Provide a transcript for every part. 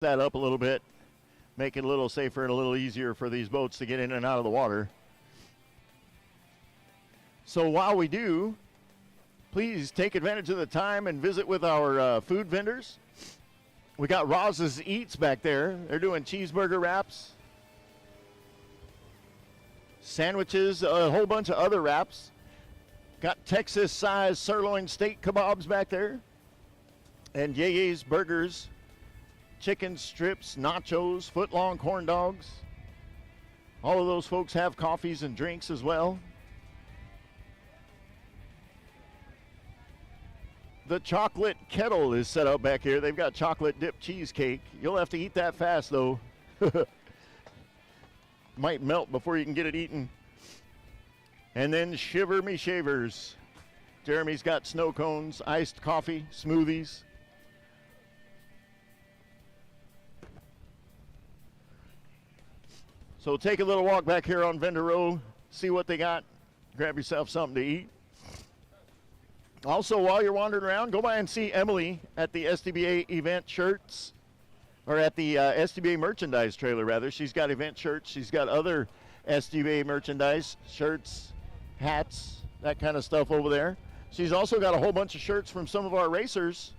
that up a little bit, make it a little safer and a little easier for these boats to get in and out of the water. So while we do, please take advantage of the time and visit with our food vendors. We got Roz's Eats back there. They're doing cheeseburger wraps, sandwiches, a whole bunch of other wraps. Got Texas-sized sirloin steak kebabs back there. And Ye's Burgers, chicken strips, nachos, foot-long corn dogs. All of those folks have coffees and drinks as well. The chocolate kettle is set up back here. They've got chocolate dipped cheesecake. You'll have to eat that fast, though. Might melt before you can get it eaten. And then Shiver Me Shavers. Jeremy's got snow cones, iced coffee, smoothies. So take a little walk back here on Vendor Row, see what they got, grab yourself something to eat. Also, while you're wandering around, go by and see Emily at the SDBA event shirts, or at the SDBA merchandise trailer, rather. She's got event shirts. She's got other SDBA merchandise, shirts, hats, that kind of stuff over there. She's also got a whole bunch of shirts from some of our racers.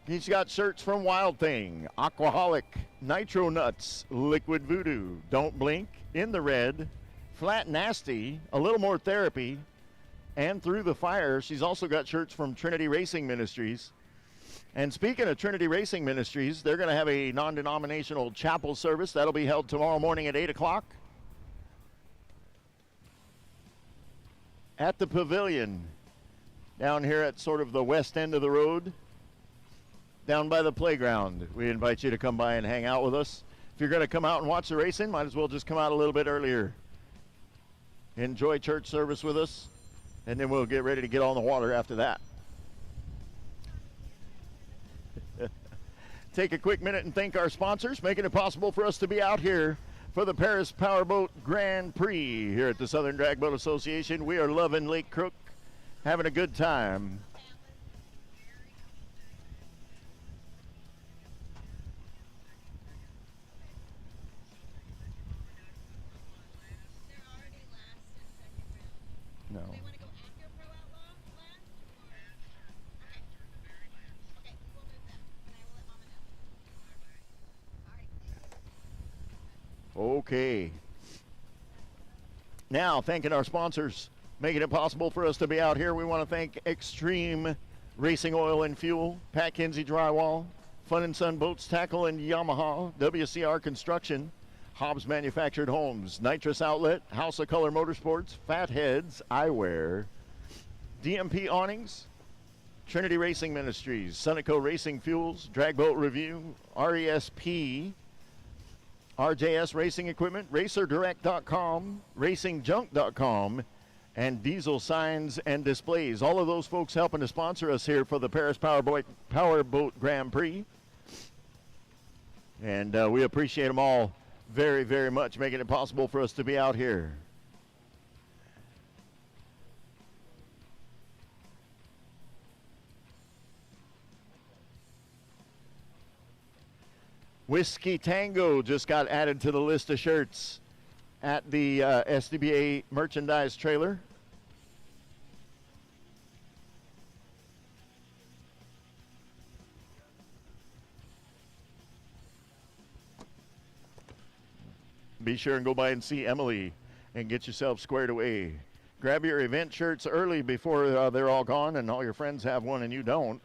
He's got shirts from Wild Thing, Aquaholic, Nitro Nuts, Liquid Voodoo, Don't Blink, In the Red, Flat Nasty, A Little More Therapy, and Through the Fire. She's also got shirts from Trinity Racing Ministries. And speaking of Trinity Racing Ministries, they're going to have a non-denominational chapel service. That'll be held tomorrow morning at 8 o'clock at the Pavilion down here at sort of the west end of the road, down by the playground. We invite you to come by and hang out with us. If you're going to come out and watch the racing, might as well just come out a little bit earlier. Enjoy church service with us, and then we'll get ready to get on the water after that. Take a quick minute and thank our sponsors, making it possible for us to be out here for the Paris Powerboat Grand Prix here at the Southern Drag Boat Association. We are loving Lake Crook, having a good time. No. Okay. Now, thanking our sponsors, making it possible for us to be out here. We want to thank Extreme Racing Oil and Fuel, Pat Kinsey Drywall, Fun and Sun Boats, Tackle and Yamaha, WCR Construction, Hobbs Manufactured Homes, Nitrous Outlet, House of Color Motorsports, Fatheads Eyewear, DMP Awnings, Trinity Racing Ministries, Sunoco Racing Fuels, Drag Boat Review, RESP, RJS Racing Equipment, RacerDirect.com, RacingJunk.com, and Diesel Signs and Displays. All of those folks helping to sponsor us here for the Paris Powerboat Grand Prix. And we appreciate them all very, very much, making it possible for us to be out here. Whiskey Tango just got added to the list of shirts at the SDBA merchandise trailer. Be sure and go by and see Emily and get yourself squared away. Grab your event shirts early before they're all gone and all your friends have one and you don't.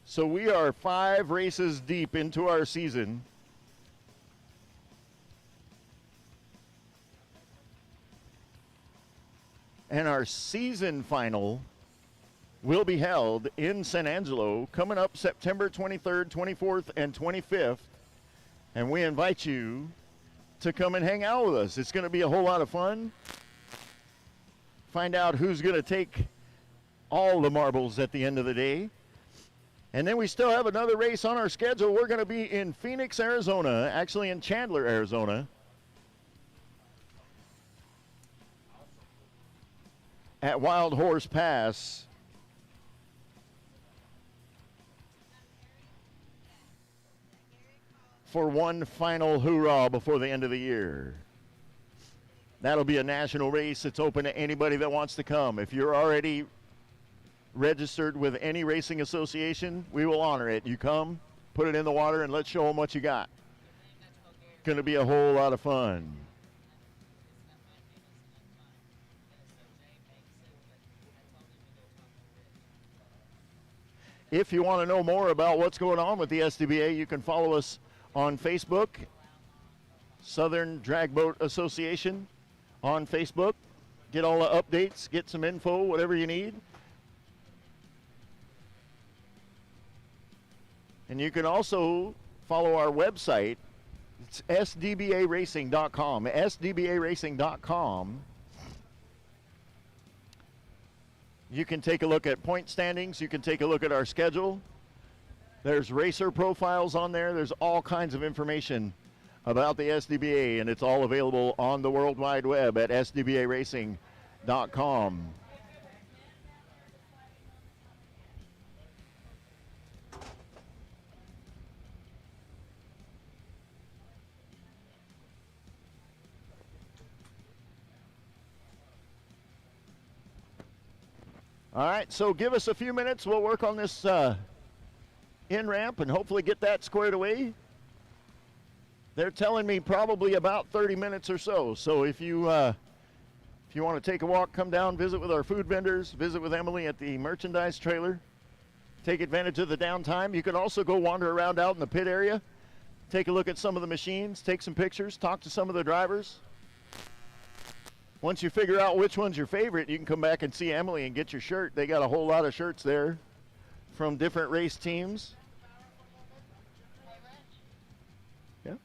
So we are 5 races deep into our season. And our season final will be held in San Angelo coming up September 23rd, 24th, and 25th. And we invite you to come and hang out with us. It's going to be a whole lot of fun. Find out who's going to take all the marbles at the end of the day. And then we still have another race on our schedule. We're going to be in Phoenix, Arizona, actually in Chandler, Arizona, at Wild Horse Pass. For one final hoorah before the end of the year. That'll be a national race. It's open to anybody that wants to come. If you're already registered with any racing association, we will honor it. You come, put it in the water, and let's show them what you got. Going to be a whole lot of fun. If you want to know more about what's going on with the SDBA, you can follow us on Facebook, Southern Drag Boat Association on Facebook. Get all the updates, get some info, whatever you need. And you can also follow our website. It's sdbaracing.com. sdbaracing.com. You can take a look at point standings. You can take a look at our schedule. There's racer profiles on there. There's all kinds of information about the SDBA, and it's all available on the World Wide Web at sdbaracing.com. All right, so give us a few minutes. We'll work on this in-ramp and hopefully get that squared away. They're telling me probably about 30 minutes or so. So if you want to take a walk, come down, visit with our food vendors, visit with Emily at the merchandise trailer, take advantage of the downtime. You can also go wander around out in the pit area, take a look at some of the machines, take some pictures, talk to some of the drivers. Once you figure out which one's your favorite, you can come back and see Emily and get your shirt. They got a whole lot of shirts there from different race teams. Yeah.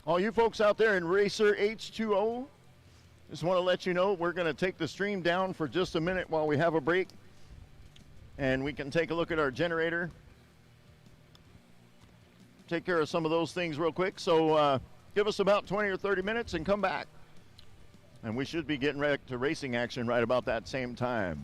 All you folks out there in Racer H2O, just want to let you know we're going to take the stream down for just a minute while we have a break, and we can take a look at our generator, take care of some of those things real quick. So give us about 20 or 30 minutes and come back, and we should be getting ready to racing action right about that same time.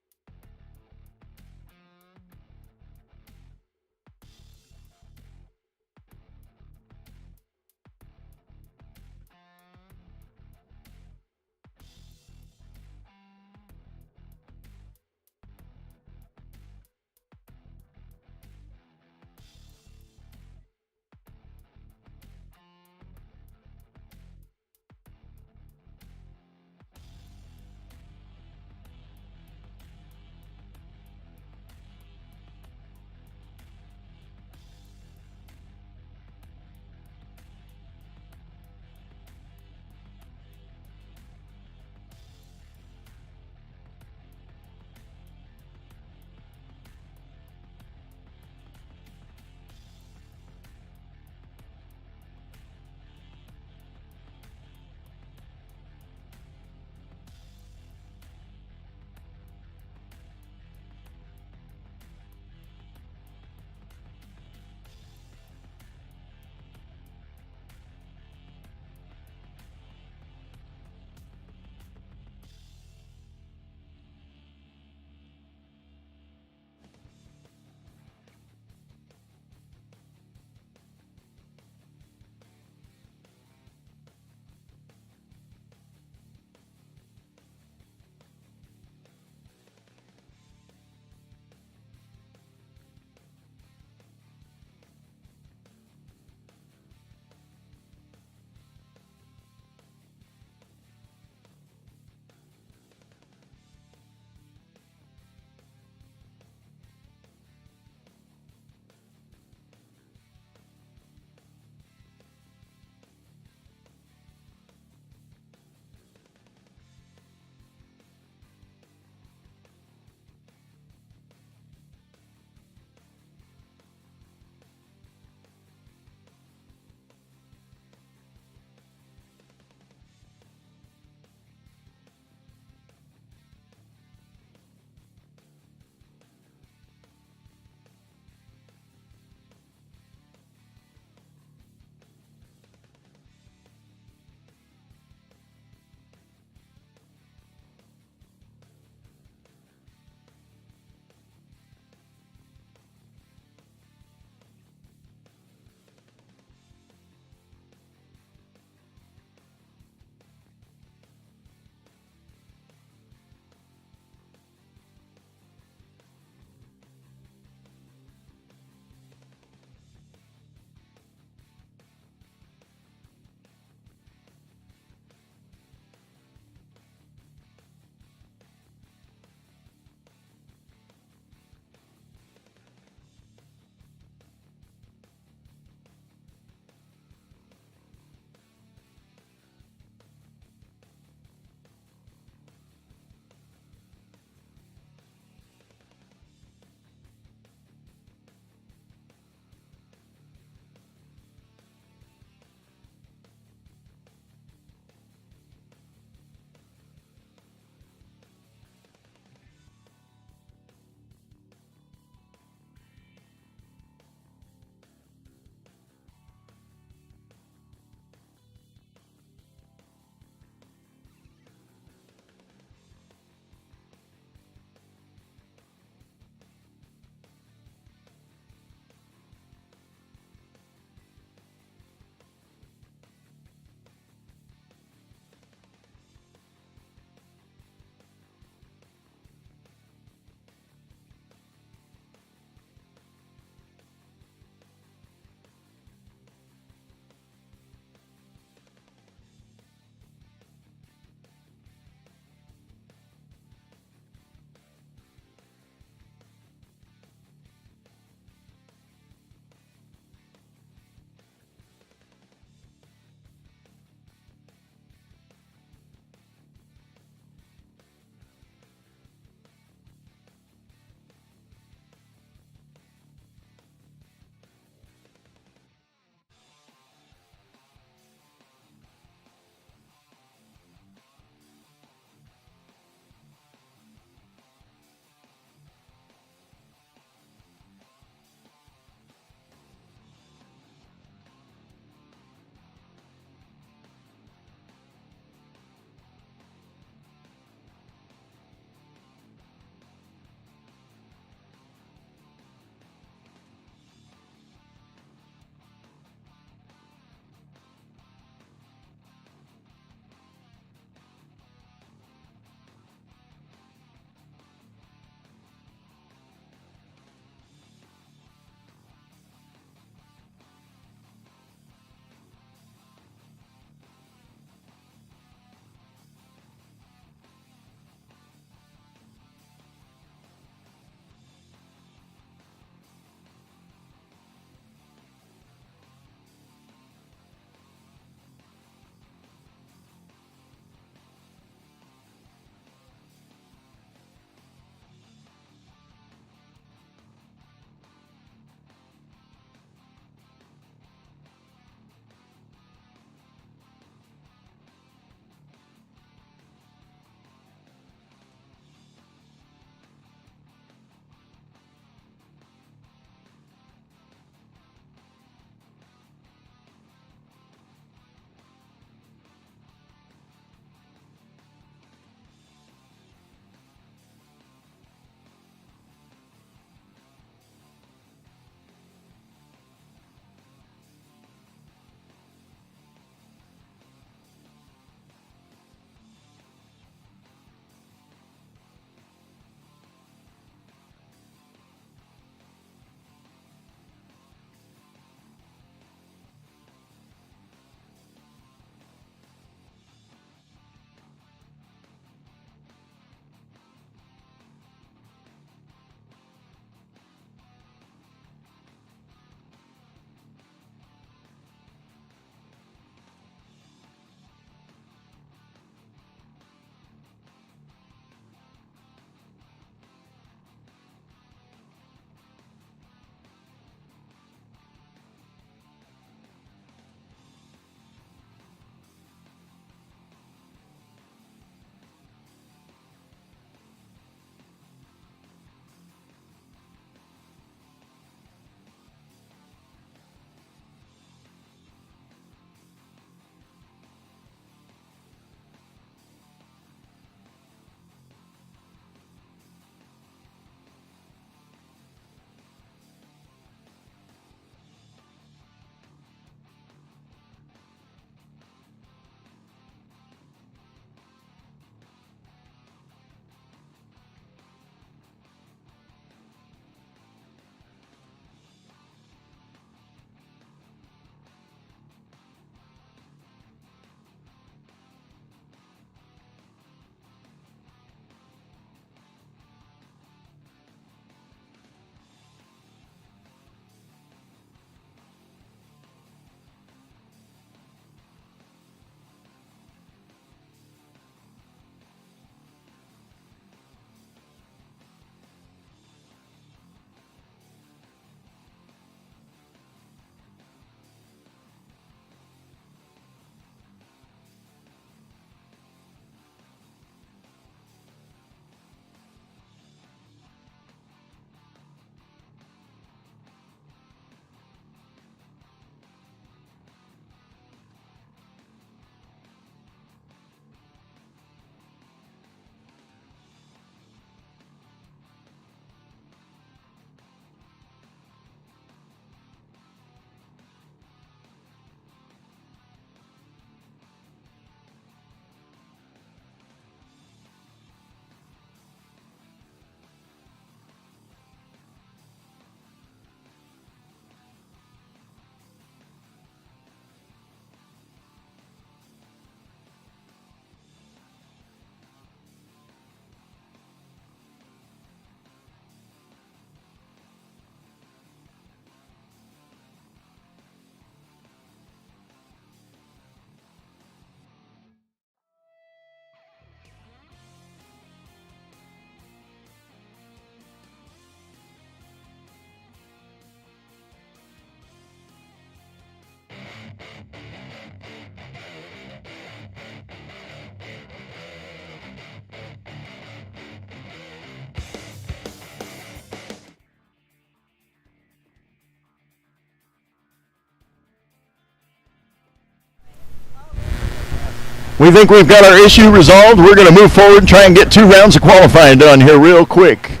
We think we've got our issue resolved. We're going to move forward and try and get 2 rounds of qualifying done here real quick.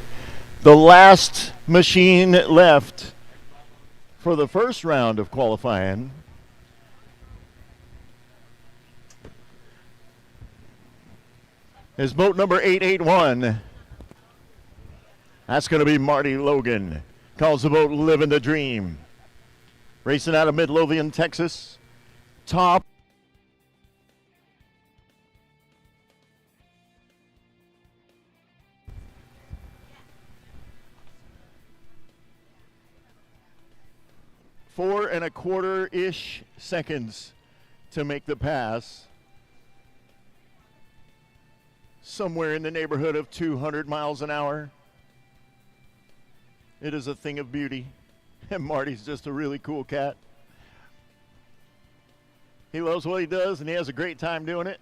The last machine left for the first round of qualifying is boat number 881. That's going to be Marty Logan. Calls the boat Living the Dream. Racing out of Midlothian, Texas. Top. Four and a quarter-ish seconds to make the pass. Somewhere in the neighborhood of 200 miles an hour. It is a thing of beauty. And Marty's just a really cool cat. He loves what he does, and he has a great time doing it.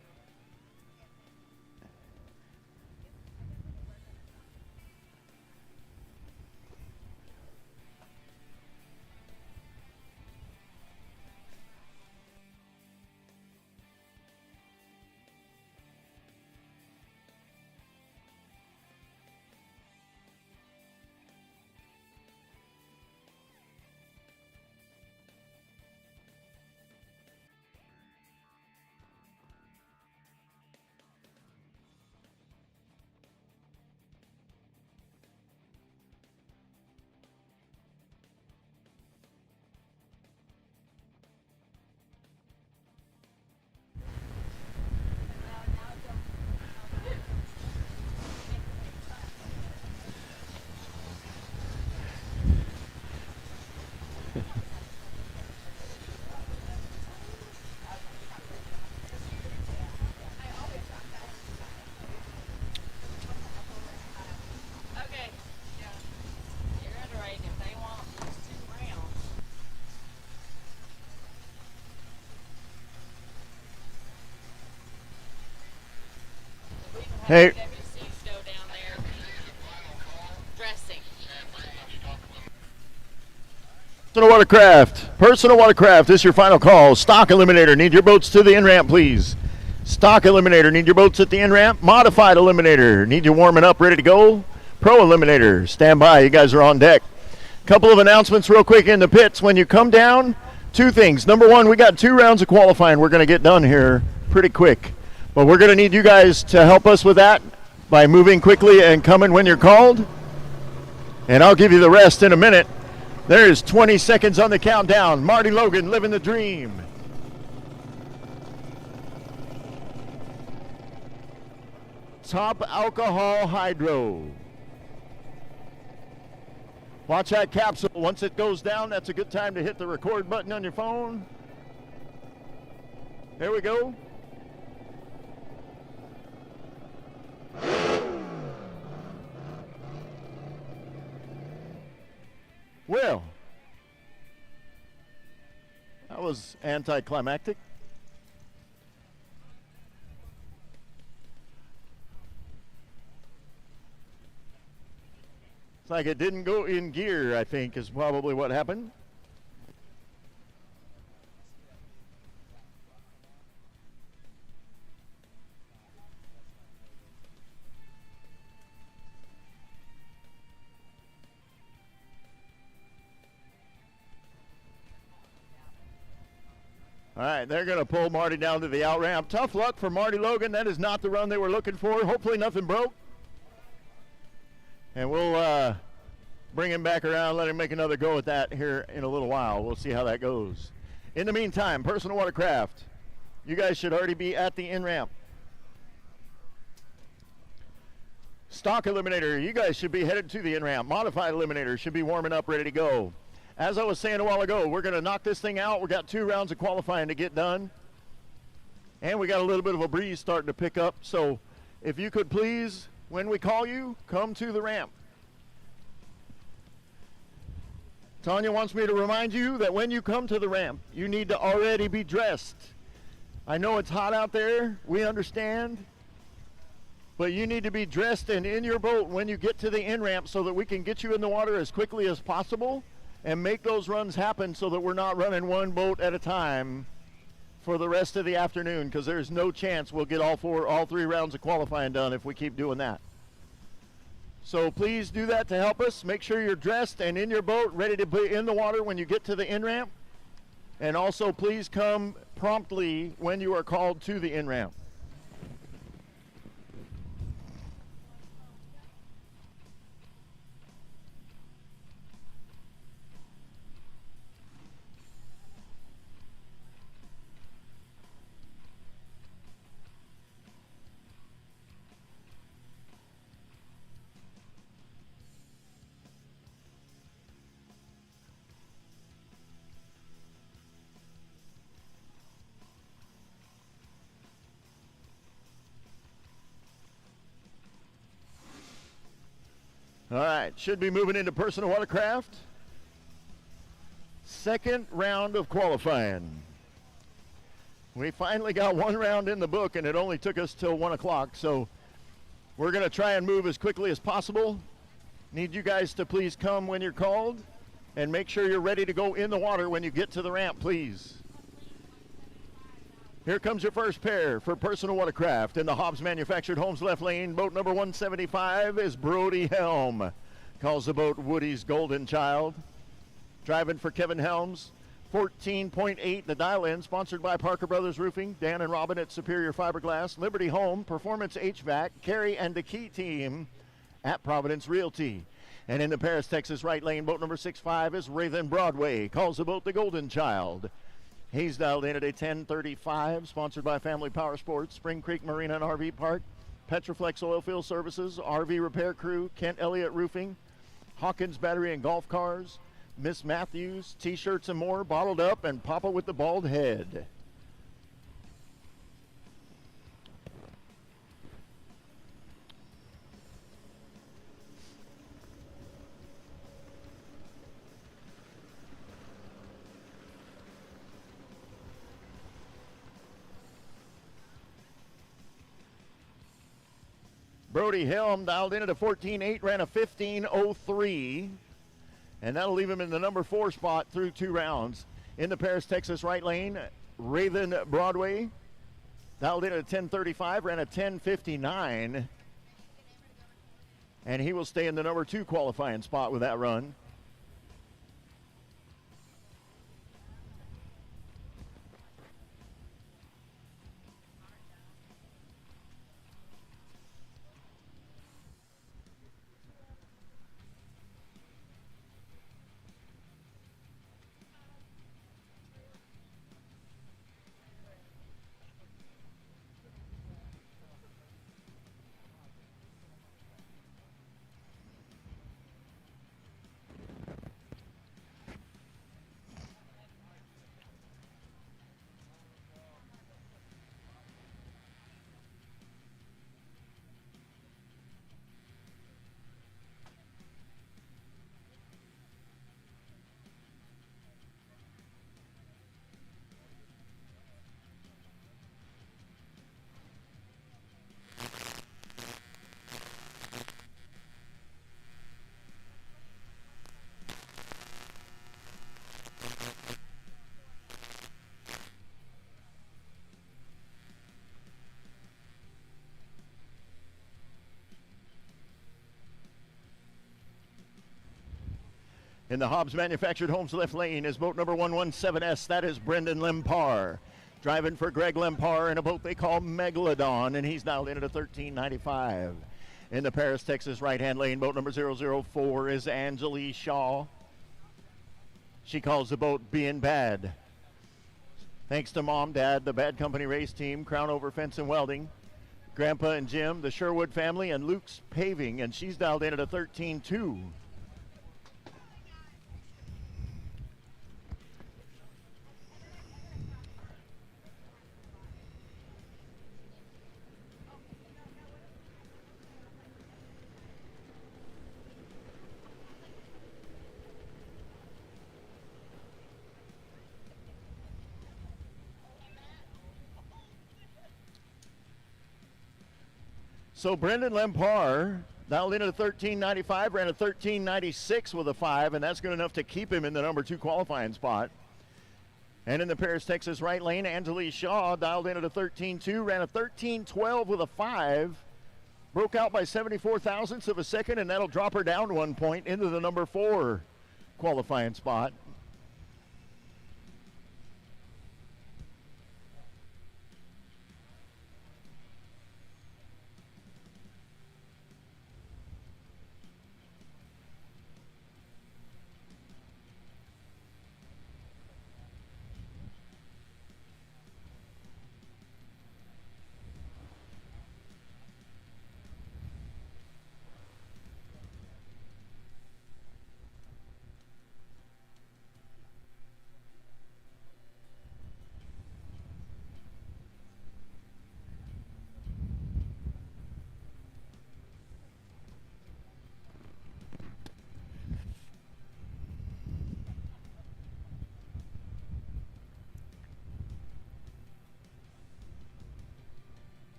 Hey. Personal watercraft, this is your final call. Stock eliminator, need your boats to the in-ramp, please. Stock eliminator, need your boats at the in-ramp. Modified eliminator, need you warming up, ready to go. Pro eliminator, stand by, you guys are on deck. Couple of announcements real quick in the pits. When you come down, 2 things. Number 1, we got 2 rounds of qualifying we're going to get done here pretty quick. But we're going to need you guys to help us with that by moving quickly and coming when you're called. And I'll give you the rest in a minute. There's 20 seconds on the countdown. Marty Logan, living the dream. Top alcohol hydro. Watch that capsule. Once it goes down, that's a good time to hit the record button on your phone. There we go. Well, that was anticlimactic. It's like it didn't go in gear, I think, is probably what happened. All right, they're going to pull Marty down to the out ramp. Tough luck for Marty Logan. That is not the run they were looking for. Hopefully nothing broke. And we'll bring him back around, let him make another go at that here in a little while. We'll see how that goes. In the meantime, personal watercraft, you guys should already be at the in-ramp. Stock eliminator, you guys should be headed to the in-ramp. Modified eliminator should be warming up, ready to go. As I was saying a while ago, we're going to knock this thing out. We got 2 rounds of qualifying to get done. And we got a little bit of a breeze starting to pick up. So if you could please, when we call you, come to the ramp. Tanya wants me to remind you that when you come to the ramp, you need to already be dressed. I know it's hot out there. We understand. But you need to be dressed and in your boat when you get to the in-ramp so that we can get you in the water as quickly as possible and make those runs happen so that we're not running one boat at a time for the rest of the afternoon, because there's no chance we'll get all 3 rounds of qualifying done if we keep doing that. So please do that to help us. Make sure you're dressed and in your boat, ready to be in the water when you get to the in-ramp. And also please come promptly when you are called to the in-ramp. All right, should be moving into personal watercraft. Second round of qualifying. We finally got 1 round in the book, and it only took us till 1 o'clock, so we're going to try and move as quickly as possible. Need you guys to please come when you're called, and make sure you're ready to go in the water when you get to the ramp, please. Here comes your first pair for personal watercraft. In the Hobbs Manufactured Homes left lane, boat number 175 is Brody Helm. Calls the boat Woody's Golden Child. Driving for Kevin Helms, 14.8 the dial-in, sponsored by Parker Brothers Roofing, Dan and Robin at Superior Fiberglass, Liberty Home, Performance HVAC, Carrie and the Key Team at Providence Realty. And in the Paris, Texas right lane, boat number 65 is Raven Broadway. Calls the boat the Golden Child. He's dialed in at a 1035, sponsored by Family Power Sports, Spring Creek Marina and RV Park, Petroflex Oilfield Services, RV Repair Crew, Kent Elliott Roofing, Hawkins Battery and Golf Cars, Miss Matthews, T-shirts and more, bottled up, and Papa with the bald head. Brody Helm dialed in at a 14.8, ran a 15.03, and that'll leave him in the number 4 spot through 2 rounds. In the Paris, Texas right lane, Raven Broadway dialed in at a 10.35, ran a 10.59, and he will stay in the number 2 qualifying spot with that run. In the Hobbs Manufactured Homes left lane is boat number 117S. That is Brendan Lempar. Driving for Greg Lempar in a boat they call Megalodon, and he's dialed in at a 13.95. In the Paris, Texas right-hand lane, boat number 004 is Angelie Shaw. She calls the boat Being Bad. Thanks to Mom, Dad, the Bad Company race team, Crown Over Fence and Welding, Grandpa and Jim, the Sherwood family, and Luke's Paving, and she's dialed in at a 13.2. So Brendan Lempar dialed in at a 13.95, ran a 13.96 with a 5, and that's good enough to keep him in the number 2 qualifying spot. And in the Paris, Texas right lane, Angelique Shaw dialed in at a 13.2, ran a 13.12 with a 5. Broke out by 74 thousandths of a second, and that'll drop her down 1 point into the number 4 qualifying spot.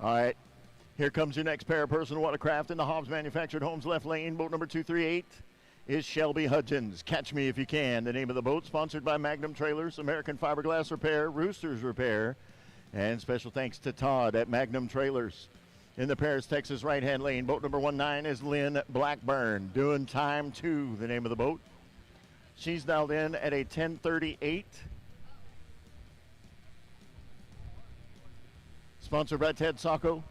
All right, here comes your next pair of personal watercraft in the Hobbs Manufactured Homes left lane. Boat number 238 is Shelby Hudgens. Catch Me If You Can. The name of the boat, sponsored by Magnum Trailers, American Fiberglass Repair, Roosters Repair, and special thanks to Todd at Magnum Trailers. In the Paris, Texas right-hand lane, boat number 19 is Lynn Blackburn. Doing Time 2, the name of the boat. She's dialed in at a 10:38. Sponsored by Ted Sacco,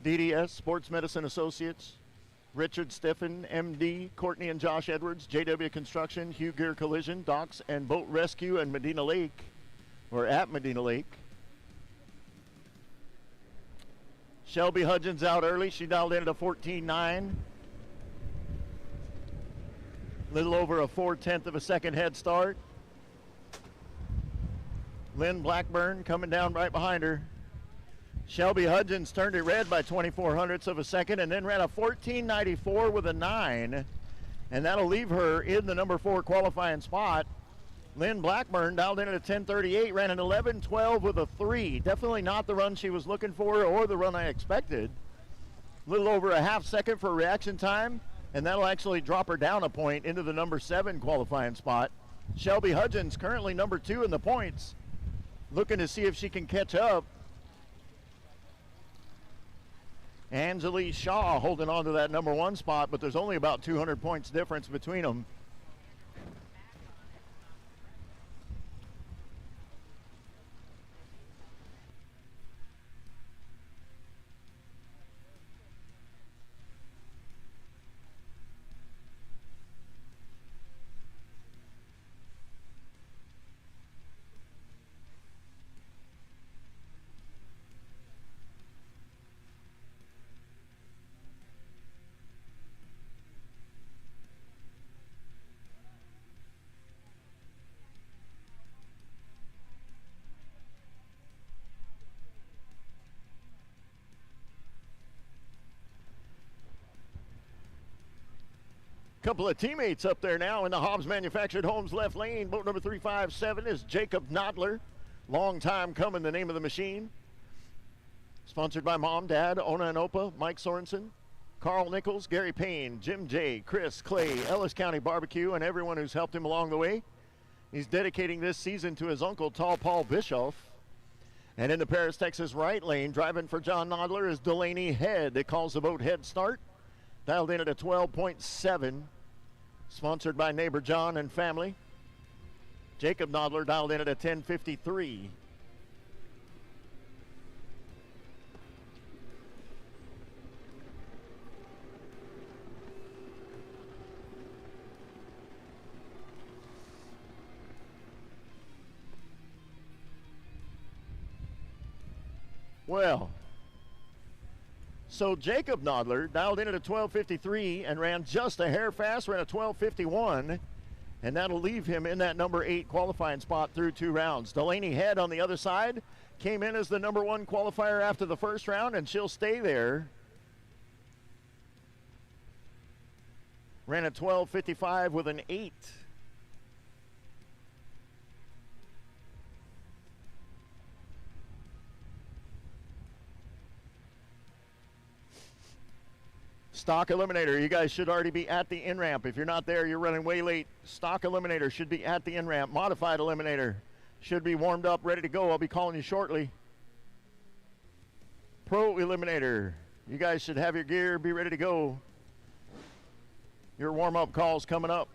DDS, Sports Medicine Associates, Richard Steffen, MD, Courtney and Josh Edwards, JW Construction, Hugh Gear Collision, Docks and Boat Rescue and Medina Lake, or at Medina Lake. Shelby Hudgens out early. She dialed in at a 14.9. Little over a 4/10 of a second head start. Lynn Blackburn coming down right behind her. Shelby Hudgens turned it red by 24 hundredths of a second and then ran a 14.94 with a 9. And that'll leave her in the number 4 qualifying spot. Lynn Blackburn dialed in at a 10:38, ran an 11.12 with a 3. Definitely not the run she was looking for or the run I expected. A little over a half second for reaction time, and that'll actually drop her down a point into the number 7 qualifying spot. Shelby Hudgens currently number 2 in the points, looking to see if she can catch up. Angelique Shaw holding on to that number 1 spot, but there's only about 200 points difference between them. Couple of teammates up there now in the Hobbs Manufactured Homes left lane. Boat number 357 is Jacob Nodler. Long time coming, the name of the machine. Sponsored by Mom, Dad, Ona and Opa, Mike Sorensen, Carl Nichols, Gary Payne, Jim J, Chris, Clay, Ellis County Barbecue, and everyone who's helped him along the way. He's dedicating this season to his uncle, Tall Paul Bischoff. And in the Paris, Texas right lane, driving for John Nodler is Delaney Head. It calls the boat Head Start. Dialed in at a 12.7. Sponsored by neighbor John and family. Jacob Nodler dialed in at a 10:53. Well, so Jacob Nodler dialed in at a 12:53 and ran just a hair fast, ran a 12:51, and that'll leave him in that number 8 qualifying spot through 2 rounds. Delaney Head on the other side came in as the number 1 qualifier after the first round, and she'll stay there Ran a 12:55 with an 8. Stock eliminator, you guys should already be at the in-ramp. If you're not there, you're running way late. Stock eliminator should be at the in-ramp. Modified eliminator should be warmed up, ready to go. I'll be calling you shortly. Pro eliminator, you guys should have your gear, be ready to go. Your warm-up call's coming up.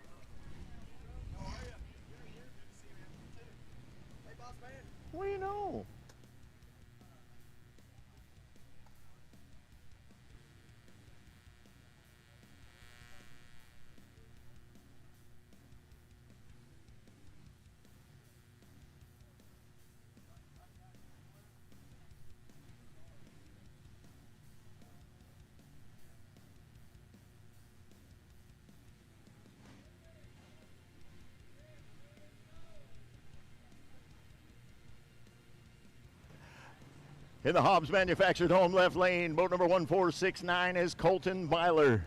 What do you know? In the Hobbs Manufactured Home left lane, boat number 1469 is Colton Byler.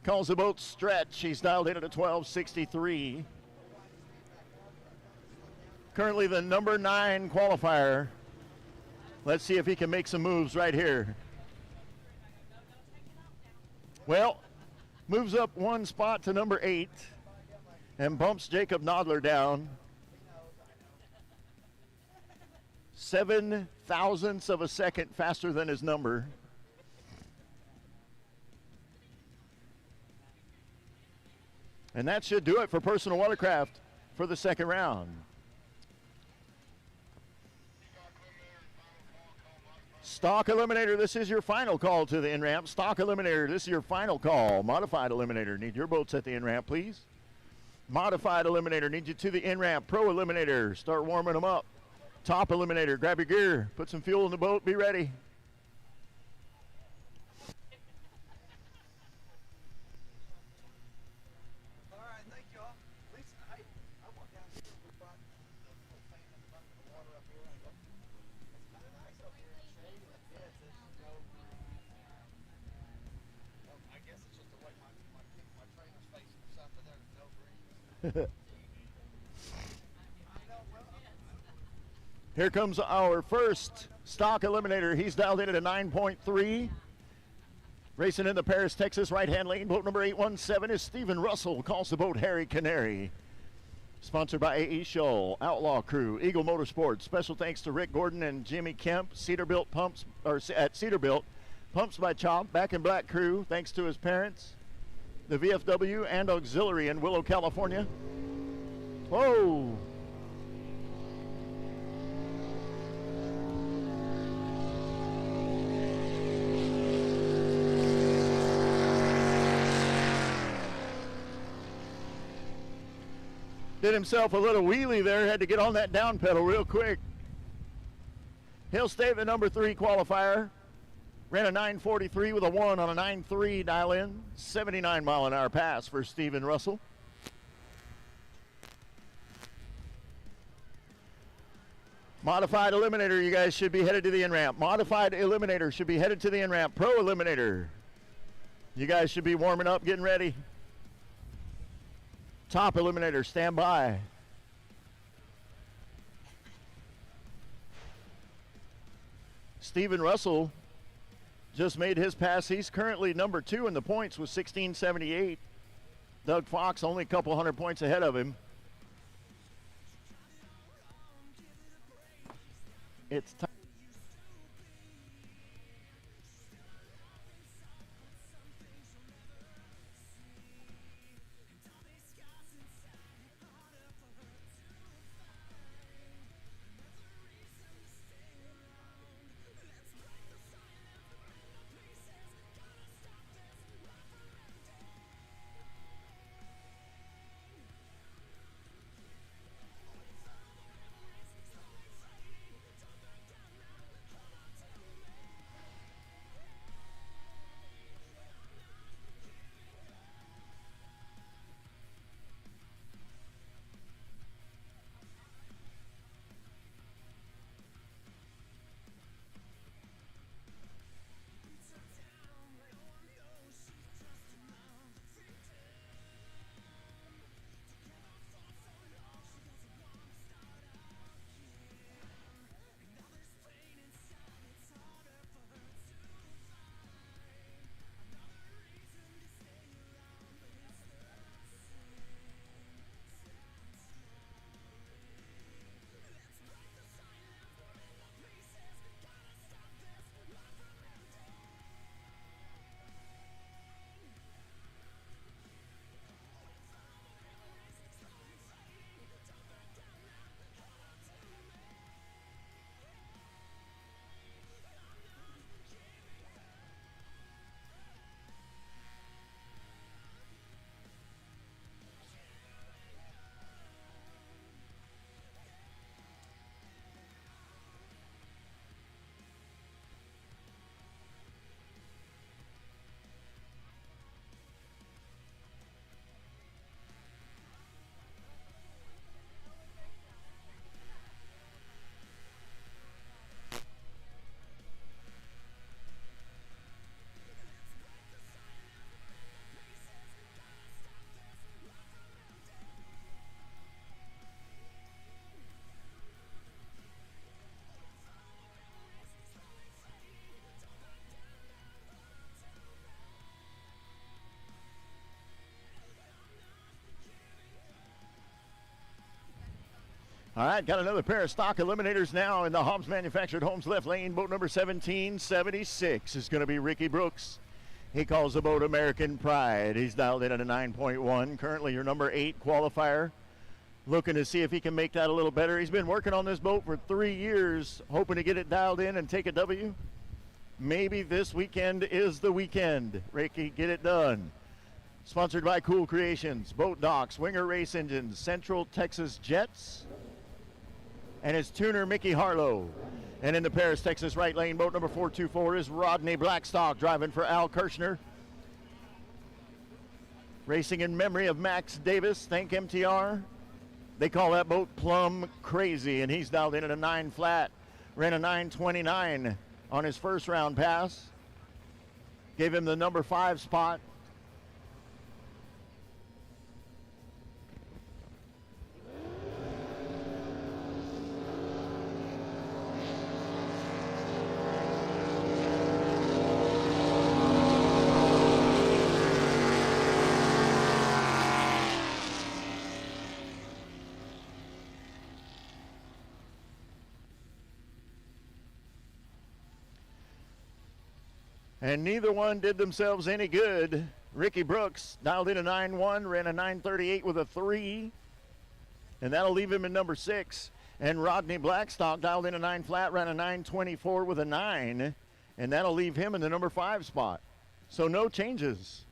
Calls the boat stretch. He's dialed in at a 1263. Currently the number 9 qualifier. Let's see if he can make some moves right here. Well, moves up one spot to number 8 and bumps Jacob Nodler down. 7 thousandths of a second faster than his number. And that should do it for personal watercraft for the second round. Stock eliminator, this is your final call to the in-ramp. Stock eliminator, this is your final call. Modified eliminator, need your boats at the in-ramp, please. Modified eliminator, need you to the in-ramp. Pro eliminator, start warming them up. Top eliminator, grab your gear, put some fuel in the boat, be ready. All right, thank you all. Lisa, hey, I walked down here, we brought the little fan in the bucket of water up here. I go, it's kind of nice up here in the shade. Yeah, it's just, I guess it's just the way my trainer's facing or something. There's no breeze. Here comes our first stock eliminator. He's dialed in at a 9.3. Racing in the Paris, Texas right-hand lane. Boat number 817 is Stephen Russell. Calls the boat Harry Canary. Sponsored by A.E. Scholl, Outlaw Crew, Eagle Motorsports. Special thanks to Rick Gordon and Jimmy Kemp. Cedarbuilt Pumps, or at Cedarbuilt. Pumps by Chomp. Back in Black Crew, thanks to his parents. The VFW and Auxiliary in Willow, California. Whoa! Did himself a little wheelie there, had to get on that down pedal real quick. He'll stay the number 3 qualifier. Ran a 9:43 with a 1 on a 9.3 dial in. 79 mile an hour pass for Stephen Russell. Modified eliminator, you guys should be headed to the in-ramp. Modified eliminator should be headed to the in-ramp. Pro eliminator, you guys should be warming up, getting ready. Top eliminator, stand by. Stephen Russell just made his pass. He's currently number 2 in the points with 1678. Doug Fox only a couple hundred points ahead of him. It's time. All right, got another pair of stock eliminators now in the Hobbs Manufactured Homes left lane. Boat number 1776 is going to be Ricky Brooks. He calls the boat American Pride. He's dialed in at a 9.1. Currently your number 8 qualifier. Looking to see if he can make that a little better. He's been working on this boat for 3 years, hoping to get it dialed in and take a W. Maybe this weekend is the weekend. Ricky, get it done. Sponsored by Cool Creations, Boat Docks, Winger Race Engines, Central Texas Jets, and his tuner Mickey Harlow. And in the Paris, Texas right lane, boat number 424 is Rodney Blackstock driving for Al Kirshner. Racing in memory of Max Davis, thank MTR. They call that boat Plum Crazy, and he's dialed in at a 9 flat. Ran a 929 on his first round pass. Gave him the number 5 spot. And neither one did themselves any good. Ricky Brooks dialed in a 9-1, ran a 938 with a 3. And that'll leave him in number 6. And Rodney Blackstock dialed in a 9 flat, ran a 924 with a 9. And that'll leave him in the number 5 spot. So no changes.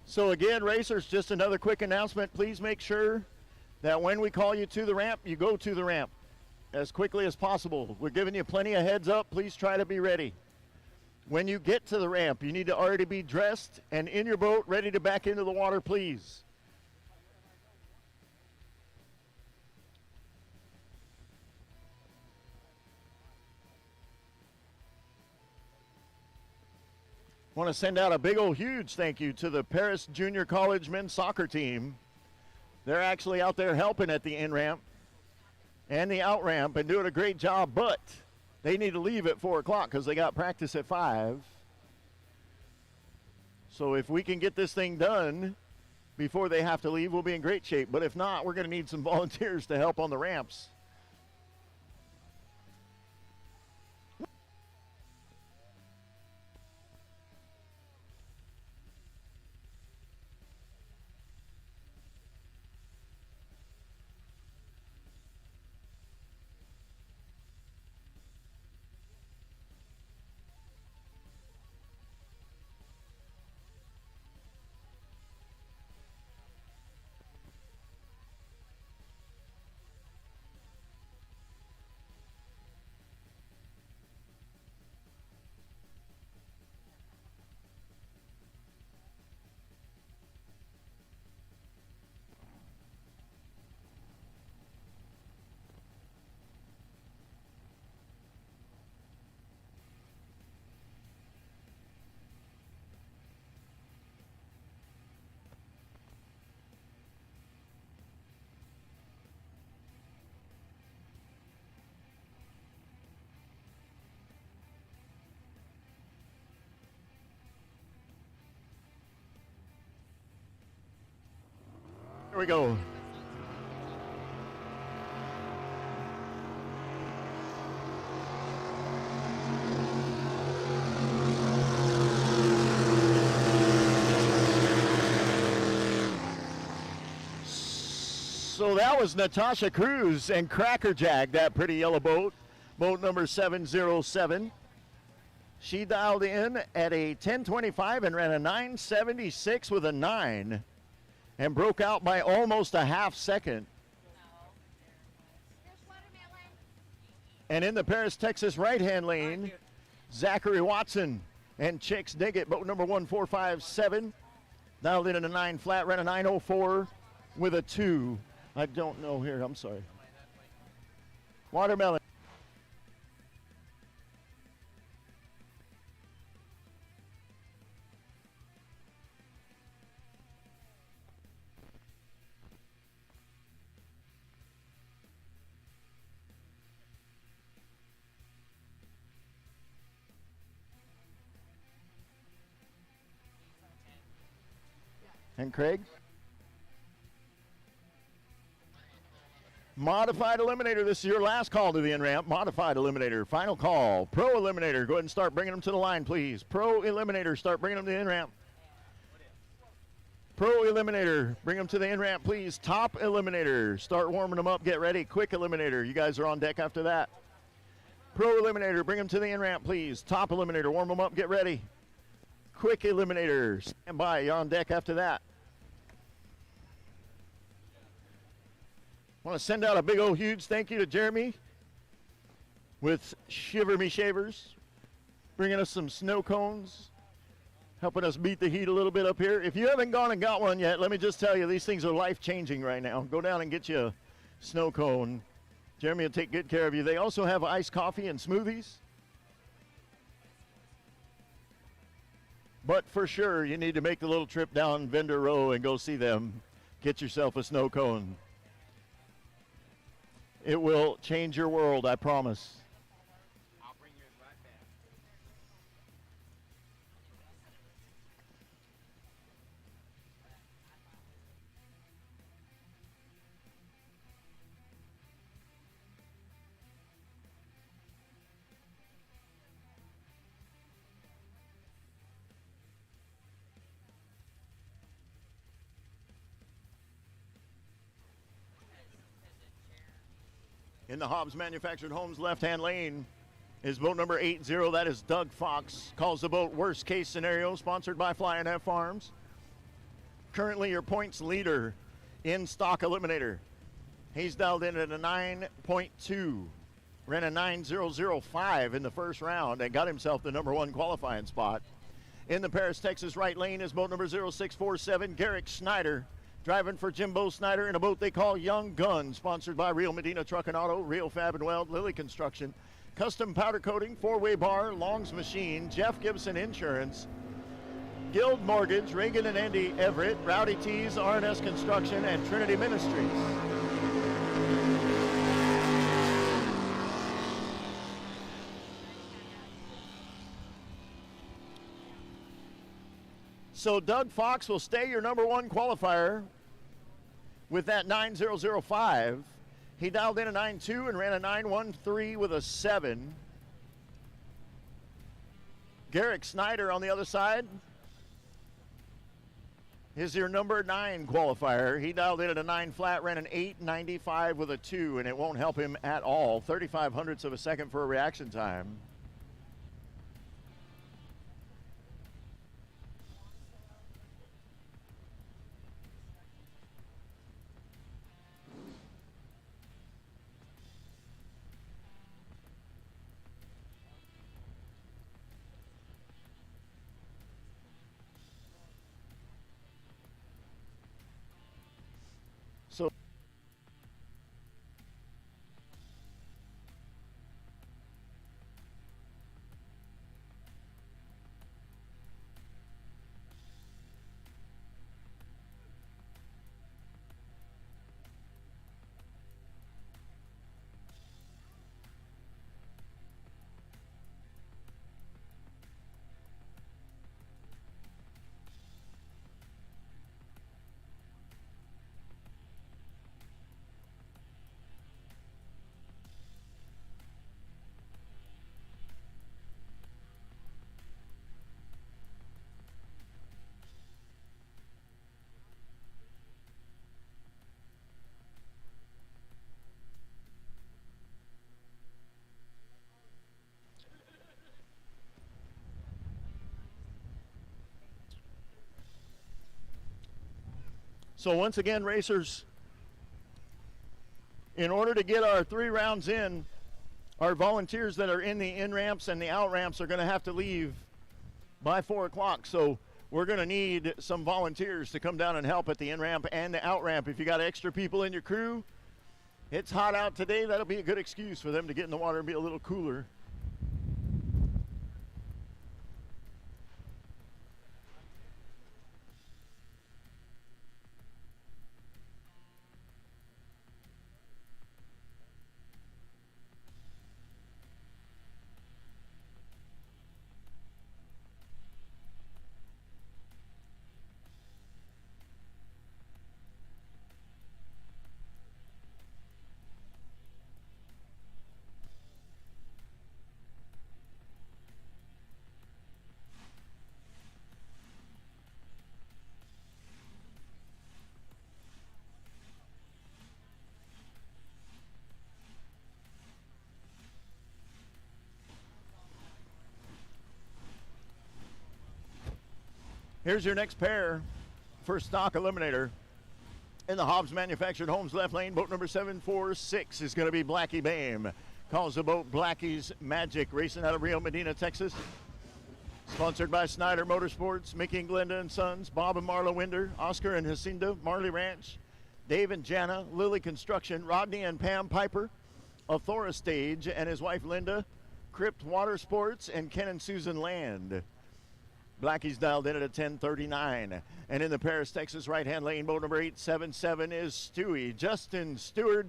So again, racers, just another quick announcement. Please make sure that when we call you to the ramp, you go to the ramp as quickly as possible. We're giving you plenty of heads up. Please try to be ready. When you get to the ramp, you need to already be dressed and in your boat, ready to back into the water, please. Want to send out a big old huge thank you to the Paris Junior College men's soccer team. They're actually out there helping at the in ramp and the out ramp and doing a great job, but they need to leave at 4 o'clock because they got practice at 5. So if we can get this thing done before they have to leave, we'll be in great shape. But if not, we're going to need some volunteers to help on the ramps. Here we go. So that was Natasha Cruz and Crackerjack, that pretty yellow boat. boat number 707. She dialed in at a 1025 and ran a 976 with a 9 and broke out by almost a half second. And in the Paris, Texas right-hand lane, Zachary Watson and Chicks Dig It, boat number 1457, dialed in at a 9 flat, ran a 904 with a 2. I don't know here, I'm sorry. Watermelon. And Craig? Modified Eliminator, this is your last call to the in-ramp. Modified Eliminator, final call. Pro Eliminator, go ahead and start bringing them to the line, please. Pro Eliminator, start bringing them to the in-ramp. Pro Eliminator, bring them to the in-ramp, please. Top Eliminator, start warming them up, get ready. Quick Eliminator, you guys are on deck after that. Pro Eliminator, bring them to the in-ramp, please. Top Eliminator, warm them up, get ready. Quick Eliminator, stand by, you're on deck after that. Want to send out a big old huge thank you to Jeremy with Shiver Me Shavers, bringing us some snow cones, helping us beat the heat a little bit up here. If you haven't gone and got one yet, let me just tell you, these things are life-changing right now. Go down and get you a snow cone. Jeremy will take good care of you. They also have iced coffee and smoothies. But for sure, you need to make the little trip down Vendor Row and go see them. Get yourself a snow cone. It will change your world, I promise. I'll bring yours right back. In the Hobbs Manufactured Homes left-hand lane is boat number 80. That is Doug Fox. Calls the boat Worst Case Scenario, sponsored by Fly and F Farms. Currently your points leader in Stock Eliminator. He's dialed in at a 9.2. Ran a 9.005 in the first round and got himself the number 1 qualifying spot. In the Paris, Texas right lane is boat number 0647, Garrick Snyder. Driving for Jimbo Snyder in a boat they call Young Gun, sponsored by Real Medina Truck and Auto, Real Fab and Weld, Lilly Construction, Custom Powder Coating, 4-Way Bar, Long's Machine, Jeff Gibson Insurance, Guild Mortgage, Reagan and Andy Everett, Rowdy Tees, R&S Construction, and Trinity Ministries. So Doug Fox will stay your number 1 qualifier with that 9.005. He dialed in a 9.2 and ran a 9.13 with a 7. Garrick Snyder on the other side is your number 9 qualifier. He dialed in at a 9 flat, ran an 8.95 with a 2, and it won't help him at all. 35 hundredths of a second for a reaction time. So So once again, racers, in order to get our 3 rounds in, our volunteers that are in the in-ramps and the out-ramps are going to have to leave by 4 o'clock. So we're going to need some volunteers to come down and help at the in-ramp and the out-ramp. If you got extra people in your crew, it's hot out today, that'll be a good excuse for them to get in the water and be a little cooler. Here's your next pair for stock eliminator. In the Hobbs Manufactured Homes left lane, boat number 746 is going to be Blackie Bame. Calls the boat Blackie's Magic, racing out of Rio Medina, Texas. Sponsored by Snyder Motorsports, Mickey and Glenda and Sons, Bob and Marla Winder, Oscar and Jacinda, Marley Ranch, Dave and Jana, Lily Construction, Rodney and Pam Piper, Authora Stage and his wife Linda, Crypt Water Sports, and Ken and Susan Land. Blackie's dialed in at a 10:39. And in the Paris, Texas right-hand lane, boat number 877 is Stewie. Justin Stewart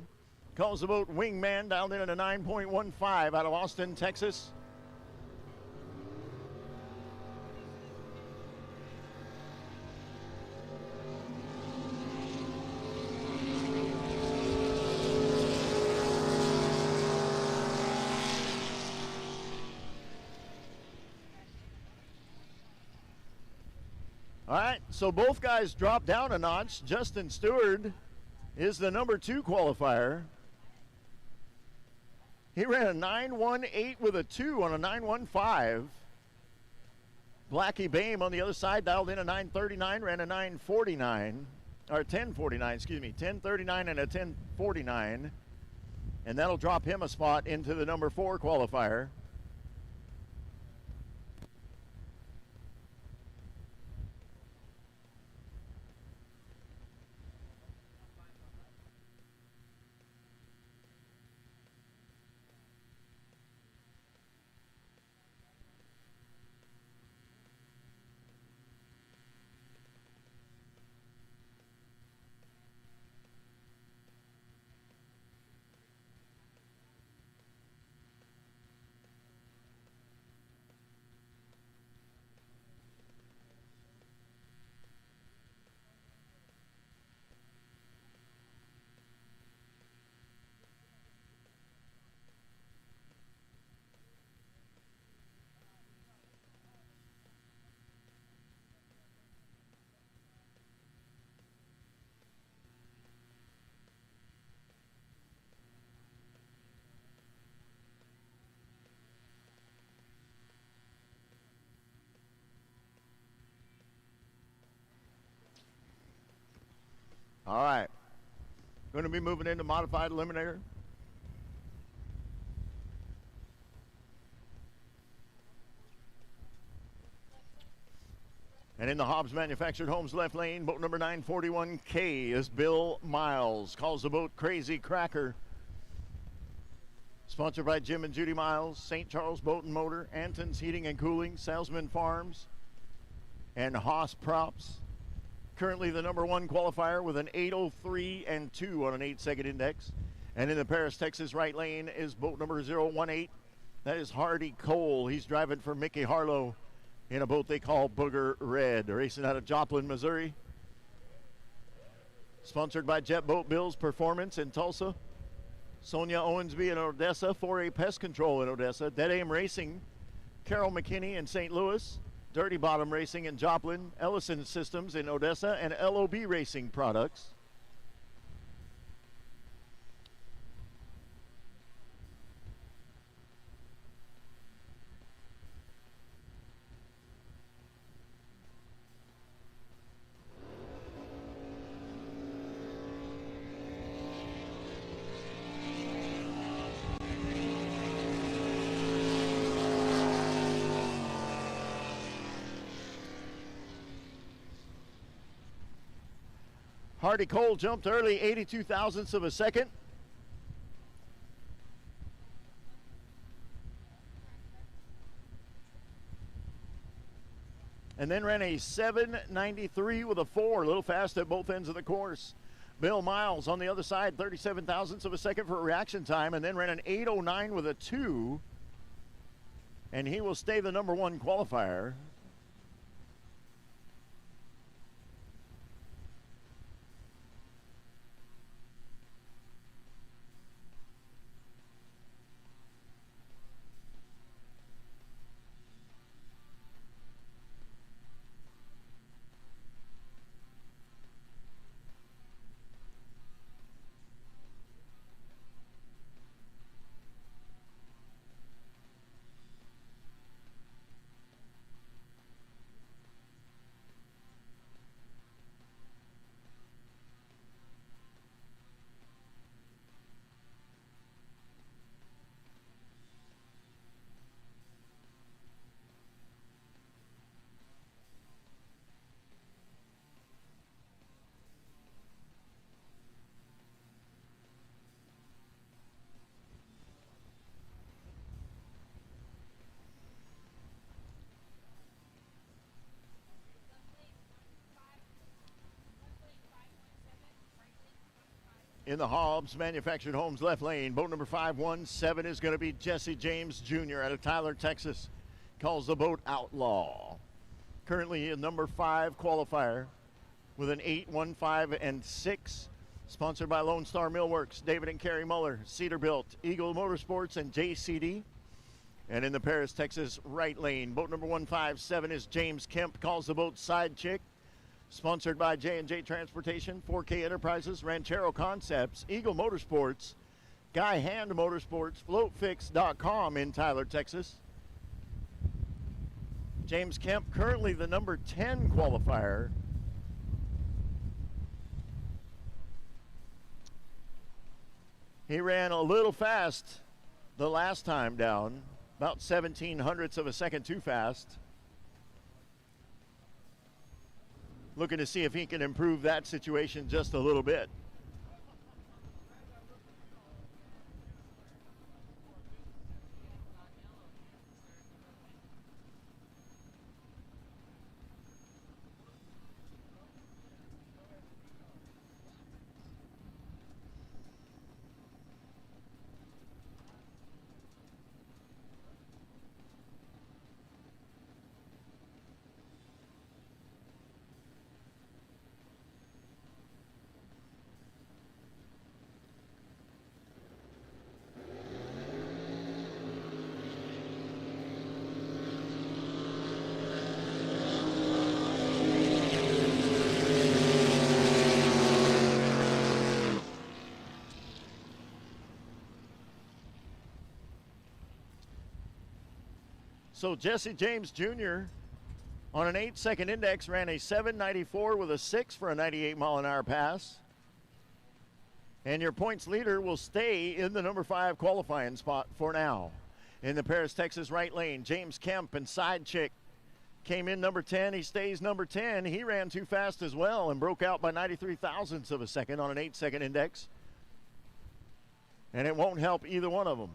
calls the boat Wingman, dialed in at a 9.15 out of Austin, Texas. All right, so both guys dropped down a notch. Justin Stewart is the number 2 qualifier. He ran a 9.18 with a 2 on a 9.15. Blackie Bame on the other side dialed in a 9.39, ran a 9.49, or 10.49, excuse me, 10.39 and a 10.49. And that'll drop him a spot into the number 4 qualifier. All right, going to be moving into modified eliminator. And in the Hobbs Manufactured Homes left lane, boat number 941K is Bill Miles. Calls the boat Crazy Cracker. Sponsored by Jim and Judy Miles, St. Charles Boat and Motor, Anton's Heating and Cooling, Salesman Farms, and Haas Props. Currently the number 1 qualifier with an 8:03 and 2 on an 8-second index. And in the Paris, Texas right lane is boat number 018. That is Hardy Cole. He's driving for Mickey Harlow in a boat they call Booger Red, racing out of Joplin, Missouri. Sponsored by Jet Boat Bills Performance in Tulsa, Sonia Owensby in Odessa, 4A Pest Control in Odessa, Dead Aim Racing, Carol McKinney in St. Louis, Dirty Bottom Racing in Joplin, Ellison Systems in Odessa, and LOB Racing Products. Hardy Cole jumped early, 82 thousandths of a second. And then ran a 7.93 with a 4, a little fast at both ends of the course. Bill Miles on the other side, 37 thousandths of a second for reaction time, and then ran an 8.09 with a 2. And he will stay the number 1 qualifier. In the Hobbs Manufactured Homes left lane, boat number 517 is going to be Jesse James Jr. out of Tyler, Texas. Calls the boat Outlaw. Currently a number 5 qualifier with an 8.15 and 6. Sponsored by Lone Star Millworks, David and Carrie Muller, Cedarbuilt, Eagle Motorsports, and JCD. And in the Paris, Texas right lane, boat number 157 is James Kemp. Calls the boat Side Chick. Sponsored by J&J Transportation, 4K Enterprises, Ranchero Concepts, Eagle Motorsports, Guy Hand Motorsports, FloatFix.com in Tyler, Texas. James Kemp, currently the number 10 qualifier. He ran a little fast the last time down, about 17 hundredths of a second too fast. Looking to see if he can improve that situation just a little bit. So Jesse James Jr. on an 8-second index ran a 7.94 with a 6 for a 98-mile-an-hour pass. And your points leader will stay in the number 5 qualifying spot for now. In the Paris, Texas right lane, James Kemp and Side Chick came in number 10. He stays number 10. He ran too fast as well and broke out by 93 thousandths of a second on an 8-second index. And it won't help either one of them.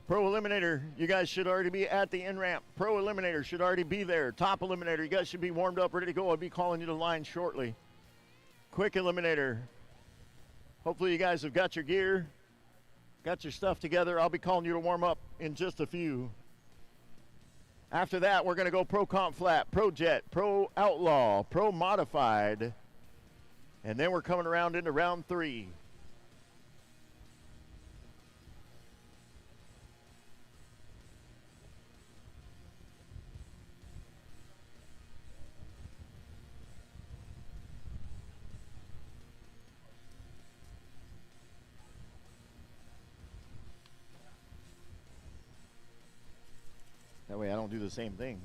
Pro Eliminator, you guys should already be at the in-ramp. Pro Eliminator should already be there. Top Eliminator, you guys should be warmed up, ready to go. I'll be calling you to the line shortly. Quick Eliminator, hopefully you guys have got your gear, got your stuff together. I'll be calling you to warm up in just a few. After that, we're going to go Pro Comp Flat, Pro Jet, Pro Outlaw, Pro Modified, and then we're coming around into round 3. same thing.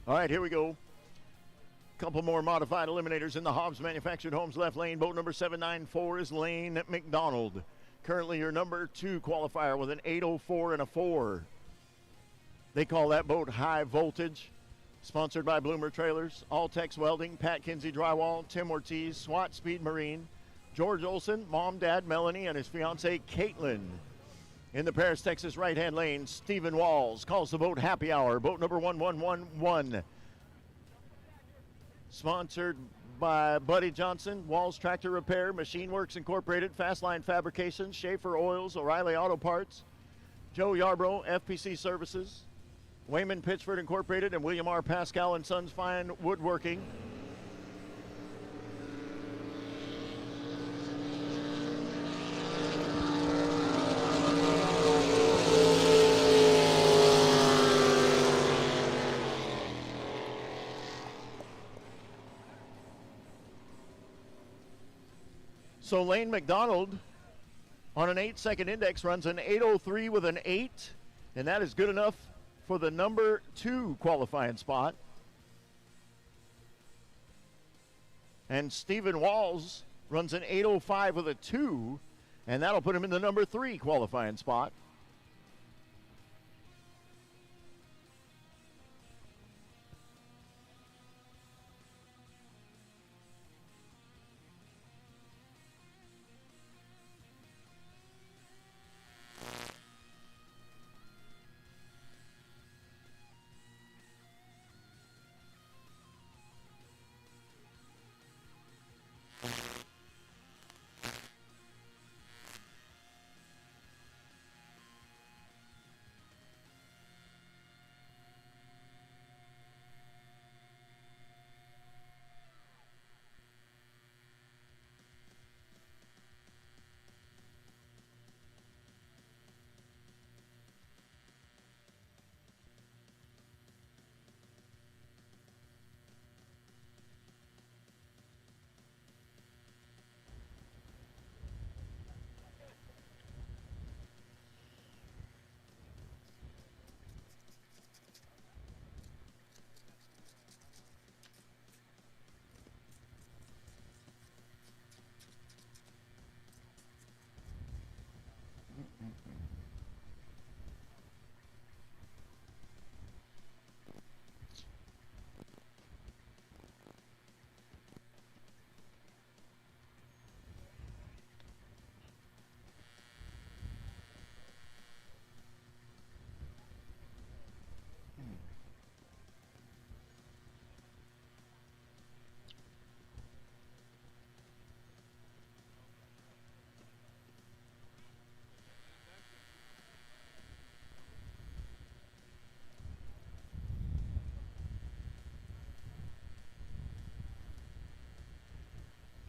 All right, here we go. Couple more modified eliminators in the Hobbs Manufactured Homes left lane. Boat number 794 is Lane McDonald. Currently your number 2 qualifier with an 804 and a 4. They call that boat High Voltage. Sponsored by Bloomer Trailers, All-Tex Welding, Pat Kinsey Drywall, Tim Ortiz, SWAT Speed Marine, George Olson, mom, dad, Melanie, and his fiancee, Caitlin. In the Paris, Texas right-hand lane, Stephen Walls calls the boat Happy Hour. Boat number 1111. Sponsored by Buddy Johnson, Walls Tractor Repair, Machine Works Incorporated, Fastline Fabrications, Schaefer Oils, O'Reilly Auto Parts, Joe Yarbrough, FPC Services, Wayman Pitchford Incorporated, and William R. Pascal and Sons Fine Woodworking. So Lane McDonald on an 8-second index runs an 8:03 with an 8, and that is good enough for the number 2 qualifying spot. And Stephen Walls runs an 8:05 with a 2, and that'll put him in the number 3 qualifying spot.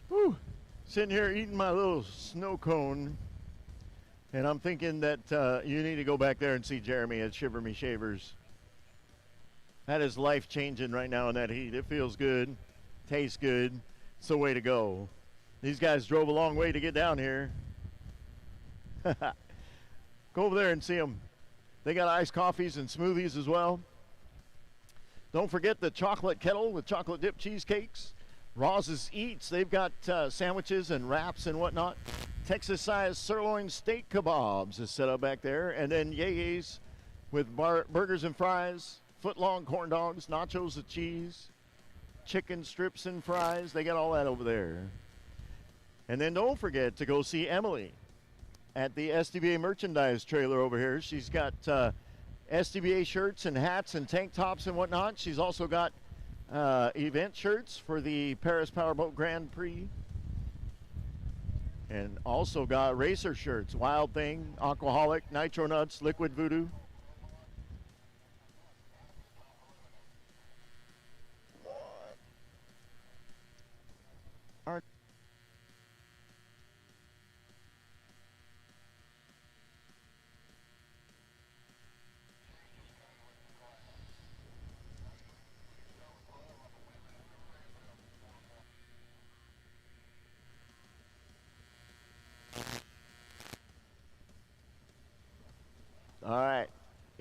Whew. Sitting here eating my little snow cone, and I'm thinking that you need to go back there and see Jeremy at Shiver Me Shavers. That is life-changing right now in that heat. It feels good, tastes good. It's the way to go. These guys drove a long way to get down here. Go over there and see them. They got iced coffees and smoothies as well. Don't forget the chocolate kettle with chocolate dip cheesecakes. Roz's Eats, they've got sandwiches and wraps and whatnot. Texas-sized sirloin steak kebabs is set up back there. And then Yay's with burgers and fries, foot-long corn dogs, nachos with cheese, chicken strips and fries. They got all that over there. And then don't forget to go see Emily at the SDBA merchandise trailer over here. She's got SDBA shirts and hats and tank tops and whatnot. She's also got event shirts for the Paris Powerboat Grand Prix, and also got racer shirts, Wild Thing, Aquaholic, Nitro Nuts, Liquid Voodoo.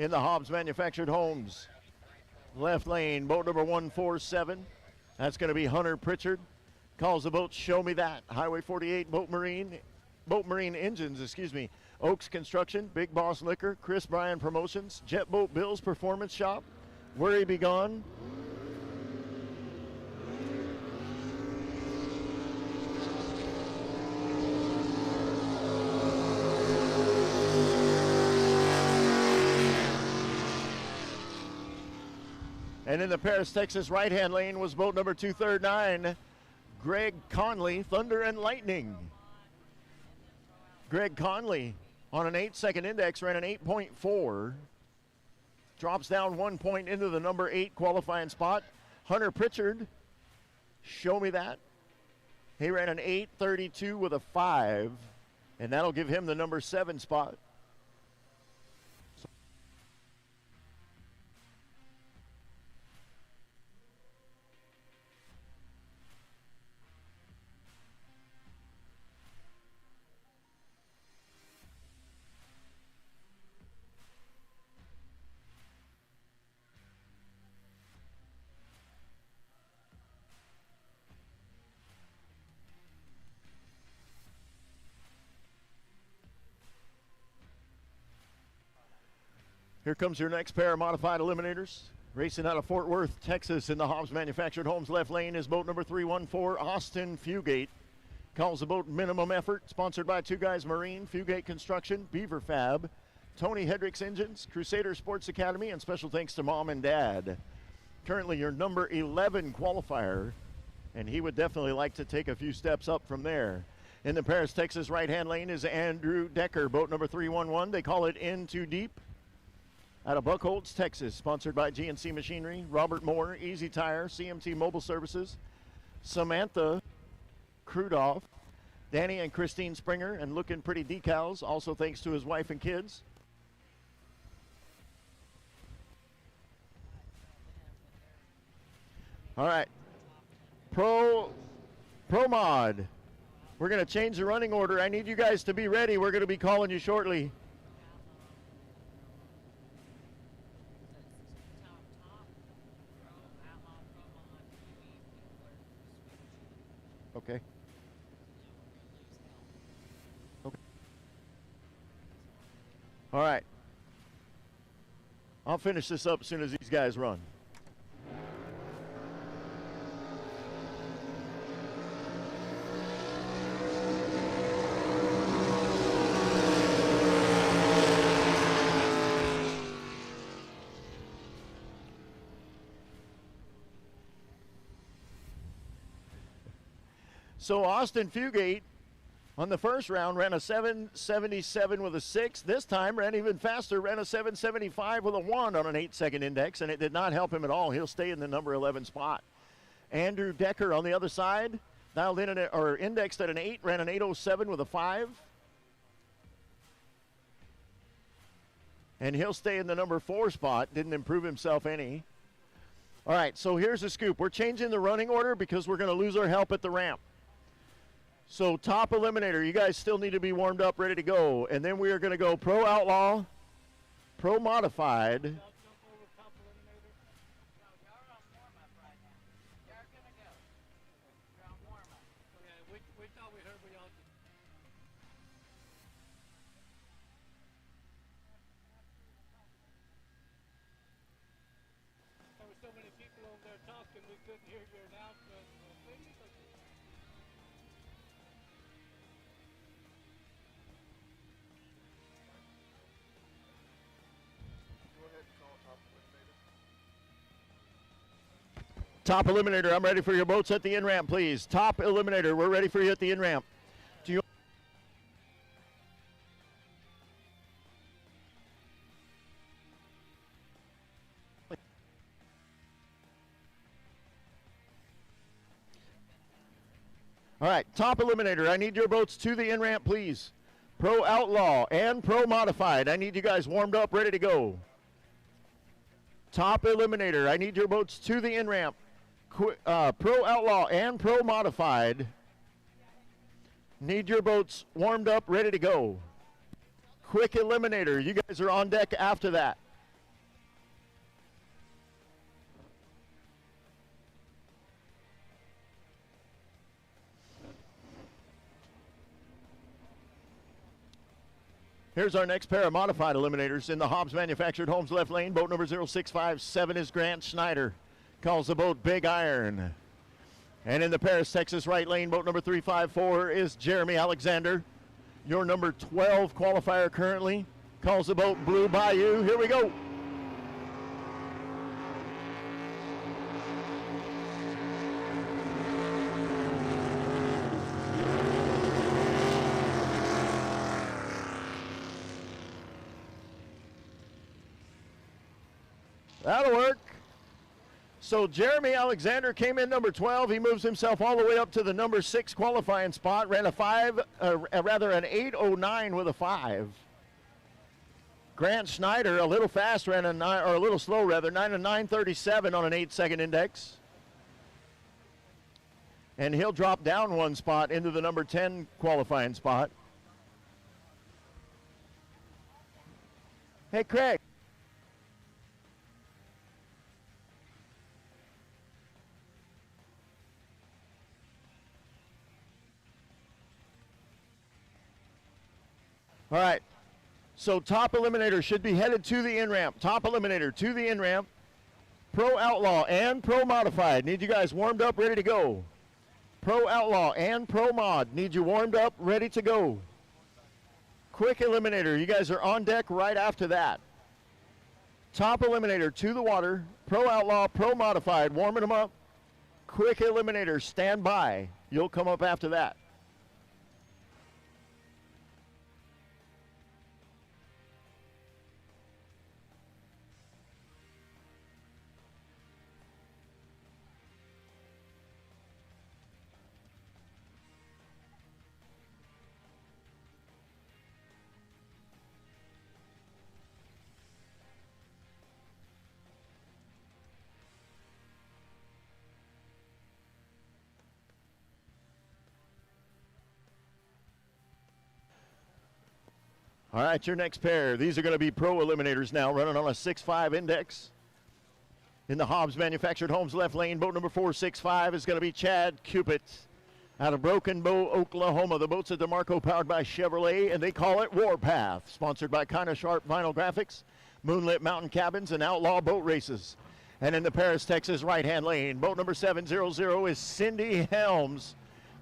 in the Hobbs Manufactured Homes left lane, boat number 147. That's going to be Hunter Pritchard. Calls the boat Show Me That. Highway 48 Boat Marine Engines, Oaks Construction, Big Boss Liquor, Chris Bryan Promotions, Jet Boat Bills Performance Shop, Worry Be Gone. And in the Paris, Texas right-hand lane was boat number 239, Greg Conley, Thunder and Lightning. Greg Conley on an 8-second index ran an 8.4. Drops down 1 point into the number 8 qualifying spot. Hunter Pritchard, Show Me That. He ran an 8.32 with a 5, and that'll give him the number 7 spot. Here comes your next pair of modified eliminators. Racing out of Fort Worth, Texas in the Hobbs Manufactured Homes left lane is boat number 314, Austin Fugate. Calls the boat Minimum Effort, sponsored by Two Guys Marine, Fugate Construction, Beaver Fab, Tony Hedricks Engines, Crusader Sports Academy, and special thanks to Mom and Dad. Currently your number 11 qualifier, and he would definitely like to take a few steps up from there. In the Paris, Texas right-hand lane is Andrew Decker, boat number 311. They call it In Too Deep. Out of Buckholz, Texas, sponsored by GNC Machinery, Robert Moore, Easy Tire, CMT Mobile Services, Samantha Krudoff, Danny and Christine Springer, and Looking Pretty Decals, also thanks to his wife and kids. All right, Pro Mod. We're going to change the running order. I need you guys to be ready. We're going to be calling you shortly. Okay. Okay. All right. I'll finish this up as soon as these guys run. So Austin Fugate on the first round ran a 777 with a 6. This time ran even faster, ran a 775 with a 1 on an 8-second index, and it did not help him at all. He'll stay in the number 11 spot. Andrew Decker on the other side, dialed in or indexed at an 8, ran an 807 with a 5. And he'll stay in the number 4 spot. Didn't improve himself any. All right, so here's the scoop. We're changing the running order because we're going to lose our help at the ramp. So top eliminator, you guys still need to be warmed up, ready to go. And then we are going to go Pro Outlaw, Pro Modified. So many people over there talking, we couldn't hear your announcement. Go ahead and call top eliminator. Top eliminator, I'm ready for your boats at the in-ramp, please. Top eliminator, we're ready for you at the in-ramp. Do you? All right, top eliminator, I need your boats to the in-ramp, please. Pro Outlaw and Pro Modified, I need you guys warmed up, ready to go. Top eliminator, I need your boats to the in-ramp. Pro Outlaw and Pro Modified, need your boats warmed up, ready to go. Quick eliminator, you guys are on deck after that. Here's our next pair of modified eliminators in the Hobbs Manufactured Homes left lane. Boat number 0657 is Grant Schneider. Calls the boat Big Iron. And in the Paris, Texas right lane, boat number 354 is Jeremy Alexander. Your number 12 qualifier currently calls the boat Blue Bayou. Here we go. That'll work. So Jeremy Alexander came in number 12. He moves himself all the way up to the number 6 qualifying spot. Ran an 8:09 with a 5. Grant Schneider, a little fast, ran a 9, or a little slow rather, 9:09:37 on an 8-second index. And he'll drop down one spot into the number 10 qualifying spot. Hey, Craig. All right, so top eliminator should be headed to the in-ramp. Top eliminator to the in-ramp. Pro Outlaw and Pro Modified. Need you guys warmed up, ready to go. Pro Outlaw and Pro Mod. Need you warmed up, ready to go. Quick eliminator. You guys are on deck right after that. Top eliminator to the water. Pro Outlaw, Pro Modified. Warming them up. Quick eliminator, stand by. You'll come up after that. All right, your next pair. These are going to be pro eliminators now, running on a 6.5 index. In the Hobbs Manufactured Homes left lane, boat number 465 is going to be Chad Cupid out of Broken Bow, Oklahoma. The boat's a DeMarco powered by Chevrolet, and they call it Warpath. Sponsored by Kinda Sharp Vinyl Graphics, Moonlit Mountain Cabins, and Outlaw Boat Races. And in the Paris, Texas right-hand lane, boat number 700 is Cindy Helms.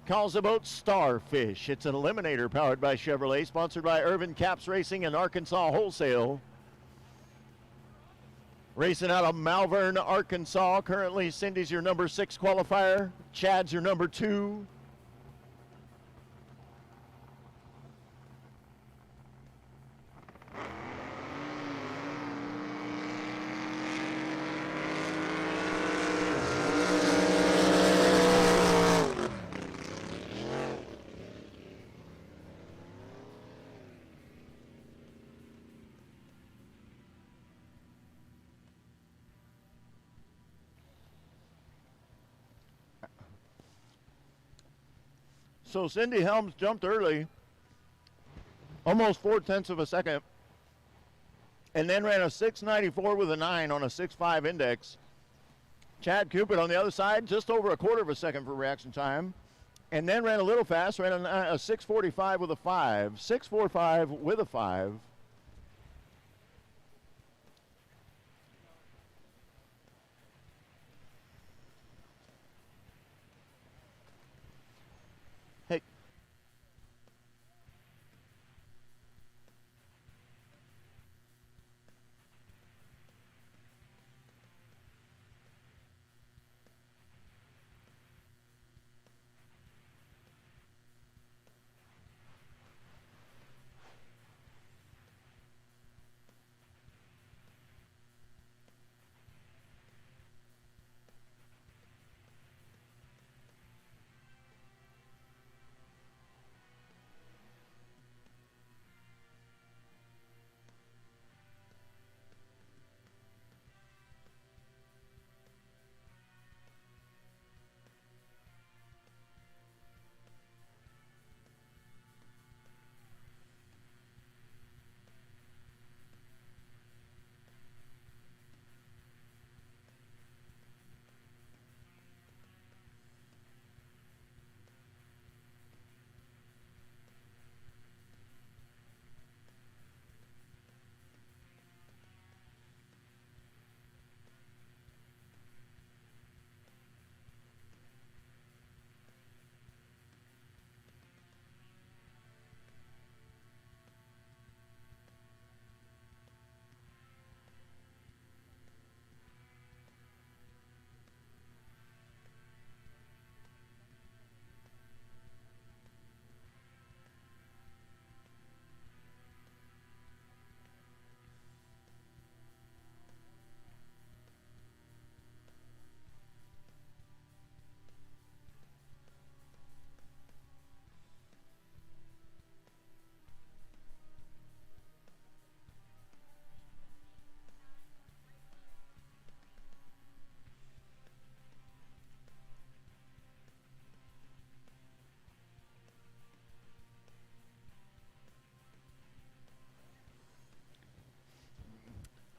Calls the boat Starfish. It's an eliminator powered by Chevrolet, sponsored by Irvin Caps Racing and Arkansas Wholesale. Racing out of Malvern, Arkansas. Currently, Cindy's your number 6 qualifier. Chad's your number 2. So Cindy Helms jumped early, almost 0.4 of a second, and then ran a 6.94 with a 9 on a 6.5 index. Chad Cupid on the other side, just over 1/4 of a second for reaction time, and then ran a little fast, ran a 6.45 with a 5. 6.45 with a 5. Hey.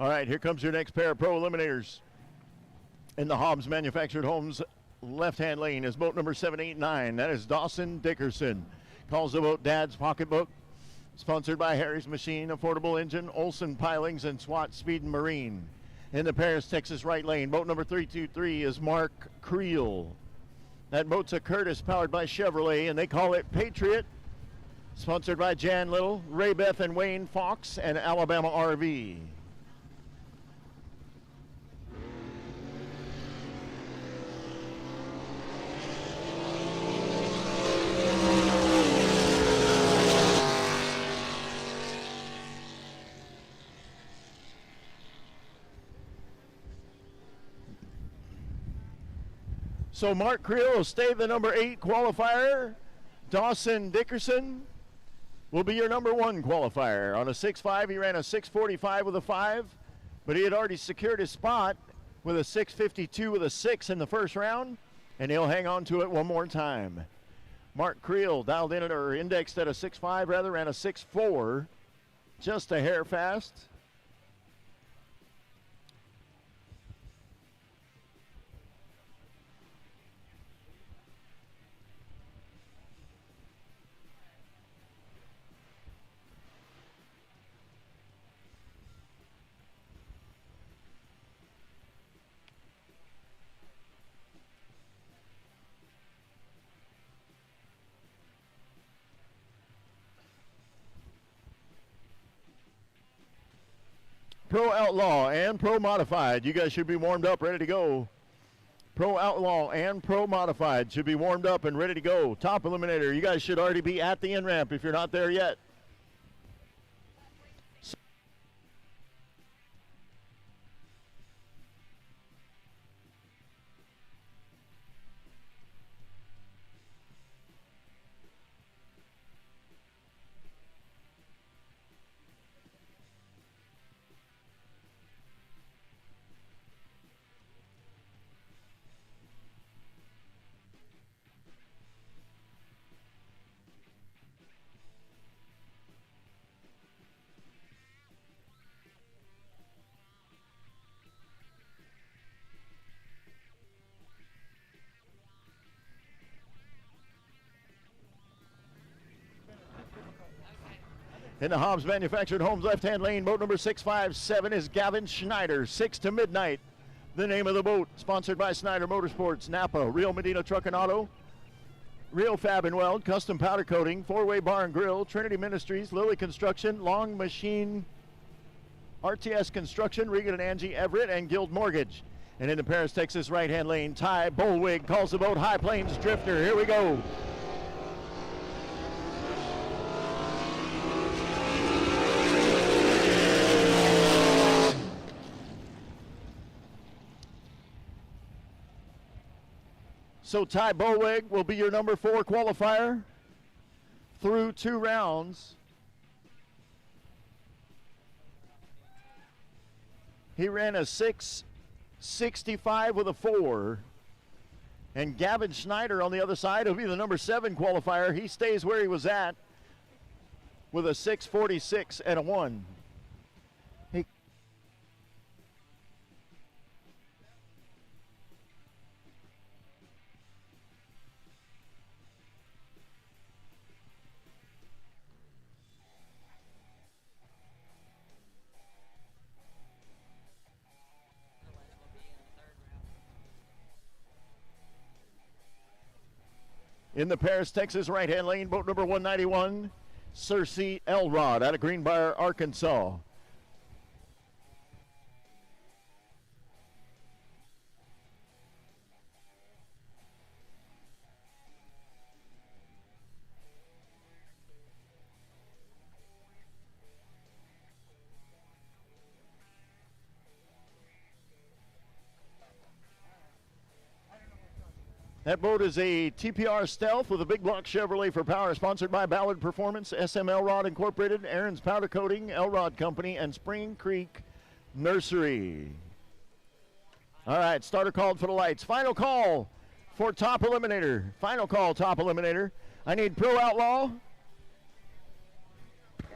All right, here comes your next pair of pro eliminators. In the Hobbs Manufactured Homes left-hand lane is boat number 789. That is Dawson Dickerson. Calls the boat Dad's Pocketbook. Sponsored by Harry's Machine, Affordable Engine, Olson Pilings, and SWAT Speed and Marine. In the Paris, Texas right lane, boat number 323 is Mark Creel. That boat's a Curtis powered by Chevrolet, and they call it Patriot. Sponsored by Jan Little, Ray Beth and Wayne Fox, and Alabama RV. So Mark Creel will stay the number 8 qualifier. Dawson Dickerson will be your number 1 qualifier. On a 6.5, he ran a 6.45 with a 5, but he had already secured his spot with a 6.52 with a 6 in the first round, and he'll hang on to it one more time. Mark Creel dialed in or indexed at a 6.5, rather, ran a 6.4, just a hair fast. Pro Outlaw and Pro Modified. You guys should be warmed up, ready to go. Pro Outlaw and Pro Modified should be warmed up and ready to go. Top Eliminator, you guys should already be at the in-ramp if you're not there yet. In the Hobbs Manufactured Homes left-hand lane, boat number 657 is Gavin Schneider, 6 to midnight. The name of the boat, sponsored by Snyder Motorsports, Napa, Real Medina Truck and Auto, Real Fab and Weld, Custom Powder Coating, Four-Way Bar and Grill, Trinity Ministries, Lilly Construction, Long Machine, RTS Construction, Regan and Angie Everett, and Guild Mortgage. And in the Paris, Texas right-hand lane, Ty Bolwig calls the boat High Plains Drifter. Here we go. So Ty Bolwig will be your number 4 qualifier through 2 rounds. He ran a 6.65 with a 4. And Gavin Schneider on the other side will be the number 7 qualifier. He stays where he was at with a 6.46 and a 1. In the Paris, Texas right-hand lane, boat number 191, Cersei Elrod out of Greenbrier, Arkansas. That boat is a TPR Stealth with a big block Chevrolet for power, sponsored by Ballard Performance, SM Elrod Incorporated, Aaron's Powder Coating, Elrod Company, and Spring Creek Nursery. All right, starter called for the lights. Final call for Top Eliminator. Final call, Top Eliminator. I need Pro Outlaw.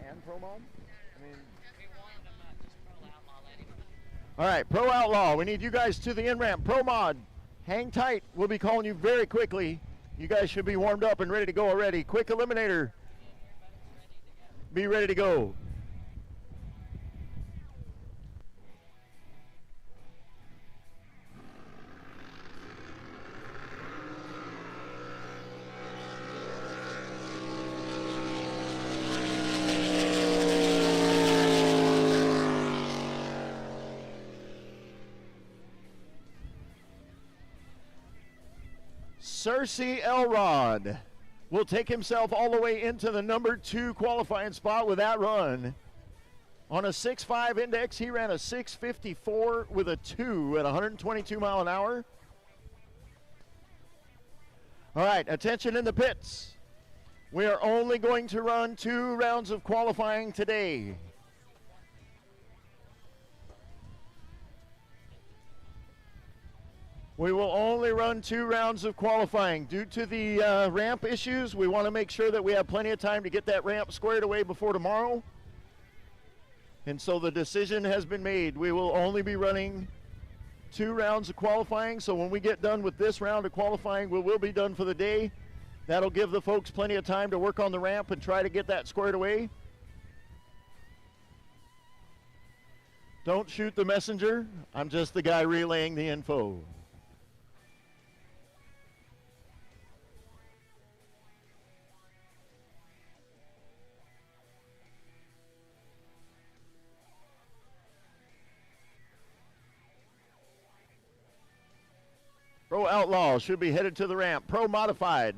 And Pro Mod? We wanted them just Pro Outlaw, let him All right, Pro Outlaw, we need you guys to the in-ramp. Pro Mod, hang tight. We'll be calling you very quickly. You guys should be warmed up and ready to go already. Quick Eliminator, be ready to go. Cersei Elrod will take himself all the way into the number 2 qualifying spot with that run. On a 6.5 index, he ran a 6.54 with a 2 at 122 mile an hour. All right, attention in the pits. We are only going to run 2 rounds of qualifying today. We will only run 2 rounds of qualifying. Due to the ramp issues, we want to make sure that we have plenty of time to get that ramp squared away before tomorrow. And so the decision has been made. We will only be running 2 rounds of qualifying. So when we get done with this round of qualifying, we will be done for the day. That'll give the folks plenty of time to work on the ramp and try to get that squared away. Don't shoot the messenger. I'm just the guy relaying the info. Pro Outlaw should be headed to the ramp. Pro Modified.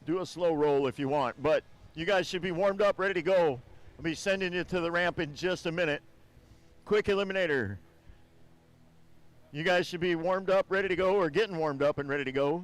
Do a slow roll if you want, but you guys should be warmed up, ready to go. I'll be sending you to the ramp in just a minute. Quick Eliminator. You guys should be warmed up, ready to go, or getting warmed up and ready to go.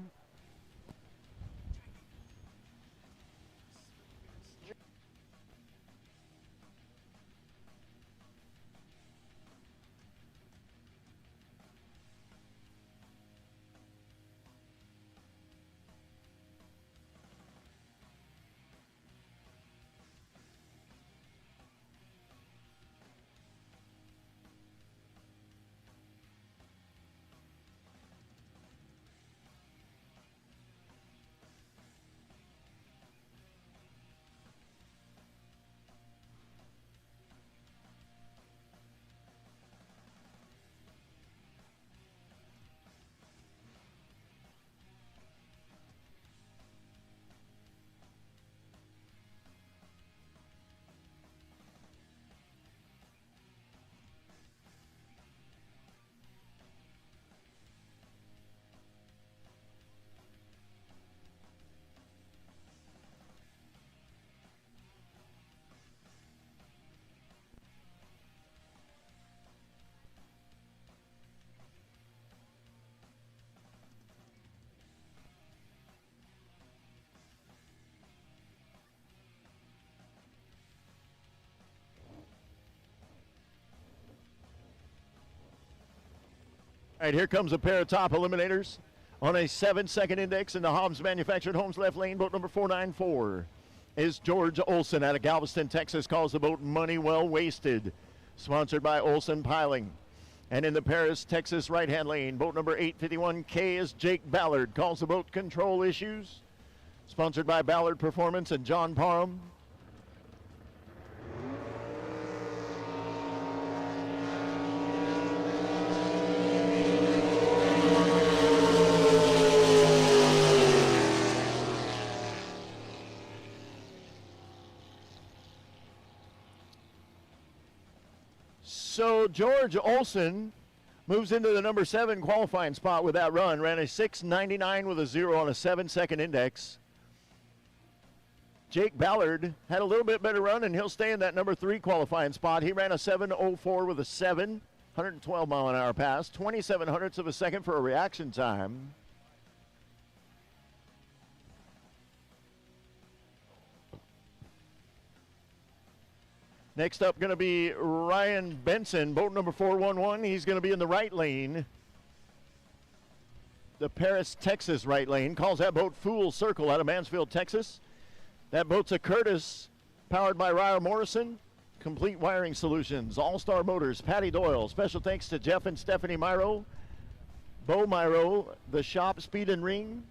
All right, here comes a pair of top eliminators on a 7-second index in the Hobbs Manufactured Homes left lane. Boat number 494 is George Olson out of Galveston, Texas. Calls the boat Money Well Wasted, sponsored by Olson Piling. And in the Paris, Texas right-hand lane, boat number 851K is Jake Ballard. Calls the boat Control Issues, sponsored by Ballard Performance and John Parham. So George Olson moves into the number 7 qualifying spot with that run. Ran a 6.99 with a 0 on a 7-second index. Jake Ballard had a little bit better run, and he'll stay in that number 3 qualifying spot. He ran a 7.04 with a 7, 112 mile an hour pass, 27 hundredths of a second for a reaction time. Next up going to be Ryan Benson, boat number 411. He's going to be in the right lane. The Paris, Texas right lane. Calls that boat Fool Circle out of Mansfield, Texas. That boat's a Curtis, powered by Ryer Morrison. Complete Wiring Solutions, All-Star Motors, Patty Doyle. Special thanks to Jeff and Stephanie Myro, Bo Myro, The Shop, Speed and Ring.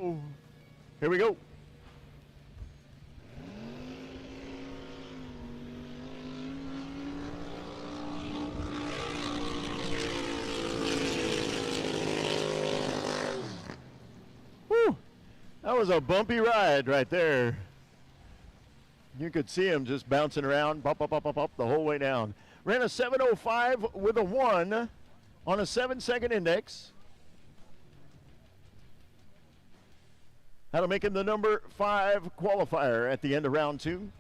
Ooh. Here we go. Woo. That was a bumpy ride right there. You could see him just bouncing around, bop, bop, bop, bop, bop, the whole way down. Ran a 7:05 with a 1 on a 7-second index. That'll make him the number 5 qualifier at the end of round 2.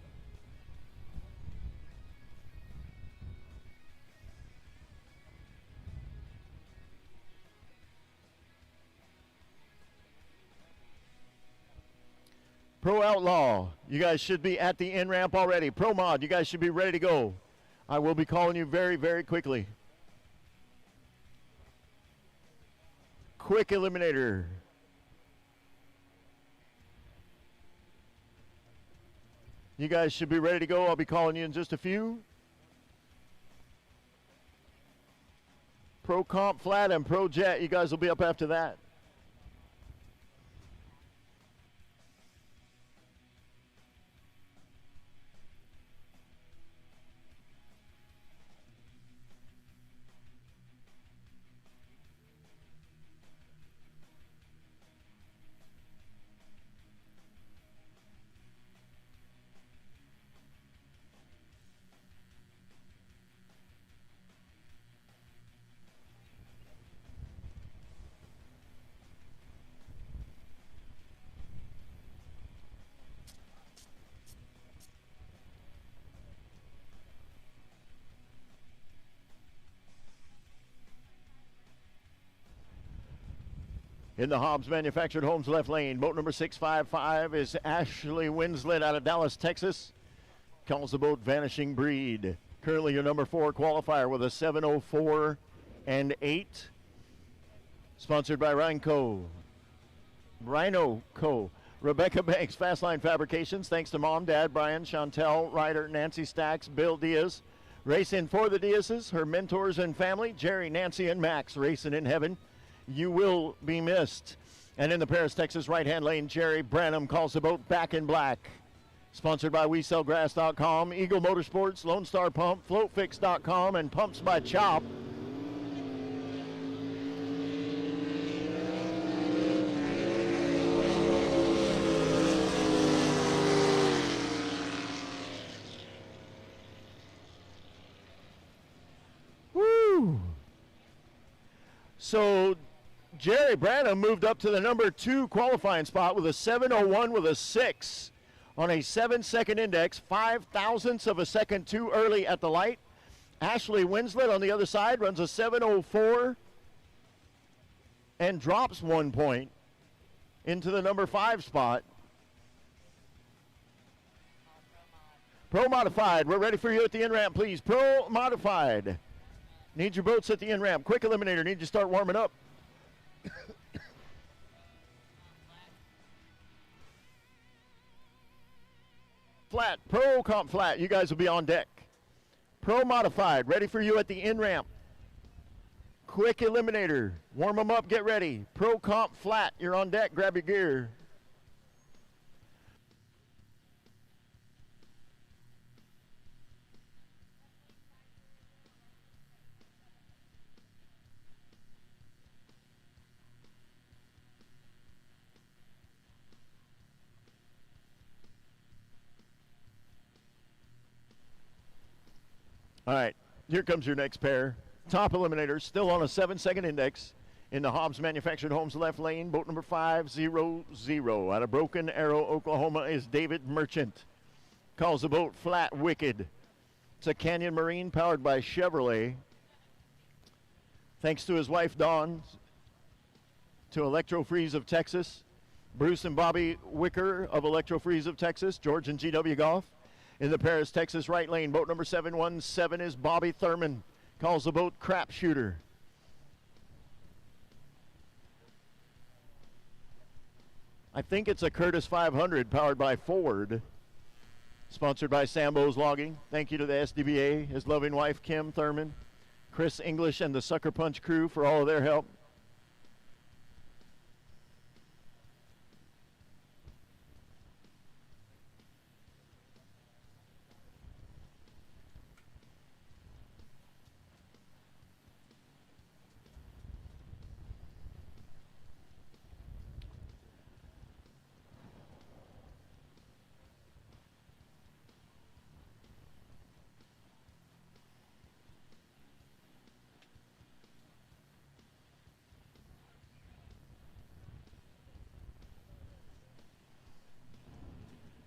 Pro Outlaw, you guys should be at the in-ramp already. Pro Mod, you guys should be ready to go. I will be calling you very, very quickly. Quick Eliminator. You guys should be ready to go. I'll be calling you in just a few. Pro Comp Flat and Pro Jet, you guys will be up after that. In the Hobbs Manufactured Homes left lane, boat number 655 is Ashley Winslet out of Dallas, Texas. Calls the boat Vanishing Breed. Currently your number 4 qualifier with a 7:04 and 8. Sponsored by Rhino Co. Rebecca Banks, Fastline Fabrications. Thanks to Mom, Dad, Brian, Chantel, Ryder, Nancy Stacks, Bill Diaz. Racing for the Diazes, her mentors and family, Jerry, Nancy, and Max, racing in heaven. You will be missed. And in the Paris, Texas right-hand lane, Jerry Branham calls the boat Back in Black. Sponsored by WeSellGrass.com, Eagle Motorsports, Lone Star Pump, FloatFix.com, and Pumps by Chop. Woo! So Jerry Branham moved up to the number 2 qualifying spot with a 7:01 with a 6 on a 7-second index, 0.005 of a second too early at the light. Ashley Winslet on the other side runs a 7:04 and drops 1 point into the number 5 spot. Pro Modified, we're ready for you at the in-ramp, please. Pro Modified. Need your boats at the in-ramp. Quick Eliminator, need you to start warming up. Flat, Pro Comp Flat, you guys will be on deck. Pro Modified, ready for you at the in-ramp. Quick Eliminator, warm them up, get ready. Pro Comp Flat, you're on deck, grab your gear. All right, here comes your next pair. Top eliminator, still on a 7-second index. In the Hobbs Manufactured Homes left lane, boat number 500 out of Broken Arrow, Oklahoma is David Merchant. Calls the boat Flat Wicked. It's a Canyon Marine powered by Chevrolet. Thanks to his wife Dawn, to Electro Freeze of Texas, Bruce and Bobby Wicker of Electro Freeze of Texas, George and GW Golf. In the Paris, Texas right lane, boat number 717 is Bobby Thurman. Calls the boat Crap Shooter. I think it's a Curtis 500 powered by Ford. Sponsored by Sambo's Logging. Thank you to the SDBA, his loving wife Kim Thurman, Chris English, and the Sucker Punch crew for all of their help.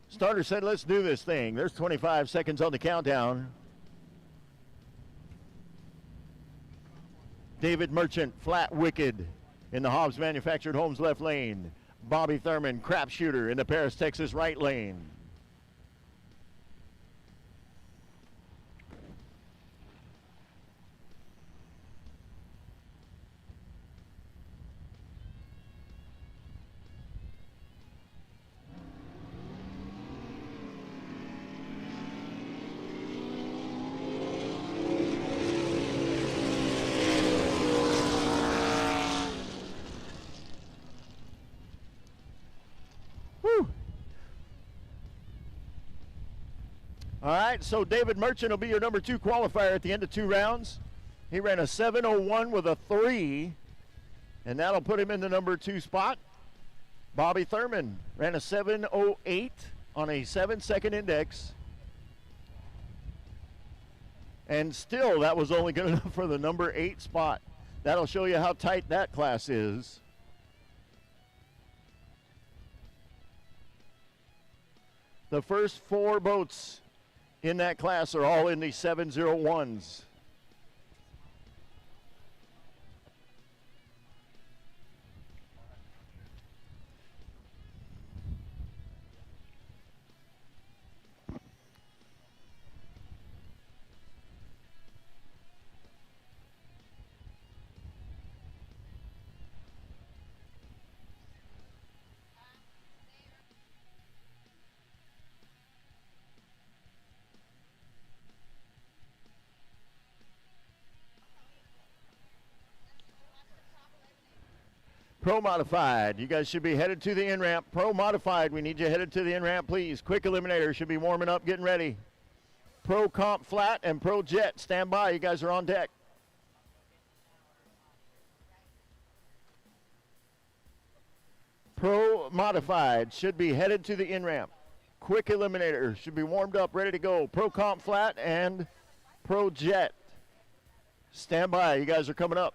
Starter said, let's do this thing. There's 25 seconds on the countdown. David Merchant, Flat Wicked in the Hobbs Manufactured Homes left lane. Bobby Thurman, Crap Shooter in the Paris, Texas right lane. All right, so David Merchant will be your number 2 qualifier at the end of 2 rounds. He ran a 7:01 with a 3, and that'll put him in the number 2 spot. Bobby Thurman ran a 7:08 on a 7-second index. And still, that was only good enough for the number 8 spot. That'll show you how tight that class is. The first 4 boats in that class are all in the 701s. Pro Modified, you guys should be headed to the in-ramp. Pro Modified, we need you headed to the in-ramp, please. Quick Eliminator should be warming up, getting ready. Pro Comp Flat and Pro Jet, stand by. You guys are on deck. Pro Modified should be headed to the in-ramp. Quick Eliminator should be warmed up, ready to go. Pro Comp Flat and Pro Jet, stand by. You guys are coming up.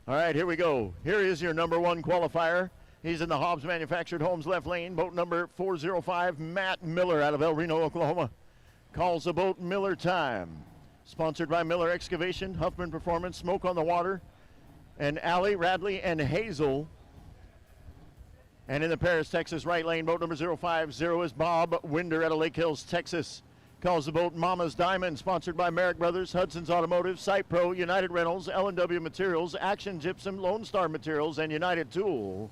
All right, here we go. Here is your number 1 qualifier. He's in the Hobbs Manufactured Homes left lane. Boat number 405, Matt Miller out of El Reno, Oklahoma. Calls the boat Miller Time. Sponsored by Miller Excavation, Huffman Performance, Smoke on the Water, and Allie, Radley, and Hazel. And in the Paris, Texas right lane, boat number 050 is Bob Winder out of Lake Hills, Texas. Calls the boat Mama's Diamond, sponsored by Merrick Brothers, Hudson's Automotive, Site Pro, United Rentals, L&W Materials, Action Gypsum, Lone Star Materials, and United Tool.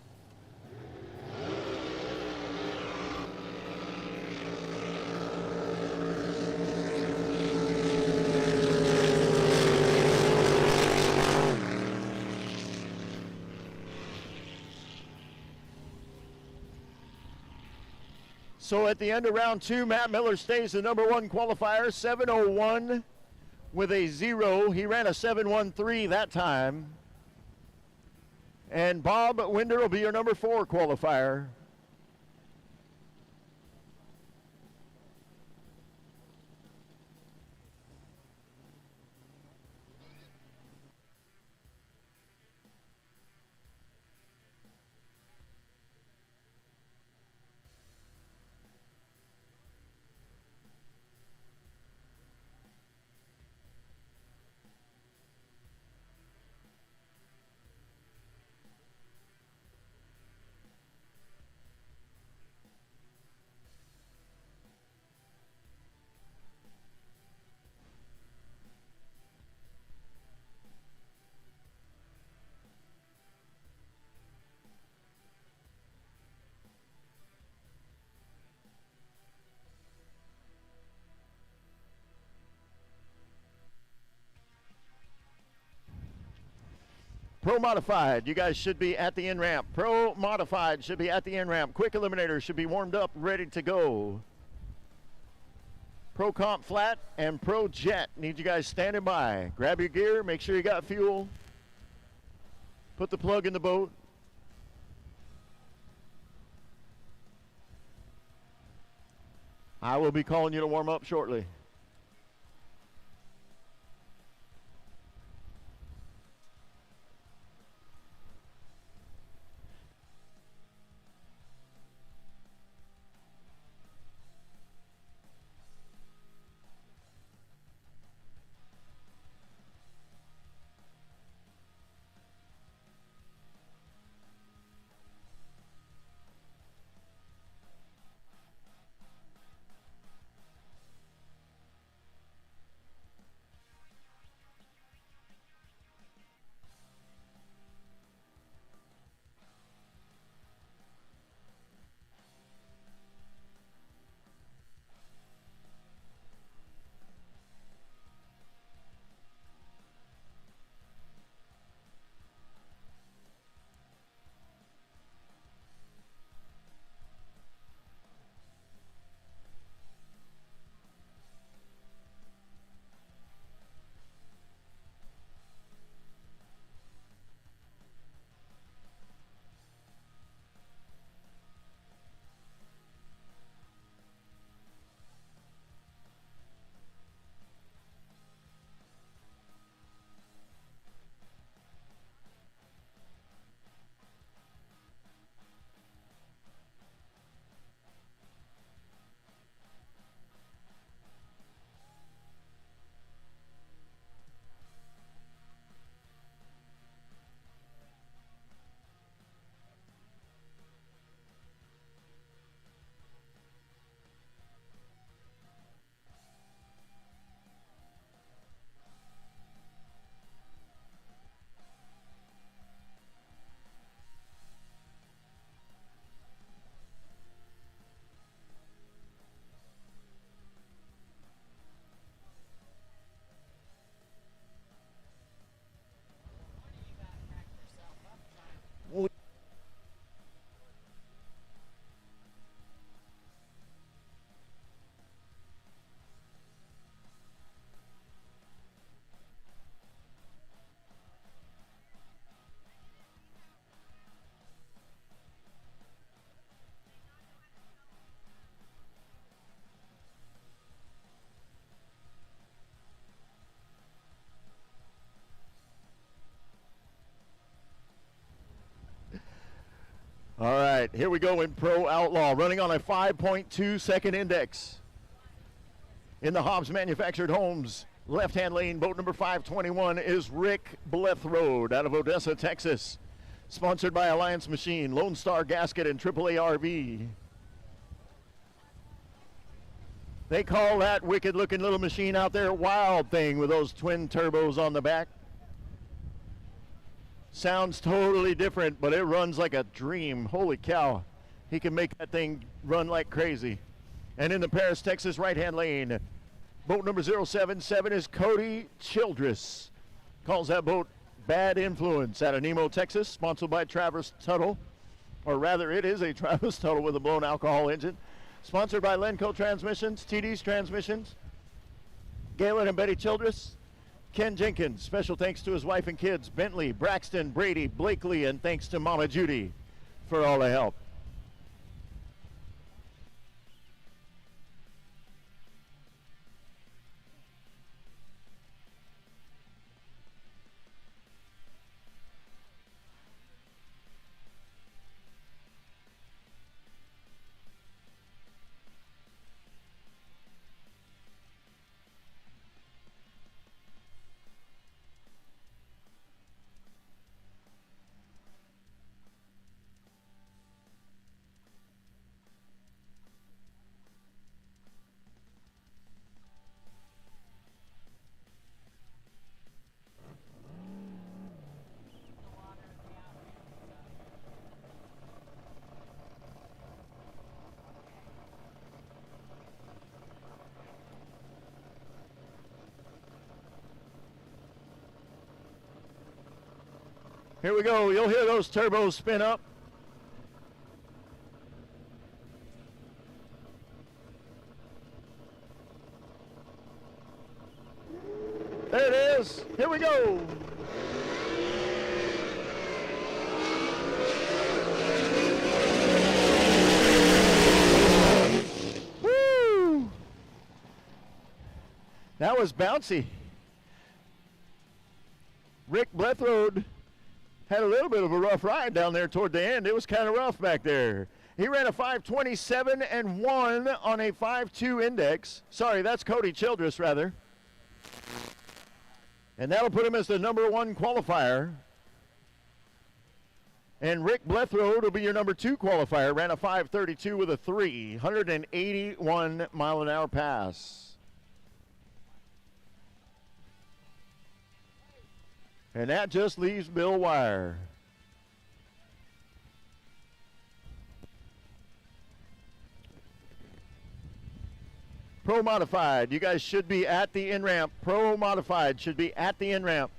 So at the end of round 2, Matt Miller stays the number 1 qualifier, 7:01 with a 0. He ran a 7:13 that time. And Bob Winder will be your number 4 qualifier. Pro Modified, you guys should be at the in-ramp. Pro Modified should be at the in-ramp. Quick Eliminator should be warmed up, ready to go. Pro Comp Flat and Pro Jet need you guys standing by. Grab your gear, make sure you got fuel. Put the plug in the boat. I will be calling you to warm up shortly. All right, here we go in Pro Outlaw, running on a 5.2 second index. In the Hobbs Manufactured Homes left-hand lane, boat number 521 is Rick Blethroad out of Odessa, Texas. Sponsored by Alliance Machine, Lone Star Gasket, and AAA RV. They call that wicked-looking little machine out there Wild Thing with those twin turbos on the back. Sounds totally different, but it runs like a dream. Holy cow. He can make that thing run like crazy. And in the Paris, Texas right-hand lane, boat number 077 is Cody Childress. Calls that boat Bad Influence out of Nemo, Texas, sponsored by Travis Tuttle. Or rather, it is a Travis Tuttle with a blown alcohol engine. Sponsored by Lenco Transmissions, TD's Transmissions, Galen and Betty Childress, Ken Jenkins. Special thanks to his wife and kids, Bentley, Braxton, Brady, Blakely, and thanks to Mama Judy for all the help. Here we go. You'll hear those turbos spin up. There it is. Here we go. Woo! That was bouncy. Rick Blethroad had a little bit of a rough ride down there toward the end. It was kind of rough back there. He ran a 5:27 and 1 on a 5.2 index. Sorry, that's Cody Childress, rather. And that'll put him as the number 1 qualifier. And Rick Blethroad will be your number 2 qualifier. Ran a 5:32 with a 381 mile an hour pass. And that just leaves Bill Wire. Pro Modified, you guys should be at the in-ramp. Pro Modified should be at the in-ramp.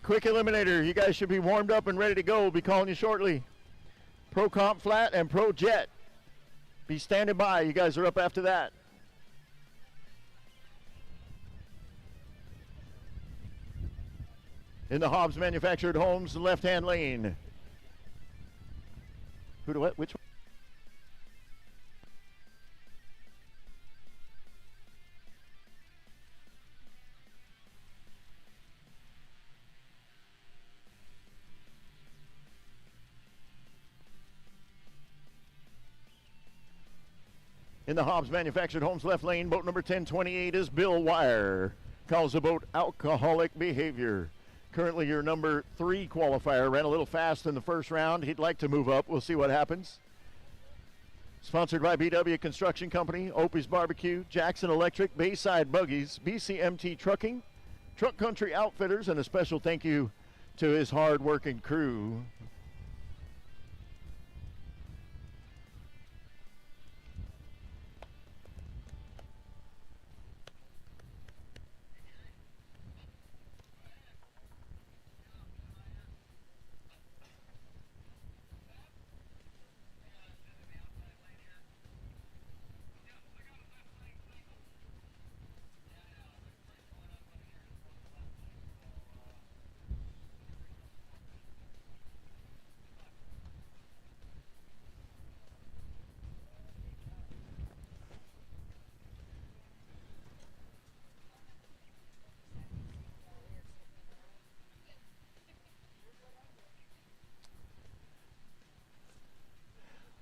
Quick Eliminator, you guys should be warmed up and ready to go. We'll be calling you shortly. Pro Comp Flat and Pro Jet, be standing by. You guys are up after that. In the Hobbs Manufactured Homes left-hand lane. Who do what? Which one? In the Hobbs Manufactured Homes left lane, boat number 1028 is Bill Wire. Calls the boat Alcoholic Behavior. Currently your number 3 qualifier. Ran a little fast in the first round. He'd like to move up. We'll see what happens. Sponsored by BW Construction Company, Opie's Barbecue, Jackson Electric, Bayside Buggies, BCMT Trucking, Truck Country Outfitters, and a special thank you to his hard-working crew.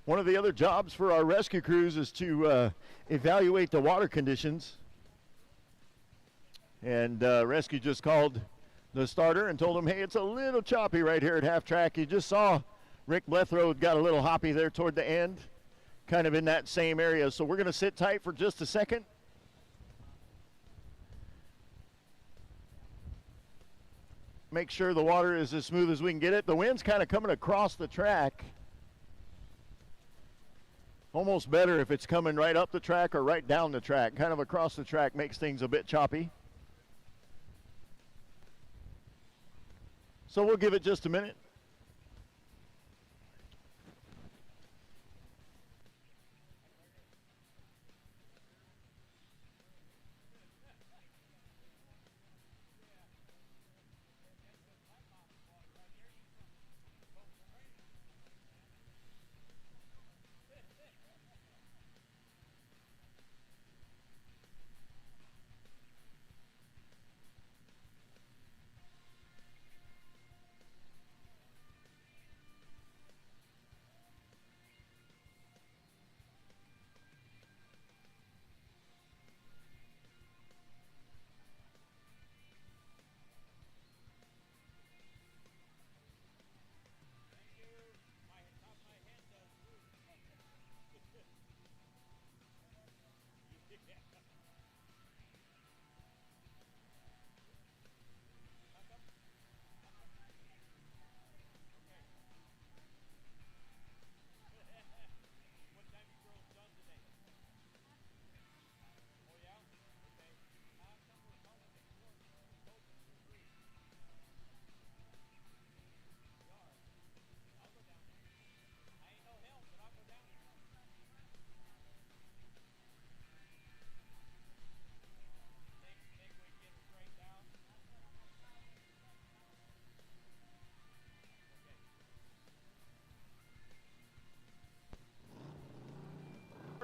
One of the other jobs for our rescue crews is to evaluate the water conditions. And rescue just called the starter and told him, hey, it's a little choppy right here at half track. You just saw Rick Blethroad got a little hoppy there toward the end. kind of in that same area. So we're going to sit tight for just a second. Make sure the water is as smooth as we can get it. The wind's kind of coming across the track. Almost better if it's coming right up the track or right down the track. Kind of across the track makes things a bit choppy. So we'll give it just a minute.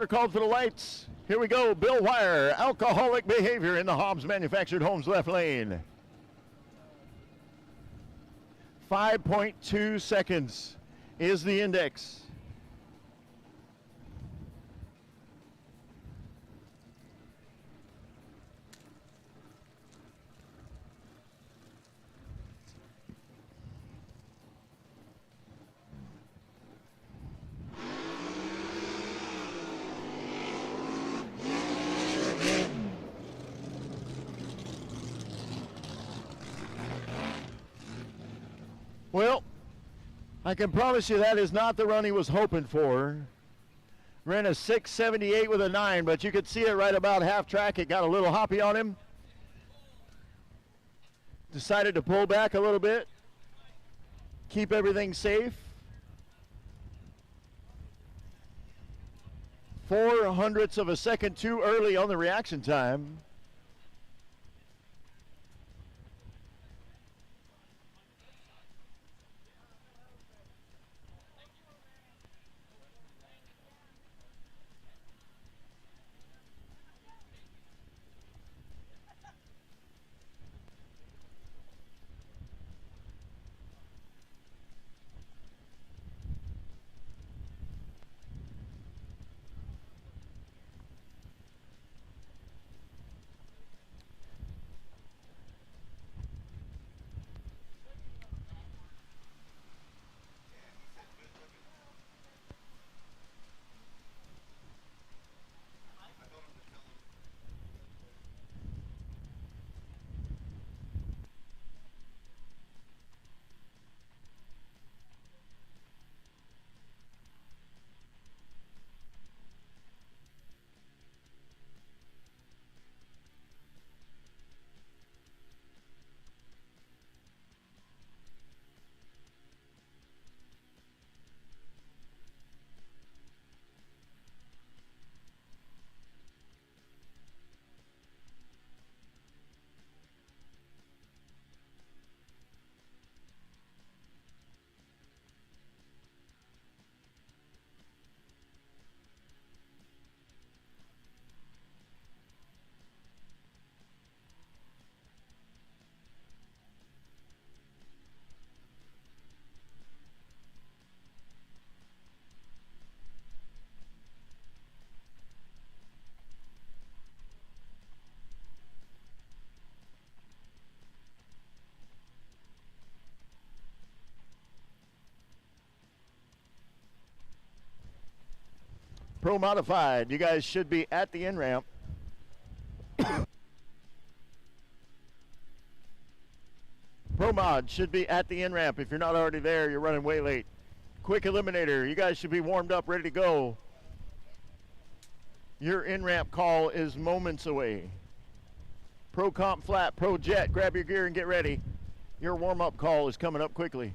Called for the lights. Here we go. Bill Wire, alcoholic behavior in the Hobbs Manufactured Homes left lane. 5.2 seconds is the index. Well, I can promise you that is not the run he was hoping for. Ran a 6.78 with a 9, but you could see it right about half track. It got a little hoppy on him. Decided to pull back a little bit, keep everything safe. 0.04 of a second too early on the reaction time. Pro Modified, you guys should be at the in-ramp. Pro Mod should be at the in-ramp. If you're not already there, you're running way late. Quick Eliminator, you guys should be warmed up, ready to go. Your in-ramp call is moments away. Pro Comp Flat, Pro Jet, grab your gear and get ready. Your warm-up call is coming up quickly.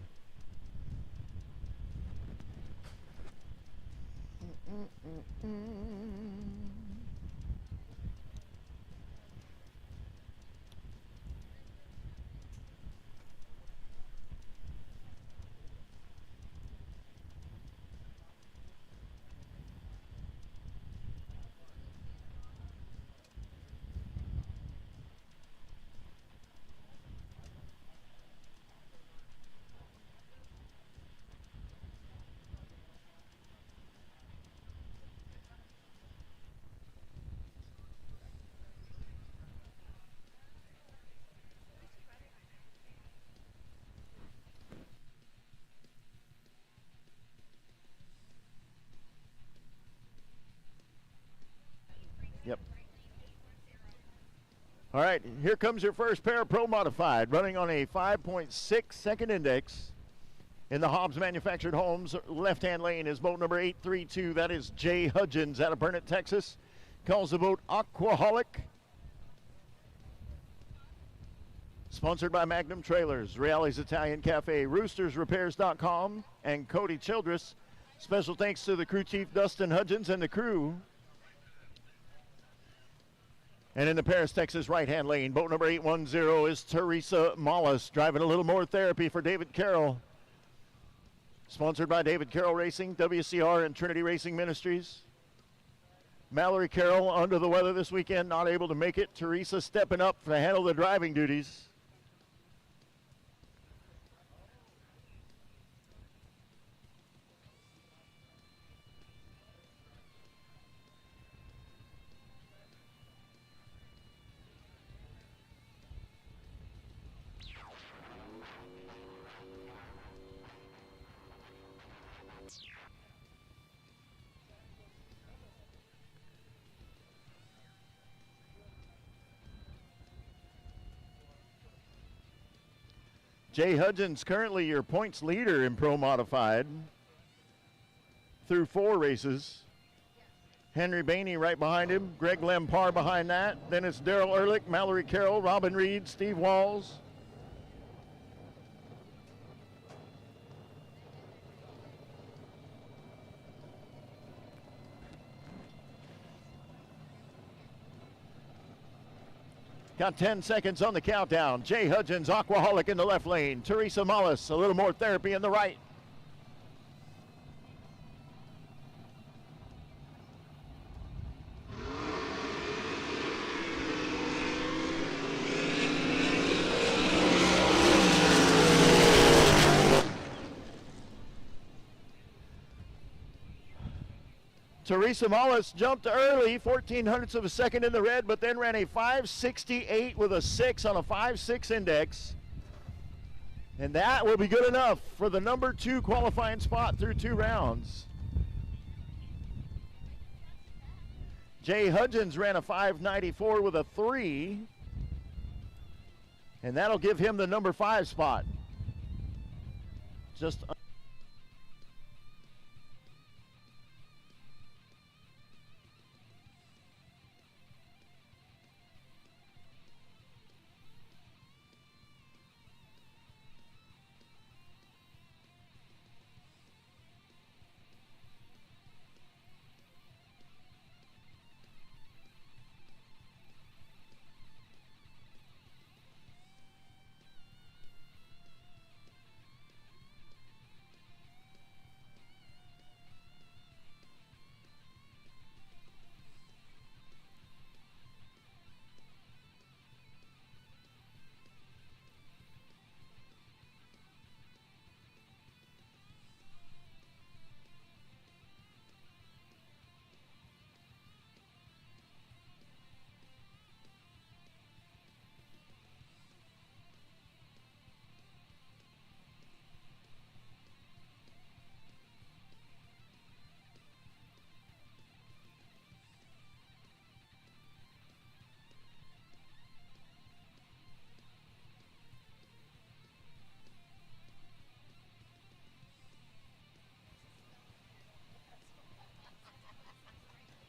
Yep. All right, here comes your first pair of Pro Modified, running on a 5.6 second index. In the Hobbs Manufactured Homes left-hand lane is boat number 832. That is Jay Hudgens out of Burnett, Texas. Calls the boat Aquaholic. Sponsored by Magnum Trailers, Reali's Italian Cafe, RoostersRepairs.com, and Cody Childress. Special thanks to the crew chief, Dustin Hudgens, and the crew. And in the Paris, Texas right-hand lane, boat number 810 is Teresa Mollis, driving a little more therapy for David Carroll. Sponsored by David Carroll Racing, WCR, and Trinity Racing Ministries. Mallory Carroll under the weather this weekend, not able to make it. Teresa stepping up to handle the driving duties. Jay Hudgens currently your points leader in Pro Modified through 4 races. Henry Bainey right behind him, Greg Lempar behind that. Then it's Daryl Ehrlich, Mallory Carroll, Robin Reed, Steve Walls. Got 10 seconds on the countdown. Jay Hudgens, Aquaholic in the left lane. Teresa Mollis, a little more therapy in the right. Teresa Mollis jumped early, 0.14 of a second in the red, but then ran a 5.68 with a 6 on a 5.6 index. And that will be good enough for the number 2 qualifying spot through 2 rounds. Jay Hudgens ran a 5.94 with a 3. And that'll give him the number 5 spot. Just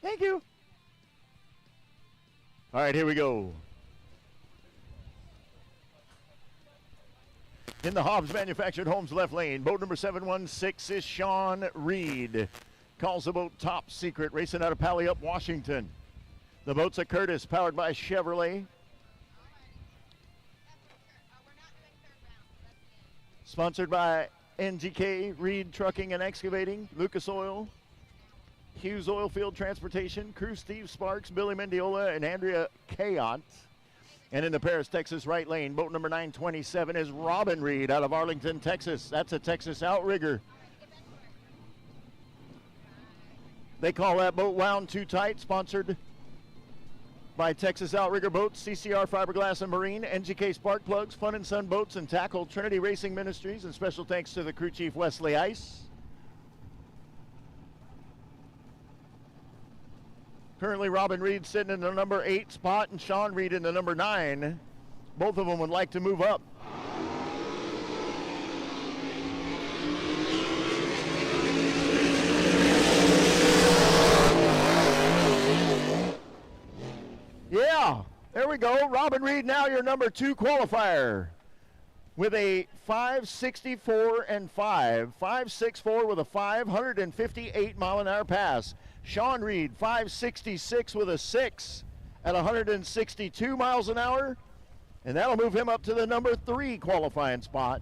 Thank you. All right, here we go. In the Hobbs Manufactured Homes left lane, boat number 716 is Sean Reed. Calls the boat Top Secret, racing out of Pally-Up, Washington. The boat's a Curtis, powered by Chevrolet. Sponsored by NGK, Reed Trucking and Excavating, Lucas Oil, Hughes Oilfield Transportation, Crew Steve Sparks, Billy Mendiola, and Andrea Kayont. And in the Paris, Texas right lane, boat number 927 is Robin Reed out of Arlington, Texas. That's a Texas outrigger. They call that boat Wound Too Tight, sponsored by Texas Outrigger Boats, CCR Fiberglass and Marine, NGK Spark Plugs, Fun and Sun Boats and Tackle, Trinity Racing Ministries, and special thanks to the crew chief Wesley Ice. Currently, Robin Reed sitting in the number 8 spot and Sean Reed in the number 9. Both of them would like to move up. Yeah, there we go. Robin Reed, now your number 2 qualifier with a 564 and 5. 564 with a 558 mile an hour pass. Sean Reed, 566 with a 6 at 162 miles an hour. And that'll move him up to the number 3 qualifying spot.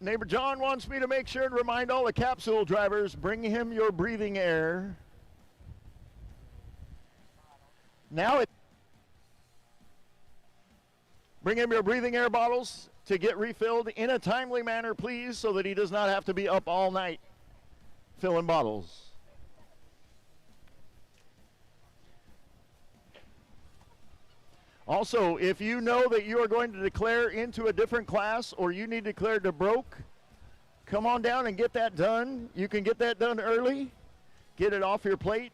Neighbor John wants me to make sure and remind all the capsule drivers, bring him your breathing air. Bring him your breathing air bottles to get refilled in a timely manner, please, so that he does not have to be up all night filling bottles. Also, if you know that you are going to declare into a different class or you need declared to broke, come on down and get that done. You can get that done early, get it off your plate,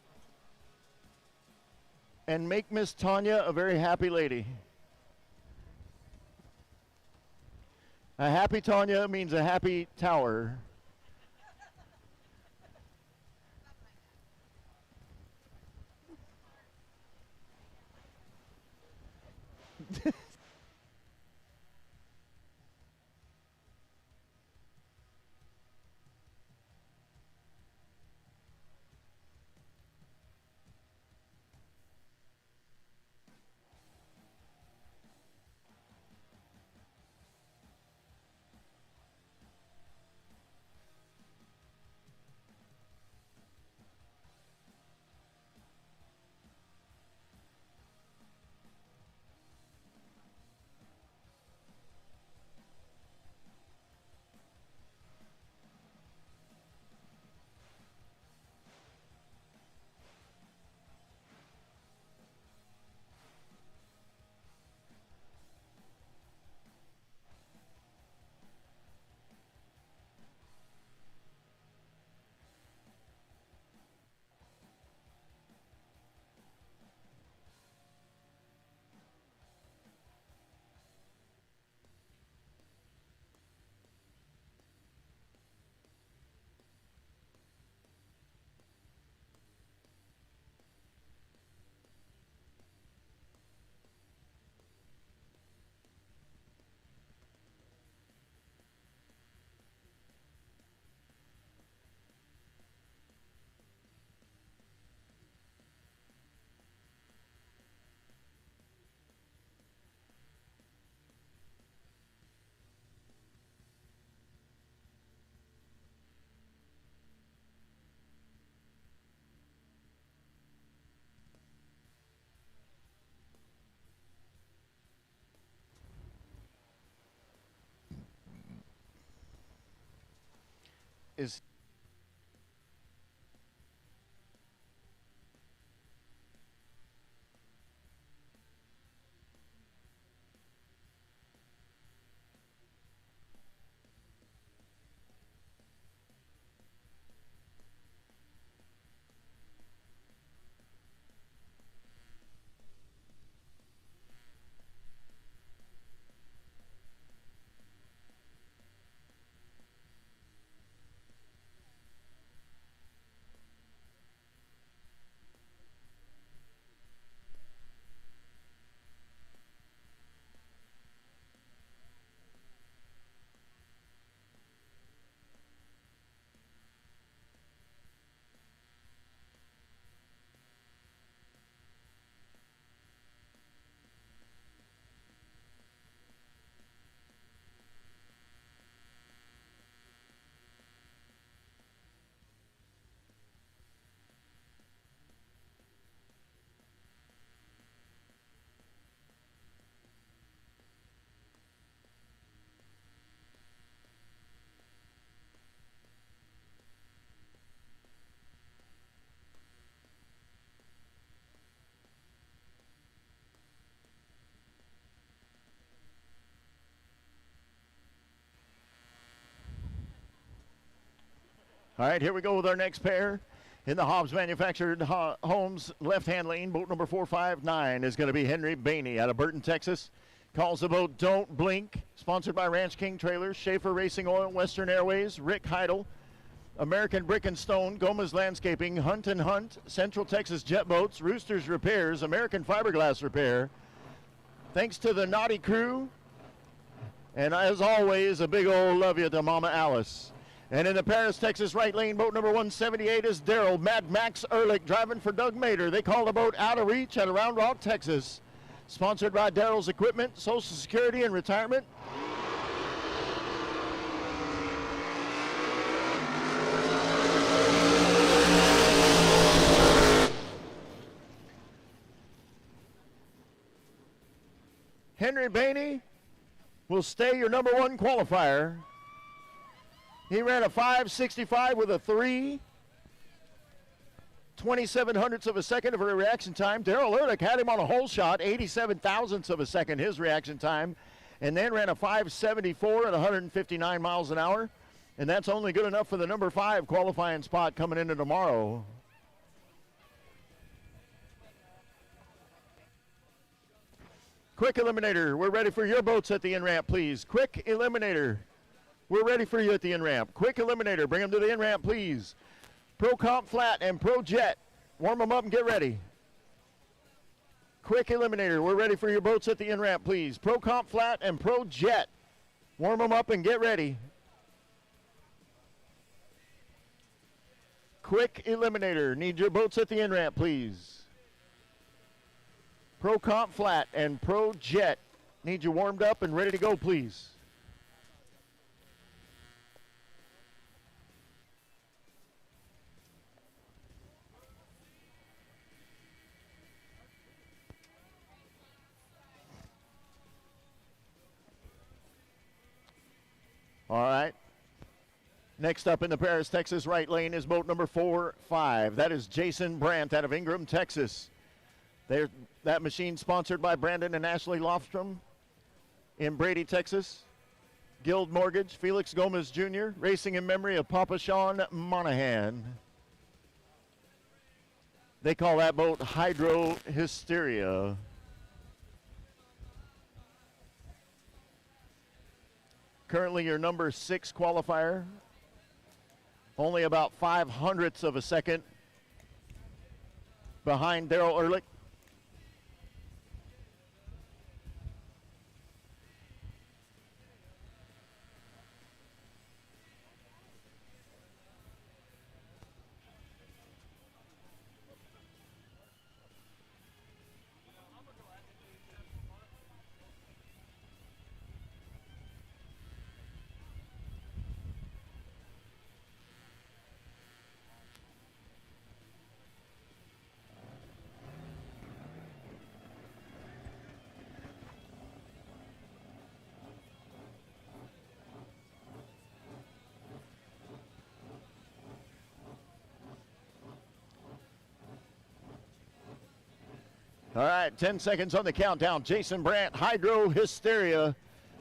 and make Miss Tanya a very happy lady. A happy Tanya means a happy tower. is all right, here we go with our next pair. In the Hobbs Manufactured Homes left-hand lane, boat number 459 is going to be Henry Bainey out of Burton, Texas. Calls the boat Don't Blink, sponsored by Ranch King Trailers, Schaefer Racing Oil, Western Airways, Rick Heidel, American Brick and Stone, Gomez Landscaping, Hunt and Hunt, Central Texas Jet Boats, Roosters Repairs, American Fiberglass Repair. Thanks to the Naughty Crew, and as always, a big old love you to Mama Alice. And in the Paris, Texas right lane, boat number 178 is Daryl Mad Max Ehrlich driving for Doug Mater. They call the boat Out of Reach out of Round Rock, Texas. Sponsored by Daryl's Equipment, Social Security, and Retirement. Henry Bainey will stay your number one qualifier. He ran a 5.65 with a 27 hundredths of a second of a reaction time. Daryl Ehrlich had him on a hole shot, 87 thousandths of a second his reaction time, and then ran a 5.74 at 159 miles an hour. And that's only good enough for the number 5 qualifying spot coming into tomorrow. Quick Eliminator, we're ready for your boats at the in-ramp, please. Quick Eliminator. We're ready for you at the in-ramp. Quick Eliminator, bring them to the in-ramp, please. Pro Comp Flat and Pro Jet, warm them up and get ready. Quick Eliminator, we're ready for your boats at the in-ramp, please. Pro Comp Flat and Pro Jet, warm them up and get ready. Quick Eliminator, need your boats at the in-ramp, please. Pro Comp Flat and Pro Jet, need you warmed up and ready to go, please. All right. Next up in the Paris, Texas right lane is boat number 45. That is Jason Brandt out of Ingram, Texas. That machine sponsored by Brandon and Ashley Lofstrom in Brady, Texas. Guild Mortgage, Felix Gomez Jr., racing in memory of Papa Sean Monahan. They call that boat Hydro Hysteria. Currently your number 6 qualifier. Only about 5 hundredths of a second behind Daryl Ehrlich. All right, 10 seconds on the countdown. Jason Brandt, Hydro Hysteria.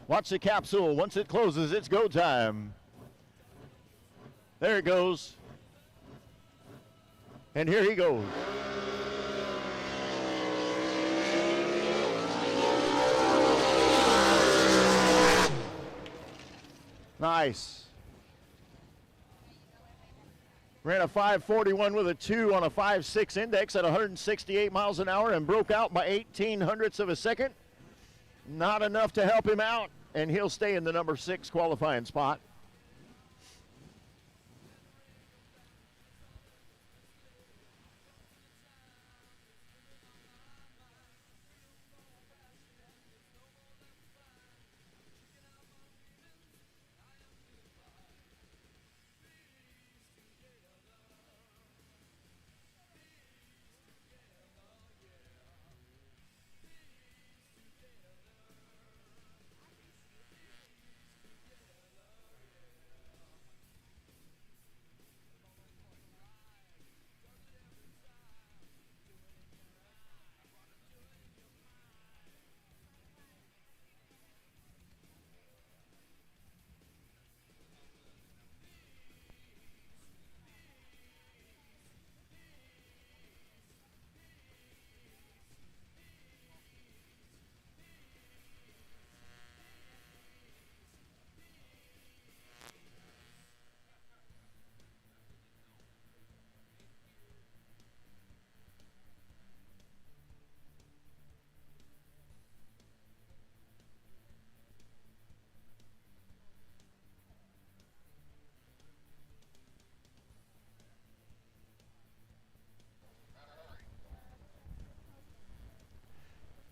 Watch the capsule. Once it closes, it's go time. There it goes. And here he goes. Nice. Ran a 5:41 with a 2 on a 5.6 index at 168 miles an hour and broke out by 18 hundredths of a second. Not enough to help him out, and he'll stay in the number 6 qualifying spot.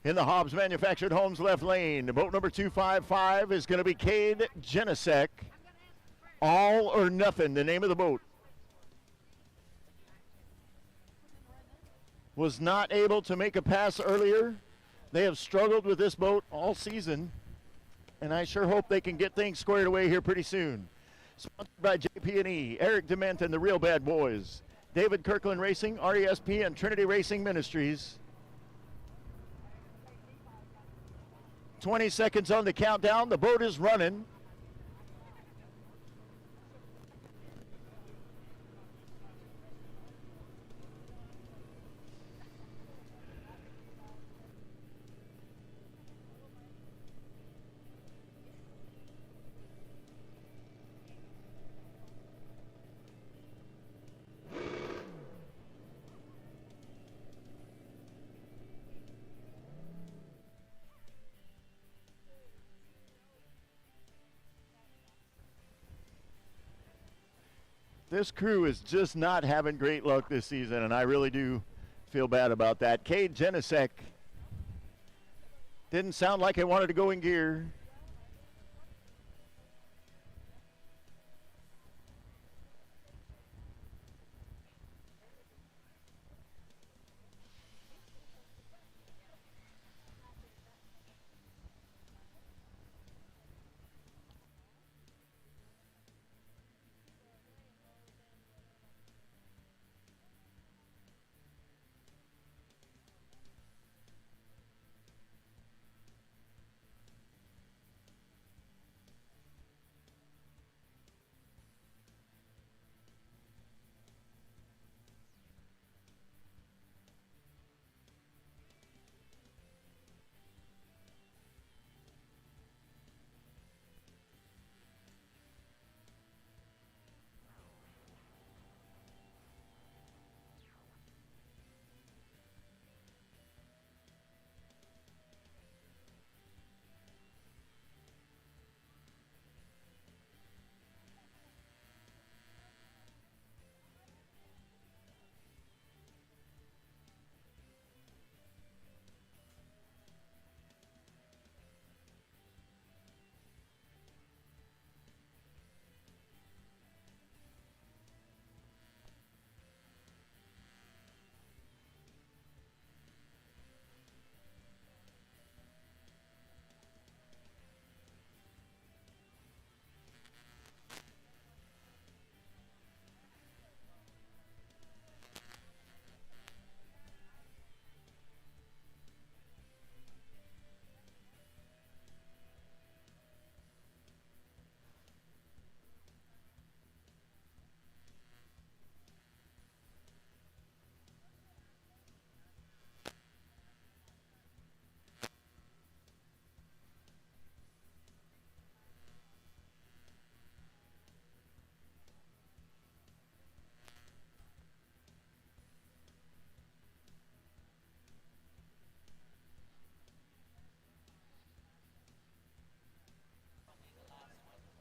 In the Hobbs Manufactured Homes left lane, boat number 255 is going to be Cade Genesek. All or Nothing, the name of the boat. Was not able to make a pass earlier. They have struggled with this boat all season, and I sure hope they can get things squared away here pretty soon. Sponsored by JP&E, Eric Dement and the Real Bad Boys, David Kirkland Racing, RESP, and Trinity Racing Ministries. 20 seconds on the countdown. The boat is running. This crew is just not having great luck this season, and I really do feel bad about that. Cade Genesek didn't sound like he wanted to go in gear.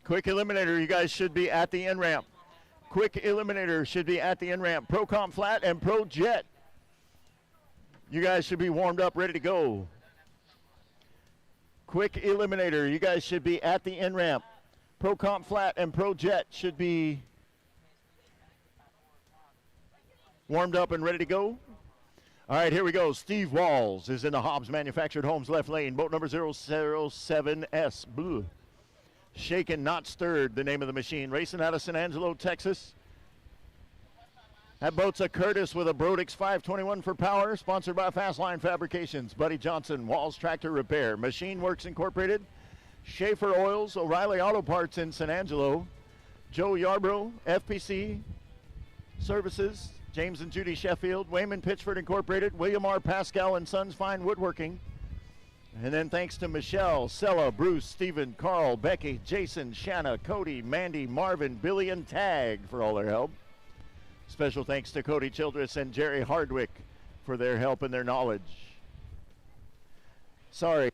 Quick eliminator, you guys should be at the end ramp. Quick eliminator should be at the end ramp. Pro Comp Flat and Pro Jet. You guys should be warmed up, ready to go. Quick eliminator, you guys should be at the end ramp. Pro Comp Flat and Pro Jet should be warmed up and ready to go. All right, here we go. Steve Walls is in the Hobbs Manufactured Homes left lane. Boat number 007S. Blue. Shaken, not stirred, the name of the machine. Racing out of San Angelo, Texas. That boat's a Curtis with a Brodix 521 for power, sponsored by Fastline Fabrications, Buddy Johnson, Walls Tractor Repair, Machine Works Incorporated, Schaefer Oils, O'Reilly Auto Parts in San Angelo, Joe Yarbrough, FPC Services, James and Judy Sheffield, Wayman Pitchford Incorporated, William R. Pascal and Sons Fine Woodworking. And then thanks to Michelle, Sella, Bruce, Stephen, Carl, Becky, Jason, Shanna, Cody, Mandy, Marvin, Billy, and Tag for all their help. Special thanks to Cody Childress and Jerry Hardwick for their help and their knowledge. Sorry.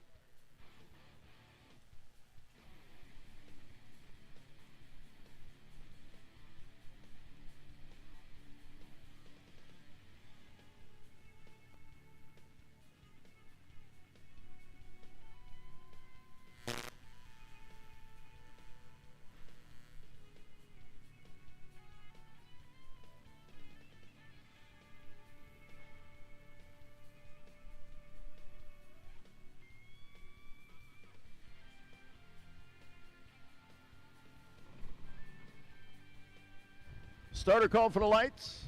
Starter call for the lights.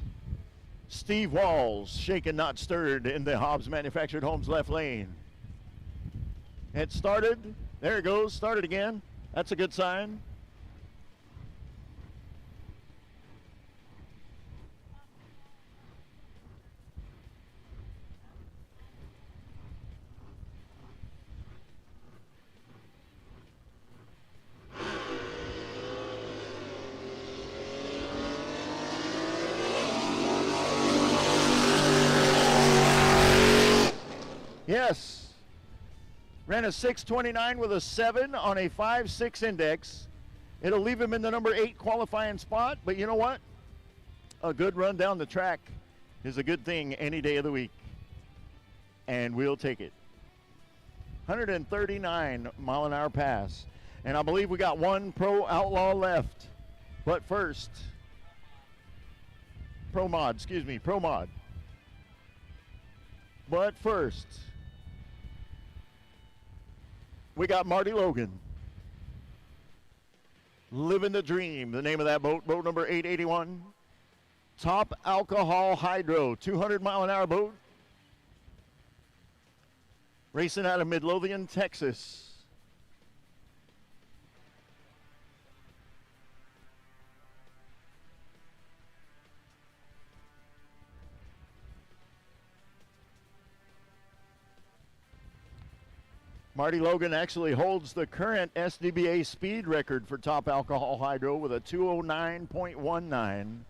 Steve Walls, shaken, not stirred, in the Hobbs Manufactured Homes left lane. It started. There it goes. Started again. That's a good sign. Yes. Ran a 629 with a 7 on a 5.6 index. It'll leave him in the number 8 qualifying spot, but you know what? A good run down the track is a good thing any day of the week. And we'll take it. 139 mile an hour pass. And I believe we got one Pro Outlaw left. But first, Pro Mod. But first, we got Marty Logan. Living the Dream, the name of that boat. Boat number 881. Top Alcohol Hydro, 200 mile an hour boat. Racing out of Midlothian, Texas. Marty Logan actually holds the current SDBA speed record for top alcohol hydro with a 209.19.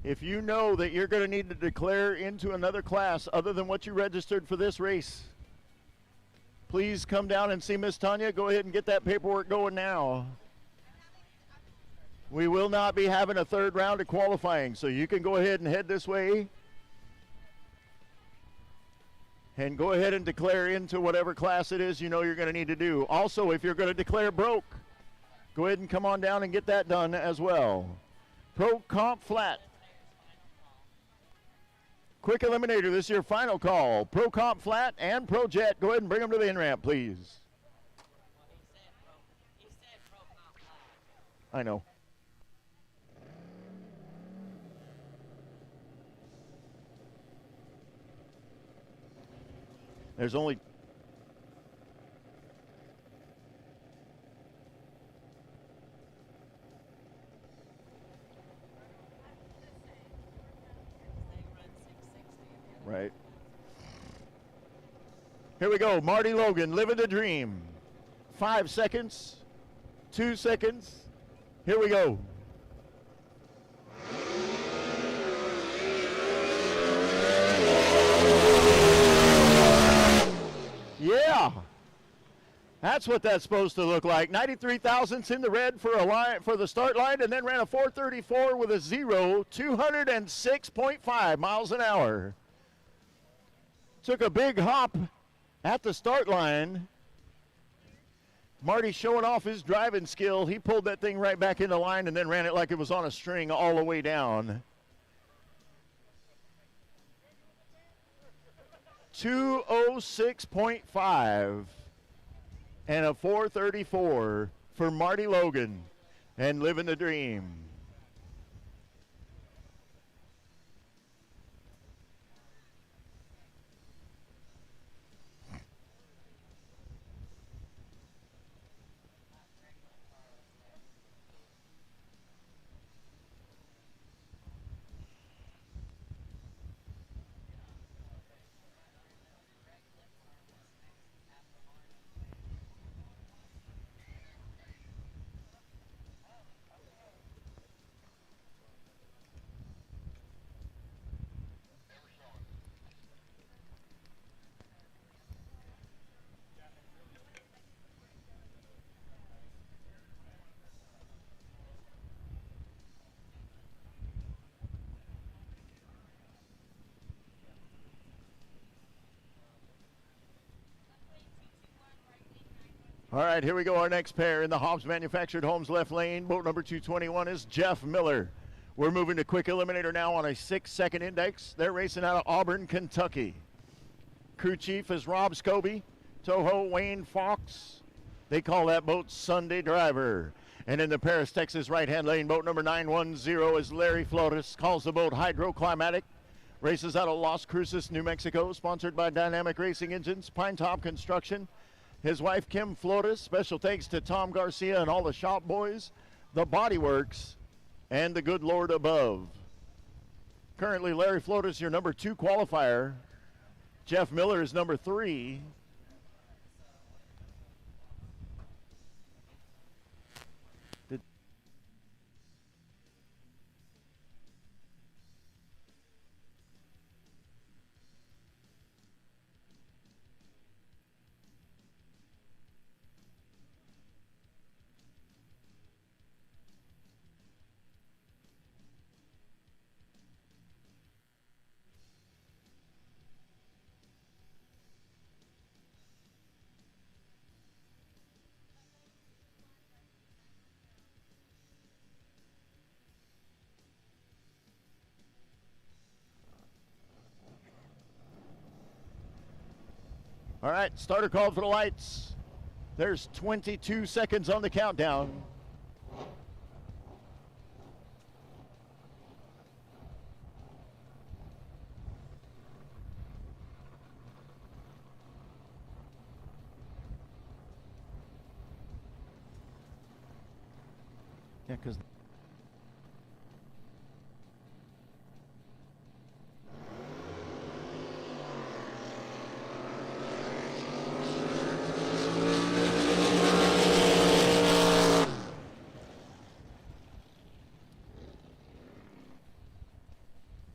If you know that you're going to need to declare into another class other than what you registered for this race, please come down and see Miss Tanya. Go ahead and get that paperwork going now. We will not be having a third round of qualifying, so you can go ahead and head this way and go ahead and declare into whatever class it is you know you're going to need to do. Also, if you're going to declare broke, go ahead and come on down and get that done as well. Pro Comp Flat. Quick eliminator, this is your final call. Pro Comp Flat and Pro Jet. Go ahead and bring them to the in-ramp, please. He said Pro Comp Flat. I know. There's only Here we go. Marty Logan, living the dream. 5 seconds. 2 seconds. Here we go. Yeah. That's what that's supposed to look like. 93 thousandths in the red for a line for the start line, and then ran a 434 with a 206.5 miles an hour. Took a big hop at the start line. Marty showing off his driving skill. He pulled that thing right back into line and then ran it like it was on a string all the way down. 206.5 and a 434 for Marty Logan and living the dream. All right, here we go, our next pair in the Hobbs Manufactured Homes left lane. Boat number 221 is Jeff Miller. We're moving to quick eliminator now on a 6-second index. They're racing out of Auburn, Kentucky. Crew chief is Rob Scobie. Toho Wayne Fox. They call that boat Sunday Driver. And in the Paris, Texas right-hand lane, boat number 910 is Larry Flores. Calls the boat Hydroclimatic. Races out of Las Cruces, New Mexico. Sponsored by Dynamic Racing Engines, Pine Top Construction. His wife, Kim Flores. Special thanks to Tom Garcia and all the shop boys, the Body Works, and the good Lord above. Currently, Larry Flores, your number 2 qualifier. Jeff Miller is number 3. All right, starter called for the lights. There's 22 seconds on the countdown. Yeah, because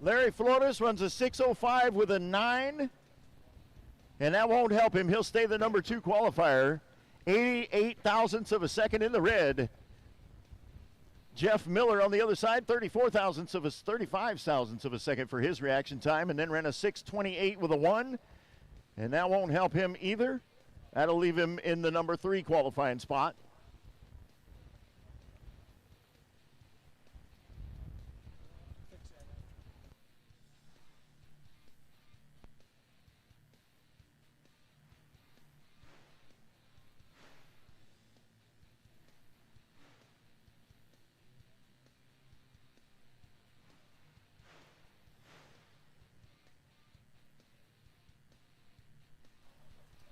Larry Flores runs a 6:05 with a 9, and that won't help him. He'll stay the number 2 qualifier. 88 thousandths of a second in the red. Jeff Miller on the other side, 35 thousandths of a second for his reaction time, and then ran a 6:28 with a 1, and that won't help him either. That'll leave him in the number 3 qualifying spot.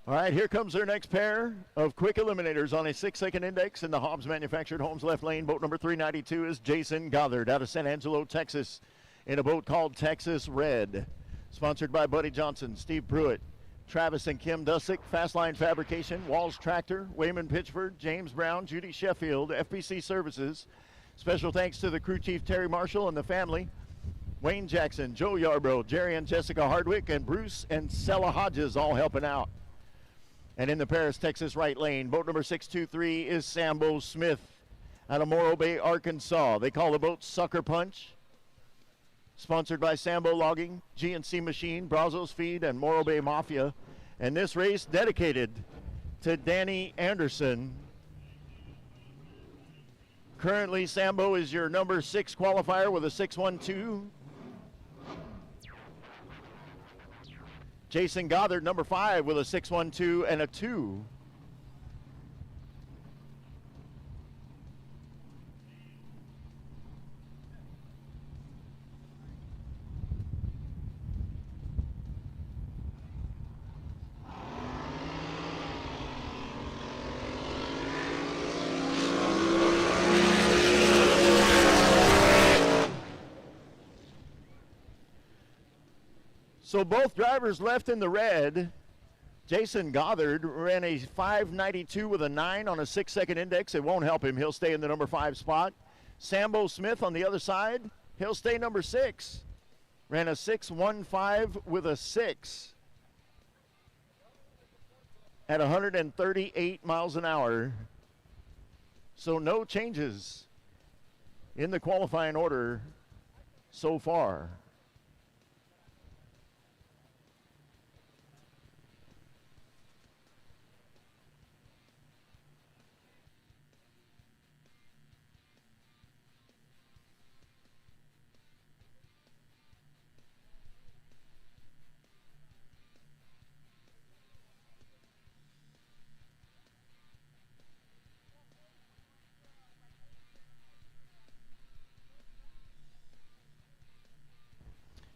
All right, here comes their next pair of quick eliminators on a 6-second index in the Hobbs Manufactured Homes left lane. Boat number 392 is Jason Gothard out of San Angelo, Texas, in a boat called Texas Red. Sponsored by Buddy Johnson, Steve Pruitt, Travis and Kim Dusick, Fastline Fabrication, Walls Tractor, Wayman Pitchford, James Brown, Judy Sheffield, FPC Services. Special thanks to the crew chief Terry Marshall and the family. Wayne Jackson, Joe Yarbrough, Jerry and Jessica Hardwick, and Bruce and Sella Hodges all helping out. And in the Paris, Texas right lane, boat number 623 is Sambo Smith out of Morro Bay, Arkansas. They call the boat Sucker Punch. Sponsored by Sambo Logging, GNC Machine, Brazos Feed, and Morro Bay Mafia. And this race dedicated to Danny Anderson. Currently, Sambo is your number 6 qualifier with a 612. Jason Goddard, number 5, with a 612 and a 2. So both drivers left in the red. Jason Goddard ran a 592 with a 9 on a 6-second index. It won't help him. He'll stay in the number 5 spot. Sambo Smith on the other side, he'll stay number 6. Ran a 615 with a 6 at 138 miles an hour. So no changes in the qualifying order so far.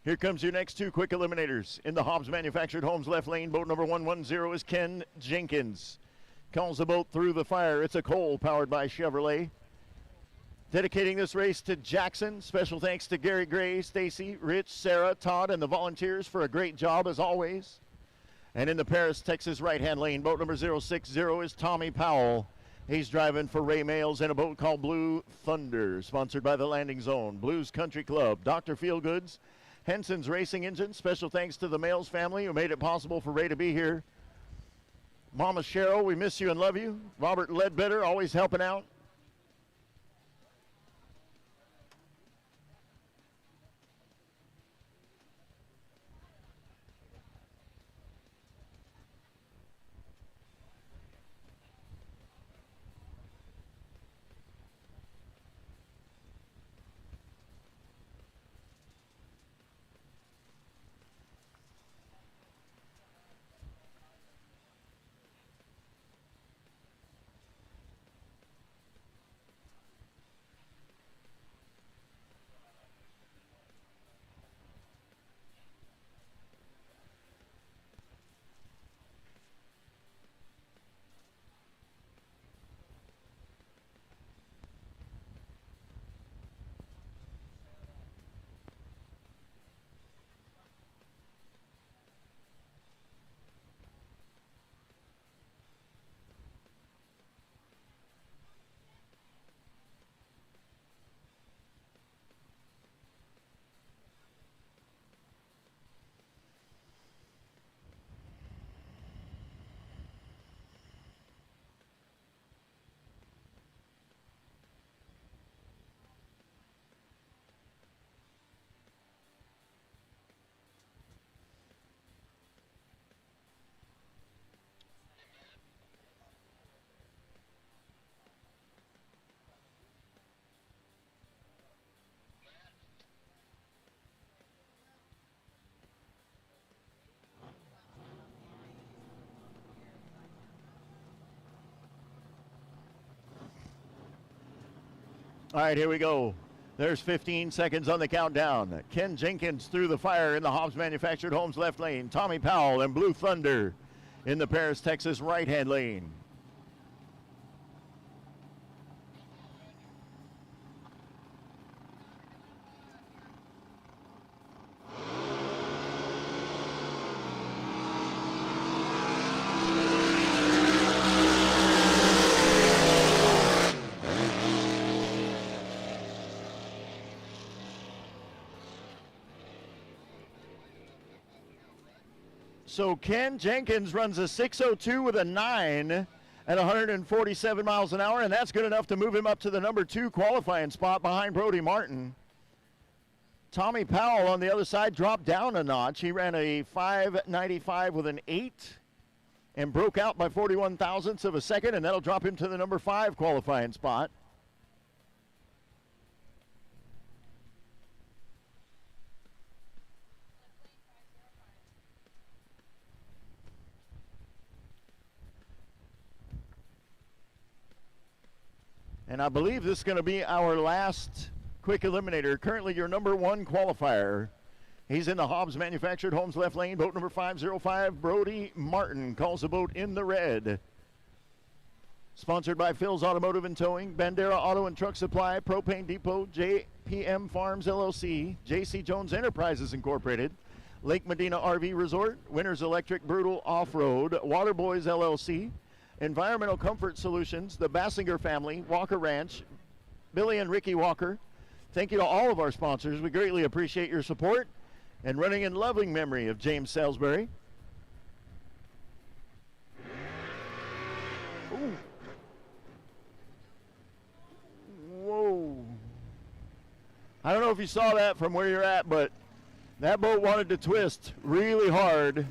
Here comes your next 2 quick eliminators. In the Hobbs Manufactured Homes left lane, boat number 110 is Ken Jenkins. Calls the boat through the fire. It's a Cole powered by Chevrolet. Dedicating this race to Jackson. Special thanks to Gary Gray, Stacy, Rich, Sarah, Todd, and the volunteers for a great job as always. And in the Paris, Texas right-hand lane, boat number 060 is Tommy Powell. He's driving for Ray Males in a boat called Blue Thunder, sponsored by the Landing Zone, Blues Country Club, Dr. Feelgoods, Henson's Racing Engine. Special thanks to the Males family who made it possible for Ray to be here. Mama Cheryl, we miss you and love you. Robert Ledbetter, always helping out. All right, here we go. There's 15 seconds on the countdown. Ken Jenkins through the fire in the Hobbs Manufactured Homes left lane. Tommy Powell and Blue Thunder in the Paris, Texas right-hand lane. So Ken Jenkins runs a 6:02 with a 9 at 147 miles an hour, and that's good enough to move him up to the number 2 qualifying spot behind Brody Martin. Tommy Powell on the other side dropped down a notch. He ran a 5:95 with an 8 and broke out by 41 thousandths of a second, and that'll drop him to the number 5 qualifying spot. And I believe this is going to be our last quick eliminator. Currently your number 1 qualifier. He's in the Hobbs Manufactured Homes left lane. Boat number 505, Brody Martin, calls the boat in the red. Sponsored by Phil's Automotive and Towing, Bandera Auto and Truck Supply, Propane Depot, JPM Farms LLC, JC Jones Enterprises Incorporated, Lake Medina RV Resort, Winters Electric Brutal Off-Road, Waterboys LLC, Environmental Comfort Solutions, the Bassinger family, Walker Ranch, Billy and Ricky Walker. Thank you to all of our sponsors. We greatly appreciate your support and running in loving memory of James Salisbury. Ooh. Whoa. I don't know if you saw that from where you're at, but that boat wanted to twist really hard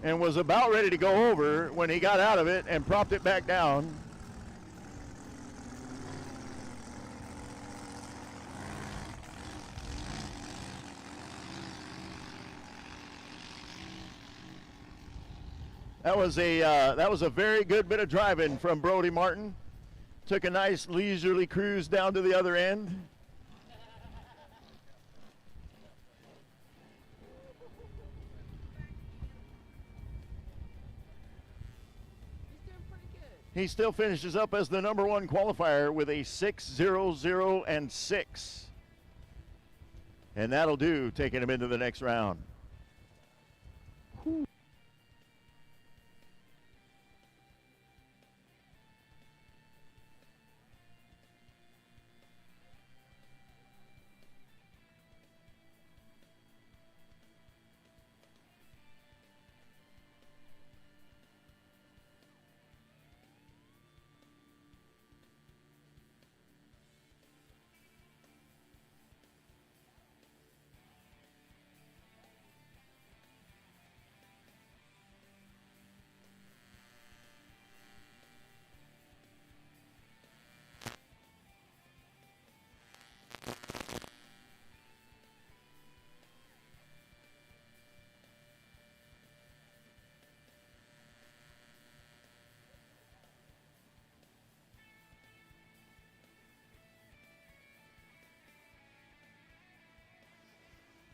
and was about ready to go over when he got out of it and propped it back down. That was a very good bit of driving from Brody Martin. Took a nice leisurely cruise down to the other end. He still finishes up as the number 1 qualifier with a 6:00 and 6. And that'll do, taking him into the next round.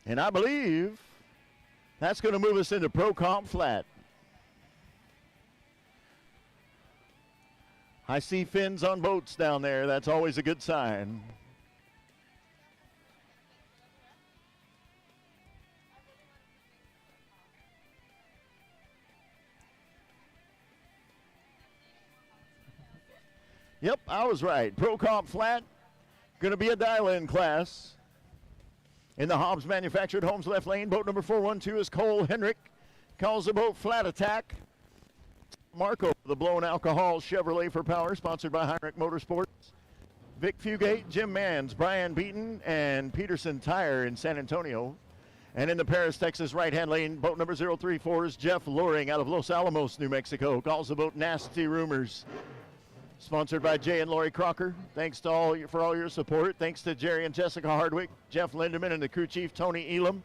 And I believe that's going to move us into Pro Comp Flat. I see fins on boats down there. That's always a good sign. Yep, I was right. Pro Comp Flat, going to be a dial-in class. In the Hobbs Manufactured Homes left lane, boat number 412 is Cole Henrik. Calls the boat Flat Attack. Marco, the Blown Alcohol Chevrolet for Power, sponsored by Heinrich Motorsports. Vic Fugate, Jim Manns, Brian Beaton, and Peterson Tire in San Antonio. And in the Paris, Texas right-hand lane, boat number 034 is Jeff Loring out of Los Alamos, New Mexico. Calls the boat Nasty Rumors. Sponsored by Jay and Lori Crocker. Thanks to for all your support. Thanks to Jerry and Jessica Hardwick, Jeff Lindemann, and the crew chief, Tony Elam.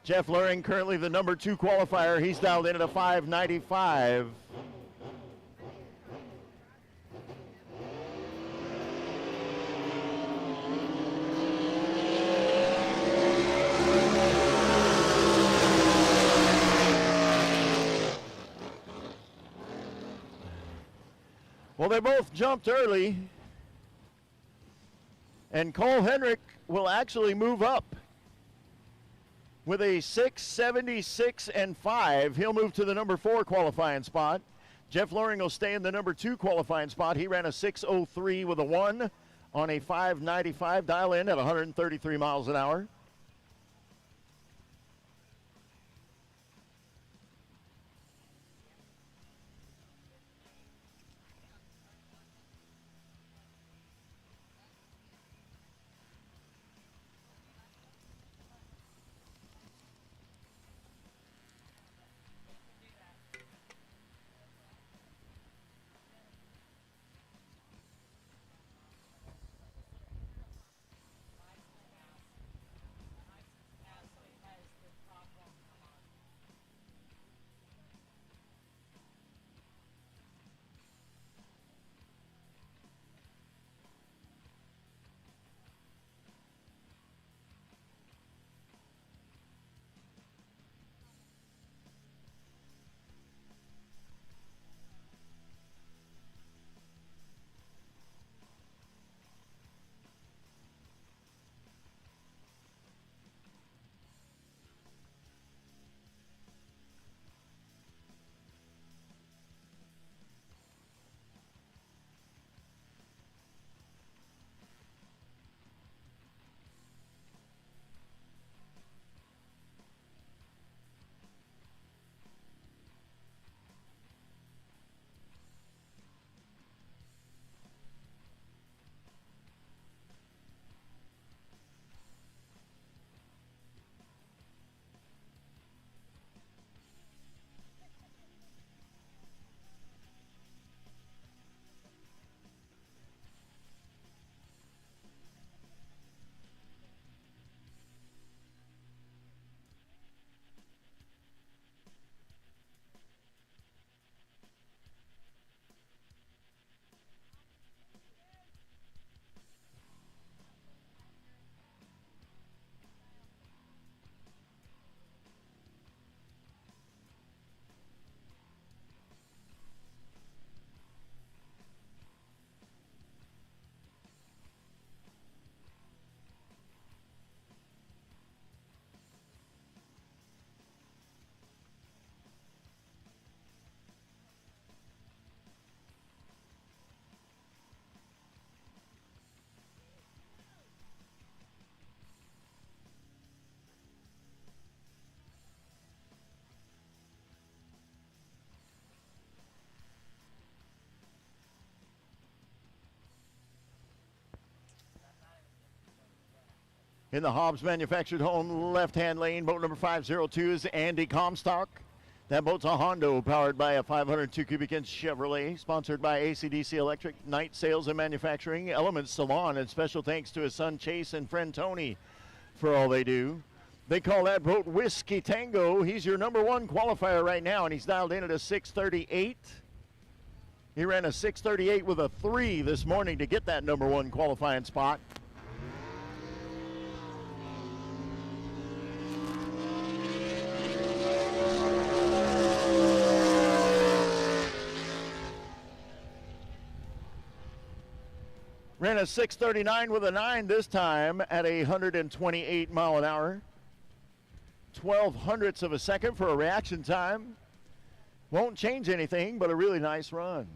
Jeff Loring, currently the number 2 qualifier. He's dialed in at a 5:95. Well, they both jumped early, and Cole Henrik will actually move up with a 6:76 and 5. He'll move to the number 4 qualifying spot. Jeff Loring will stay in the number 2 qualifying spot. He ran a 6:03 with a 1 on a 5:95 dial in at 133 miles an hour. In the Hobbs Manufactured Home left-hand lane, boat number 502 is Andy Comstock. That boat's a Hondo powered by a 502 cubic inch Chevrolet, sponsored by ACDC Electric, Night Sales and Manufacturing, Elements Salon, and special thanks to his son Chase and friend Tony for all they do. They call that boat Whiskey Tango. He's your number one qualifier right now, and he's dialed in at a 638. He ran a 638 with a 3 this morning to get that number one qualifying spot. Ran a 639 with a 9 this time at 128 mile an hour. 12 hundredths of a second for a reaction time. Won't change anything, but a really nice run.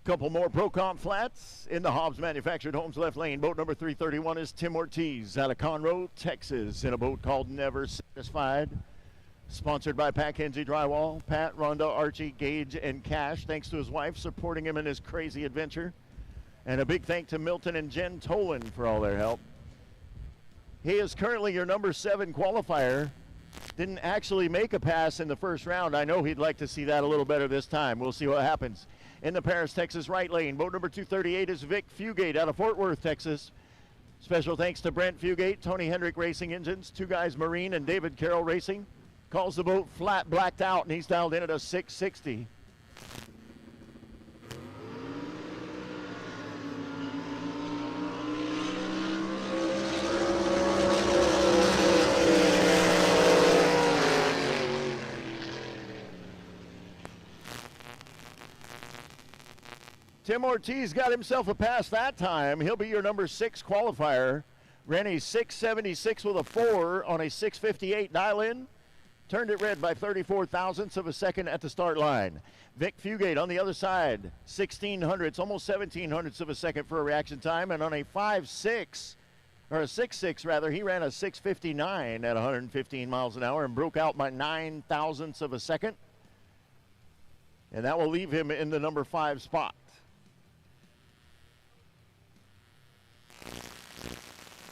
Couple more Pro Comp flats in the Hobbs Manufactured Homes left lane. Boat number 331 is Tim Ortiz out of Conroe, Texas, in a boat called Never Satisfied. Sponsored by Pat Kenzie Drywall, Pat, Rhonda, Archie, Gage, and Cash. Thanks to his wife supporting him in his crazy adventure. And a big thank to Milton and Jen Tolan for all their help. He is currently your number 7 qualifier. Didn't actually make a pass in the first round. I know he'd like to see that a little better this time. We'll see what happens. In the Paris, Texas right lane, boat number 238 is Vic Fugate out of Fort Worth, Texas. Special thanks to Brent Fugate, Tony Hendrick Racing Engines, Two Guys Marine, and David Carroll Racing. Calls the boat flat blacked out, and he's dialed in at a 660. Tim Ortiz got himself a pass that time. He'll be your number 6 qualifier. Ran a 676 with a 4 on a 658 dial-in. Turned it red by 34 thousandths of a second at the start line. Vic Fugate on the other side, 16 hundredths, almost 17 hundredths of a second for a reaction time. And on a 5.6, or a 6.6 rather, he ran a 659 at 115 miles an hour and broke out by 9 thousandths of a second. And that will leave him in the number 5 spot.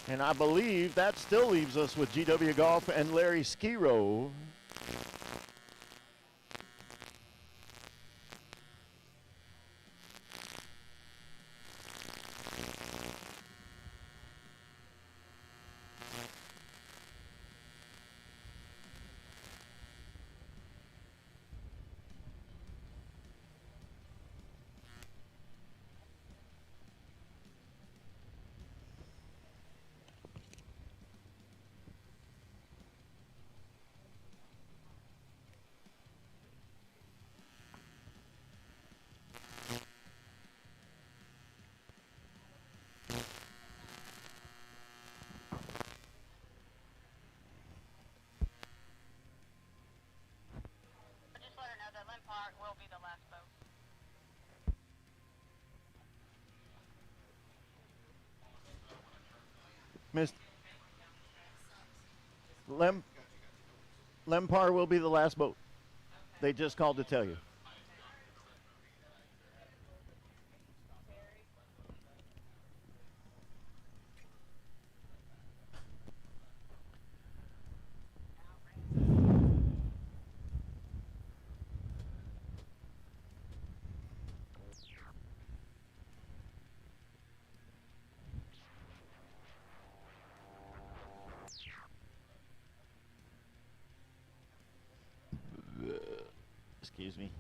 And I believe that still leaves us with GW Golf and Larry Skiro. Will be the last boat. Missed. Lempar will be the last boat. They just called to tell you. Excuse me.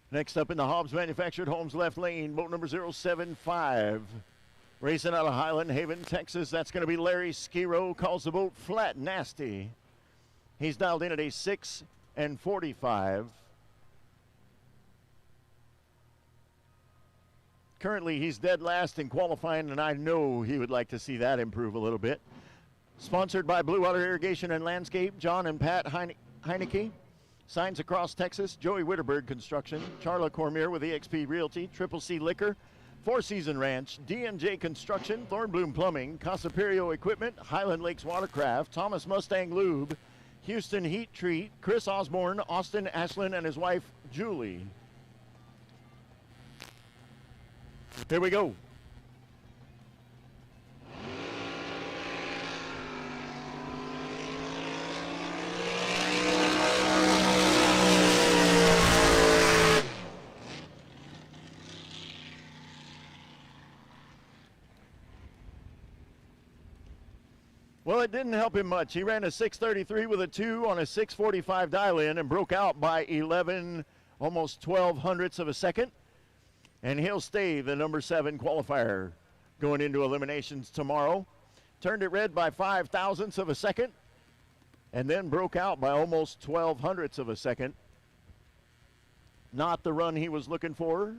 Next up in the Hobbs Manufactured Homes left lane, boat number 075. Racing out of Highland Haven, Texas. That's going to be Larry Skiro. Calls the boat Flat Nasty. He's dialed in at a 6 and 45. Currently, he's dead last in qualifying, and I know he would like to see that improve a little bit. Sponsored by Blue Water Irrigation and Landscape, John and Pat Heineke. Signs Across Texas, Joey Witterberg Construction, Charla Cormier with EXP Realty, Triple C Liquor, Four Season Ranch, D&J Construction, Thornbloom Plumbing, Casa Perio Equipment, Highland Lakes Watercraft, Thomas Mustang Lube, Houston Heat Treat, Chris Osborne, Austin Ashland, and his wife, Julie. Here we go. Well, it didn't help him much. He ran a 6:33 with a 2 on a 6:45 dial-in and broke out by 11, almost 12 hundredths of a second. And he'll stay the number 7 qualifier going into eliminations tomorrow. Turned it red by 5 thousandths of a second and then broke out by almost 12 hundredths of a second. Not the run he was looking for.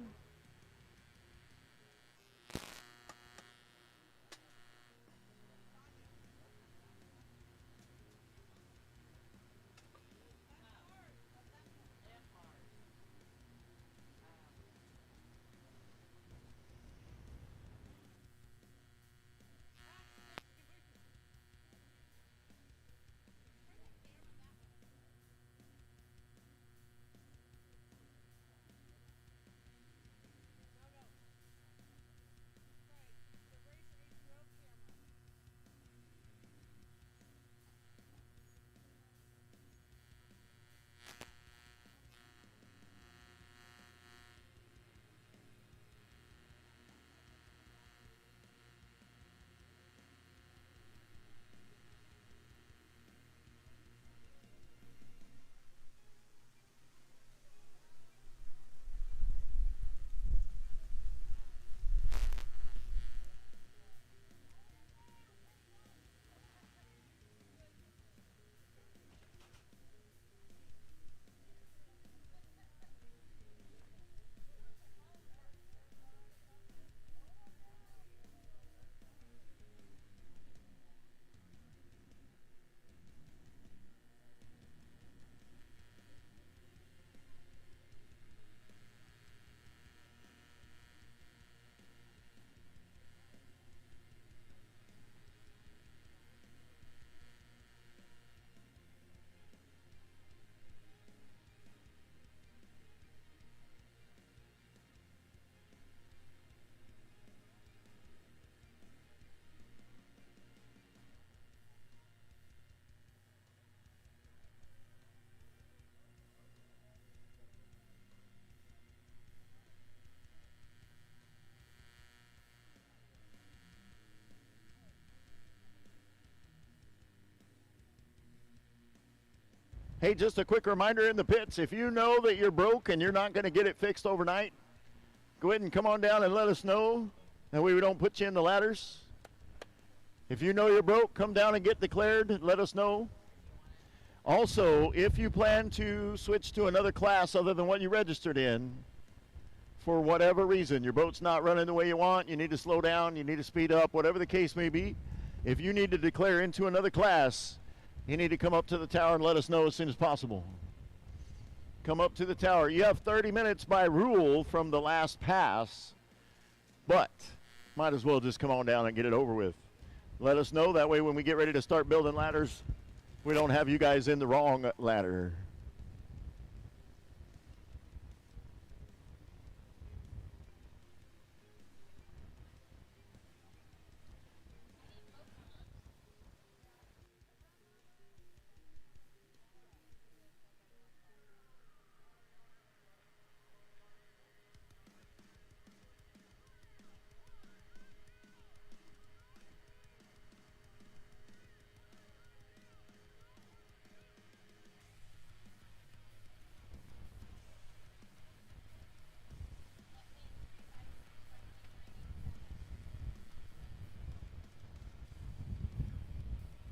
Hey, just a quick reminder in the pits, if you know that you're broke and you're not going to get it fixed overnight, go ahead and come on down and let us know. That way we don't put you in the ladders. If you know you're broke, come down and get declared. Let us know. Also, if you plan to switch to another class other than what you registered in, for whatever reason, your boat's not running the way you want, you need to slow down, you need to speed up, whatever the case may be, if you need to declare into another class, you need to come up to the tower and let us know as soon as possible. come up to the tower. You have 30 minutes by rule from the last pass, but might as well just come on down and get it over with. Let us know. That way when we get ready to start building ladders, we don't have you guys in the wrong ladder.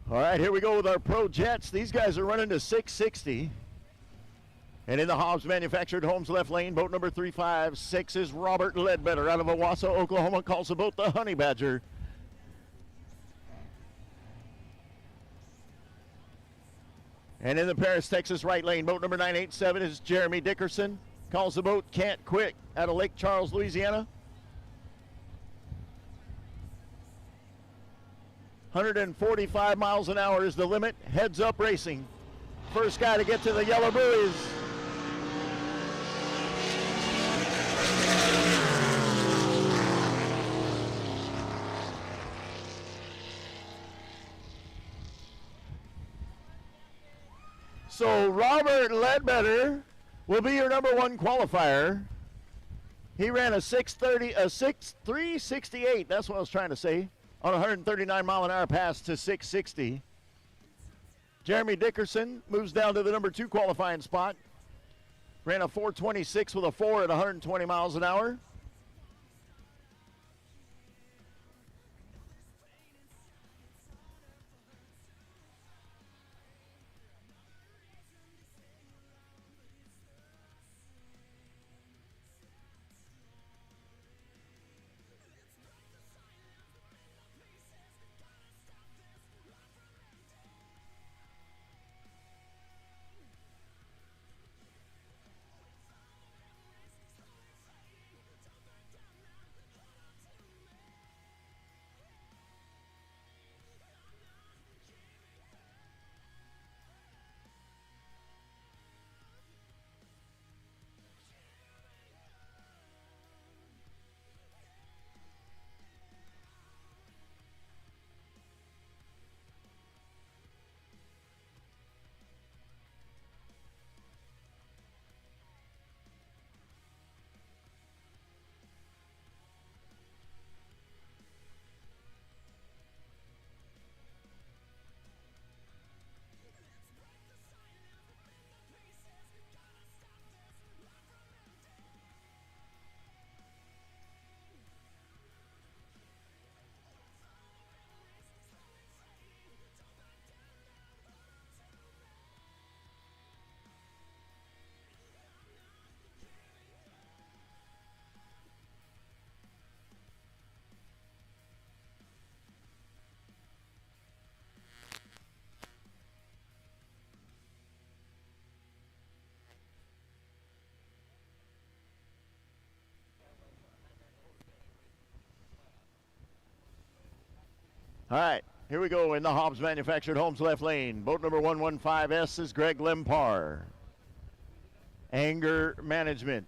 All right, here we go with our Pro Jets. These guys are running to 660. And in the Hobbs Manufactured Homes left lane, boat number 356 is Robert Ledbetter out of Owasso, Oklahoma, calls the boat the Honey Badger. And in the Paris, Texas right lane, boat number 987 is Jeremy Dickerson, calls the boat Can't Quit out of Lake Charles, Louisiana. 145 miles an hour is the limit. Heads up racing. First guy to get to the yellow buoys. So Robert Ledbetter will be your number one qualifier. He ran a 368. That's what I was trying to say. On a 139 mile an hour pass to 660. Jeremy Dickerson moves down to the number 2 qualifying spot. Ran a 426 with a 4 at 120 miles an hour. All right, here we go in the Hobbs Manufactured Homes left lane. Boat number 115S is Greg Lempar. Anger Management.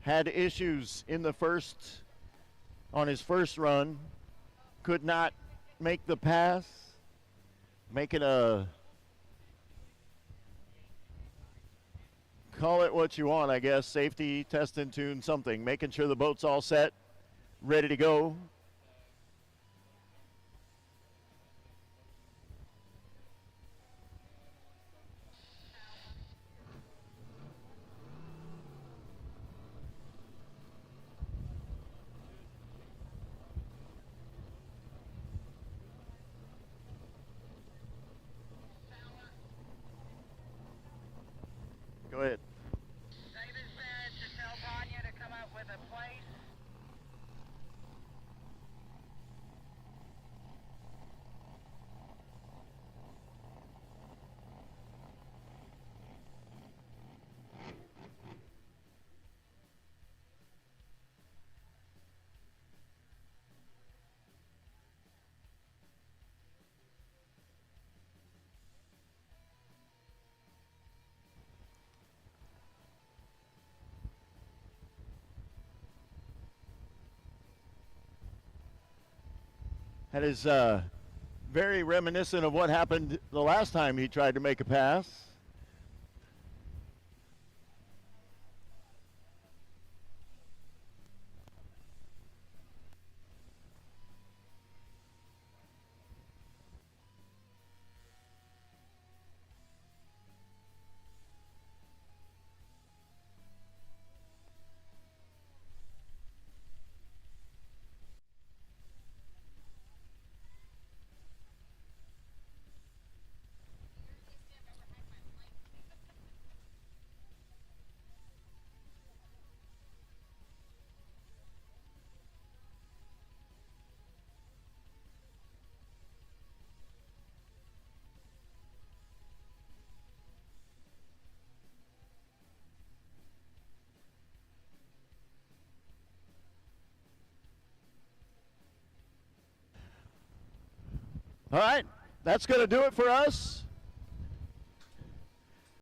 Had issues in the on his first run. Could not make the pass. Making a, call it what you want, I guess, safety, test and tune, something. Making sure the boat's all set, ready to go. Go ahead. David said to tell Tanya to come up with a place. That is very reminiscent of what happened the last time he tried to make a pass. All right, that's going to do it for us.